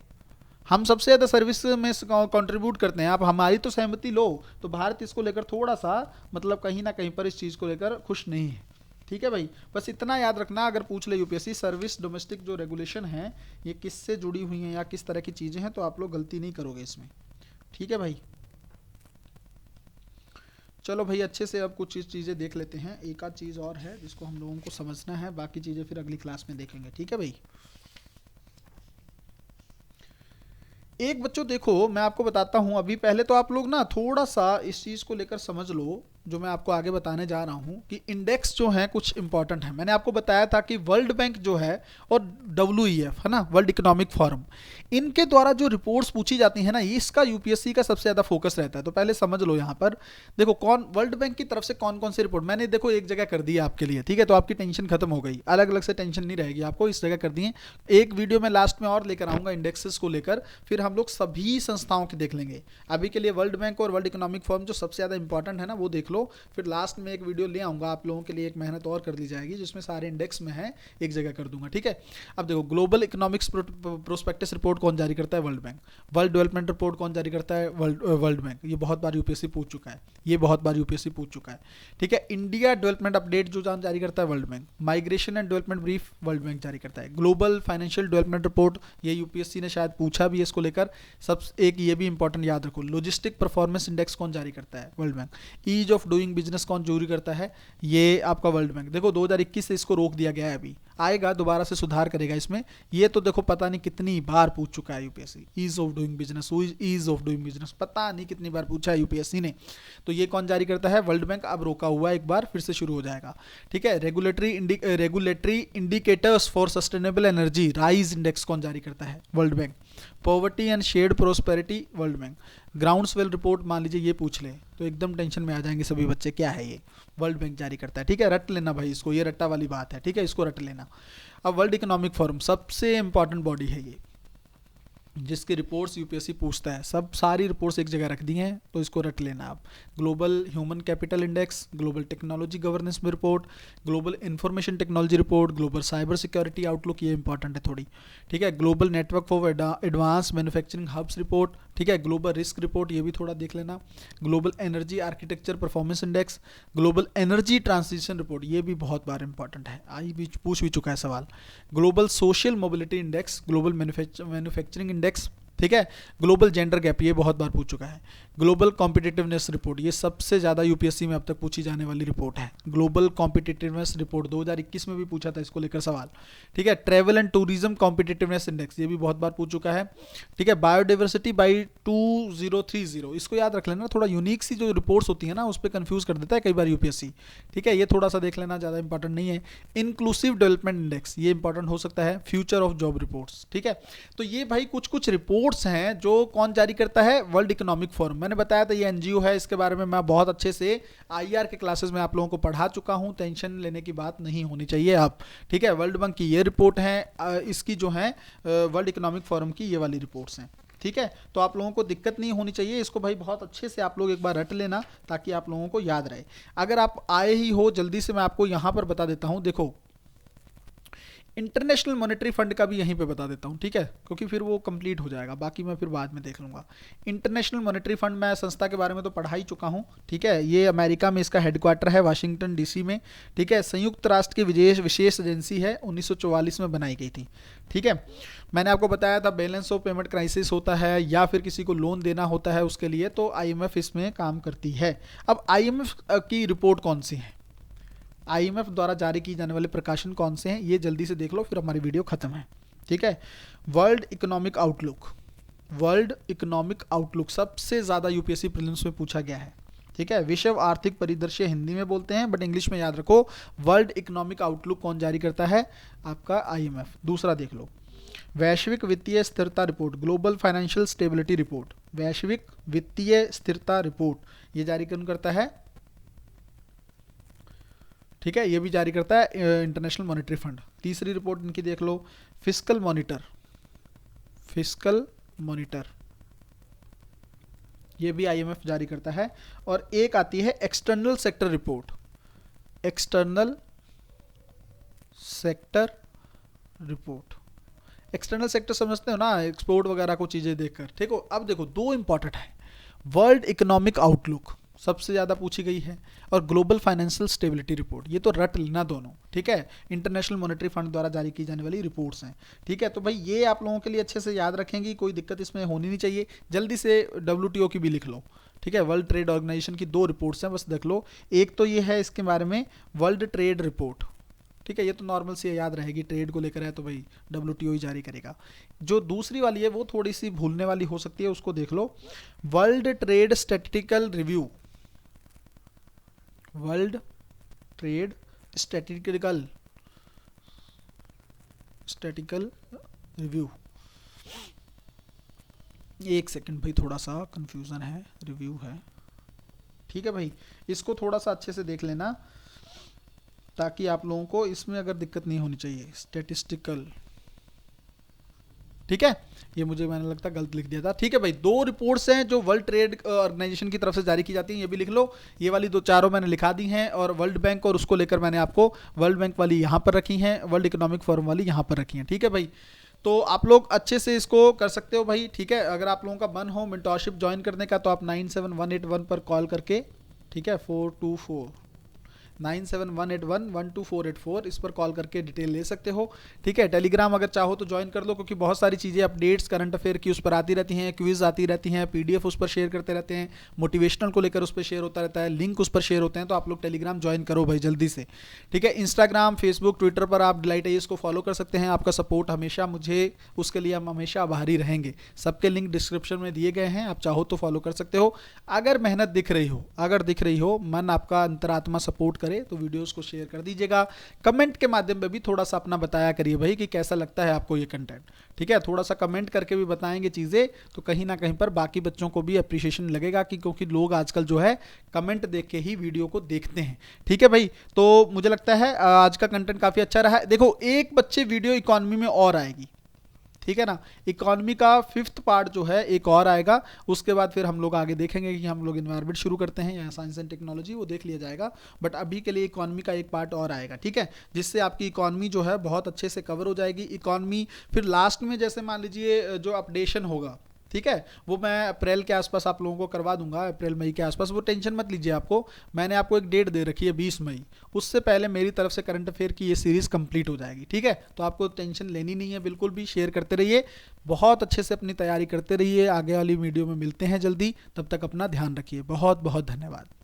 हम सबसे ज़्यादा सर्विस में कंट्रीब्यूट करते हैं, आप हमारी तो सहमति लो। तो भारत इसको लेकर थोड़ा सा मतलब कहीं ना कहीं पर इस चीज़ को लेकर खुश नहीं है। ठीक है भाई, बस इतना याद रखना, अगर पूछ ले यूपीएससी सर्विस डोमेस्टिक जो रेगुलेशन है ये किससे जुड़ी हुई हैं या किस तरह की चीज़ें हैं, तो आप लोग गलती नहीं करोगे इसमें। ठीक है भाई, चलो भाई अच्छे से अब कुछ चीज़ें देख लेते हैं। एक आध चीज़ और है जिसको हम लोगों को समझना है, बाकी चीज़ें फिर अगली क्लास में देखेंगे। ठीक है भाई, एक बच्चों देखो मैं आपको बताता हूं, अभी पहले तो आप लोग ना थोड़ा सा इस चीज़ को लेकर समझ लो जो मैं आपको आगे बताने जा रहा हूं, कि इंडेक्स जो है कुछ इंपॉर्टेंट है। मैंने आपको बताया था कि वर्ल्ड बैंक जो है और WEF है ना, वर्ल्ड इकोनॉमिक फोरम, इनके द्वारा जो रिपोर्ट्स पूछी जाती है ना, इसका यूपीएससी का सबसे ज़्यादा फोकस रहता है। तो पहले समझ लो यहाँ पर देखो कौन वर्ल्ड बैंक की तरफ से कौन कौन सी रिपोर्ट मैंने देखो एक जगह कर दी है आपके लिए, ठीक है, तो आपकी टेंशन खत्म हो गई, अलग अलग से टेंशन नहीं रहेगी आपको, इस जगह कर दिए। एक वीडियो में लास्ट में और लेकर आऊँगा इंडेक्सेस को लेकर, फिर हम लोग सभी संस्थाओं के देख लेंगे। अभी के लिए वर्ल्ड बैंक और वर्ल्ड इकोनॉमिक फोरम जो सबसे ज़्यादा इंपॉर्टेंट है ना वो देख लो, फिर लास्ट में एक वीडियो ले आऊँगा आप लोगों के लिए, एक मेहनत और कर ली जाएगी जिसमें सारे इंडेक्स में है, एक जगह कर दूंगा, ठीक है। अब देखो ग्लोबल इकोनॉमिक्स प्रोस्पेक्टस रिपोर्ट कौन जारी करता है? World bank. World development report कौन जारी करता है? World bank. ये बहुत बार यूपीएससी पूछ चुका है, ये बहुत बार यूपीएससी पूछ चुका है, ठीक है। इंडिया डेवलपमेंट अपडेट जो जारी करता है world bank. Migration and development brief world bank जारी करता है। ग्लोबल फाइनेंशियल डेवलपमेंट रिपोर्ट, ये यूपीएससी ने शायद पूछा भी है इसको लेकर, सब एक ये भी इंपॉर्टेंट याद रखो। लॉजिस्टिक परफॉर्मेंस इंडेक्स कौन जारी करता है? World bank. Ease of doing business कौन जारी करता है? ये आपका वर्ल्ड बैंक। देखो 2021 से इसको रोक दिया गया है, अभी आएगा दोबारा से सुधार करेगा इसमें। ये तो देखो पता नहीं कितनी बार पूछ चुका है UPSC, ease of doing business, ease of doing business पता नहीं कितनी बार पूछा है यूपीएससी ने। तो ये कौन जारी करता है? World bank. अब रोका हुआ है, एक बार फिर से शुरू हो जाएगा, ठीक है। Regulatory indicators for sustainable energy rise index कौन जारी करता है? World bank. Poverty and shared prosperity world bank. Groundswell report मान लीजिए ये पूछ ले तो एकदम टेंशन में आ जाएंगे सभी बच्चे, क्या है ये? वर्ल्ड बैंक जारी करता है, ठीक है, रट लेना भाई इसको, ये रट्टा वाली बात है, ठीक है, इसको रट लेना। अब वर्ल्ड इकोनॉमिक फोरम सबसे इंपॉर्टेंट बॉडी है ये, जिसकी रिपोर्ट्स यूपीएससी पूछता है, सब सारी रिपोर्ट्स एक जगह रख दी हैं, तो इसको रट लेना आप। Global human capital index, global technology governance में report, global information technology report, global cyber security outlook, ये इंपॉर्टेंट है थोड़ी, ठीक है। Global network for advance manufacturing hubs report, ठीक है। ग्लोबल रिस्क रिपोर्ट, ये भी थोड़ा देख लेना। Global energy architecture performance index, global energy transition report, ये भी बहुत बार इंपॉर्टेंट है, आई भी पूछ भी चुका है सवाल। Global social mobility index, global manufacturing index, ठीक है। ग्लोबल जेंडर गैप, ये बहुत बार पूछ चुका है। ग्लोबल कॉम्पिटिटिवनेस रिपोर्ट, ये सबसे ज़्यादा यूपीएससी में अब तक पूछी जाने वाली रिपोर्ट है। ग्लोबल कॉम्पिटिटिवनेस रिपोर्ट 2021 में भी पूछा था इसको लेकर सवाल, ठीक है। Travel and tourism competitiveness index, ये भी बहुत बार पूछ चुका है, ठीक है। बायोडाइवर्सिटी बाई 2030, इसको याद रख लेना, थोड़ा यूनिक सी जो रिपोर्ट्स होती है ना उस पर कंफ्यूज कर देता है कई बार यूपीएससी, ठीक है, ये थोड़ा सा देख लेना, ज़्यादा इंपॉर्टेंट नहीं है। इंक्लूसिव डेवलपमेंट इंडेक्स, ये इंपॉर्टेंट हो सकता है। फ्यूचर ऑफ जॉब रिपोर्ट्स, ठीक है। तो ये भाई कुछ कुछ रिपोर्ट्स हैं जो कौन जारी करता है? World economic forum. मैंने बताया था ये एनजीओ है, इसके बारे में मैं बहुत अच्छे से आईआर के क्लासेस में आप लोगों को पढ़ा चुका हूं, टेंशन लेने की बात नहीं होनी चाहिए आप, ठीक है। वर्ल्ड बैंक की ये रिपोर्ट है, इसकी जो है वर्ल्ड इकोनॉमिक फोरम की ये वाली रिपोर्ट्स हैं, ठीक है। तो आप लोगों को दिक्कत नहीं होनी चाहिए, इसको भाई बहुत अच्छे से आप लोग एक बार रट लेना ताकि आप लोगों को याद रहे। अगर आप आए ही हो जल्दी से मैं आपको यहां पर बता देता हूं, देखो इंटरनेशनल मॉनेटरी फंड का भी यहीं पे बता देता हूँ, ठीक है, क्योंकि फिर वो कंप्लीट हो जाएगा, बाकी मैं फिर बाद में देख लूँगा। इंटरनेशनल मॉनेटरी फंड मैं संस्था के बारे में तो पढ़ा ही चुका हूँ, ठीक है। ये अमेरिका में इसका हेडक्वार्टर है, वाशिंगटन डीसी में, ठीक है। संयुक्त राष्ट्र की विशेष एजेंसी है, 1944 में बनाई गई थी, ठीक है। मैंने आपको बताया था बैलेंस ऑफ पेमेंट क्राइसिस होता है या फिर किसी को लोन देना होता है उसके लिए, तो आईएमएफ इसमें काम करती है। अब आईएमएफ की रिपोर्ट कौन सी है, आईएमएफ द्वारा जारी की जाने वाले प्रकाशन कौन से हैं, ये जल्दी से देख लो फिर हमारी वीडियो खत्म है, ठीक है। World economic outlook, world economic outlook सबसे ज़्यादा यूपीएससी प्रीलिम्स में पूछा गया है, ठीक है। विश्व आर्थिक परिदृश्य हिंदी में बोलते हैं बट इंग्लिश में याद रखो, वर्ल्ड इकोनॉमिक आउटलुक कौन जारी करता है? आपका आईएमएफ। दूसरा देख लो, वैश्विक वित्तीय स्थिरता report, global financial stability report, वैश्विक वित्तीय स्थिरता रिपोर्ट, ये जारी कौन करता है? ठीक है, ये भी जारी करता है इंटरनेशनल मॉनेटरी फंड। तीसरी रिपोर्ट इनकी देख लो, फिस्कल मॉनिटर, फिस्कल मॉनिटर, ये भी आईएमएफ जारी करता है। और एक आती है external sector report, external sector report. External sector समझते हो ना, एक्सपोर्ट वगैरह को चीजें देखकर, ठीक हो। अब देखो दो इंपॉर्टेंट है, वर्ल्ड इकोनॉमिक आउटलुक सबसे ज़्यादा पूछी गई है और ग्लोबल फाइनेंशियल स्टेबिलिटी रिपोर्ट, ये तो रट लेना दोनों, ठीक है। इंटरनेशनल मॉनेटरी फंड द्वारा जारी की जाने वाली रिपोर्ट्स हैं, ठीक है। तो भाई ये आप लोगों के लिए अच्छे से याद रखेंगे, कोई दिक्कत इसमें होनी नहीं चाहिए। जल्दी से WTO की भी लिख लो, ठीक है। वर्ल्ड ट्रेड ऑर्गेनाइजेशन की 2 रिपोर्ट्स हैं, बस देख लो। एक तो ये है इसके बारे में वर्ल्ड ट्रेड रिपोर्ट, ठीक है, ये तो नॉर्मल सी याद रहेगी, ट्रेड को लेकर है तो भाई WTO ही जारी करेगा। जो दूसरी वाली है वो थोड़ी सी भूलने वाली हो सकती है, उसको देख लो, world trade statistical review, world trade statistical review, एक सेकंड भाई, थोड़ा सा कंफ्यूजन है, रिव्यू है। ठीक है भाई, इसको थोड़ा सा अच्छे से देख लेना ताकि आप लोगों को इसमें अगर दिक्कत नहीं होनी चाहिए। स्टैटिस्टिकल, ठीक है, ये मुझे मैंने लगता गलत लिख दिया था। ठीक है भाई, 2 रिपोर्ट्स हैं जो वर्ल्ड ट्रेड ऑर्गेनाइजेशन की तरफ से जारी की जाती हैं, ये भी लिख लो। ये वाली 2 मैंने लिखा दी हैं, और वर्ल्ड बैंक और उसको लेकर मैंने आपको वर्ल्ड बैंक वाली यहाँ पर रखी हैं, वर्ल्ड इकोनॉमिक फोरम वाली यहाँ पर रखी हैं। ठीक है भाई, तो आप लोग अच्छे से इसको कर सकते हो भाई। ठीक है, अगर आप लोगों का मन हो मेंटोरशिप ज्वाइन करने का तो आप 97181 पर कॉल करके, ठीक है, 424-97181-12484 इस पर कॉल करके डिटेल ले सकते हो। ठीक है, टेलीग्राम अगर चाहो तो ज्वाइन कर लो, क्योंकि बहुत सारी चीज़ें अपडेट्स करंट अफेयर की उस पर आती रहती हैं, क्विज आती रहती हैं, पीडीएफ उस पर शेयर करते रहते हैं, मोटिवेशनल को लेकर उस पर शेयर होता रहता है, लिंक उस पर शेयर होते हैं। तो आप लोग टेलीग्राम ज्वाइन करो भाई जल्दी से। ठीक है, इंस्टाग्राम, फेसबुक, ट्विटर पर आप डिलाइट आईएएस को फॉलो कर सकते हैं। आपका सपोर्ट हमेशा मुझे, उसके लिए हम हमेशा आभारी रहेंगे। सबके लिंक डिस्क्रिप्शन में दिए गए हैं, आप चाहो तो फॉलो कर सकते हो। अगर मेहनत दिख रही हो, मन आपका अंतरात्मा सपोर्ट करे तो वीडियोस को शेयर कर दीजिएगा। कमेंट के माध्यम में भी थोड़ा सा अपना बताया करिए भाई कि कैसा लगता है आपको ये कंटेंट। ठीक है, थोड़ा सा कमेंट करके भी बताएंगे चीज़ें तो कहीं ना कहीं पर बाकी बच्चों को भी अप्रिशिएशन लगेगा, कि क्योंकि लोग आजकल जो है कमेंट देख के ही वीडियो को देखते हैं। ठीक है भाई, तो मुझे लगता है आज का कंटेंट काफ़ी अच्छा रहा है। देखो, एक बच्चे वीडियो इकोनॉमी में और आएगी, ठीक है ना, इकोनॉमी का 5th पार्ट जो है एक और आएगा। उसके बाद फिर हम लोग आगे देखेंगे कि हम लोग एनवायरनमेंट शुरू करते हैं या साइंस एंड टेक्नोलॉजी, वो देख लिया जाएगा। बट अभी के लिए इकोनॉमी का एक पार्ट और आएगा, ठीक है, जिससे आपकी इकोनॉमी जो है बहुत अच्छे से कवर हो जाएगी। इकोनॉमी फिर लास्ट में जैसे मान लीजिए जो अपडेशन होगा, ठीक है, वो मैं अप्रैल के आसपास आप लोगों को करवा दूंगा, अप्रैल मई के आसपास। वो टेंशन मत लीजिए, आपको मैंने आपको एक डेट दे रखी है 20 मई, उससे पहले मेरी तरफ से करंट अफेयर की ये सीरीज़ कंप्लीट हो जाएगी। ठीक है, तो आपको टेंशन लेनी नहीं है बिल्कुल भी। शेयर करते रहिए, बहुत अच्छे से अपनी तैयारी करते रहिए। आगे वाली वीडियो में मिलते हैं जल्दी, तब तक अपना ध्यान रखिए। बहुत बहुत धन्यवाद।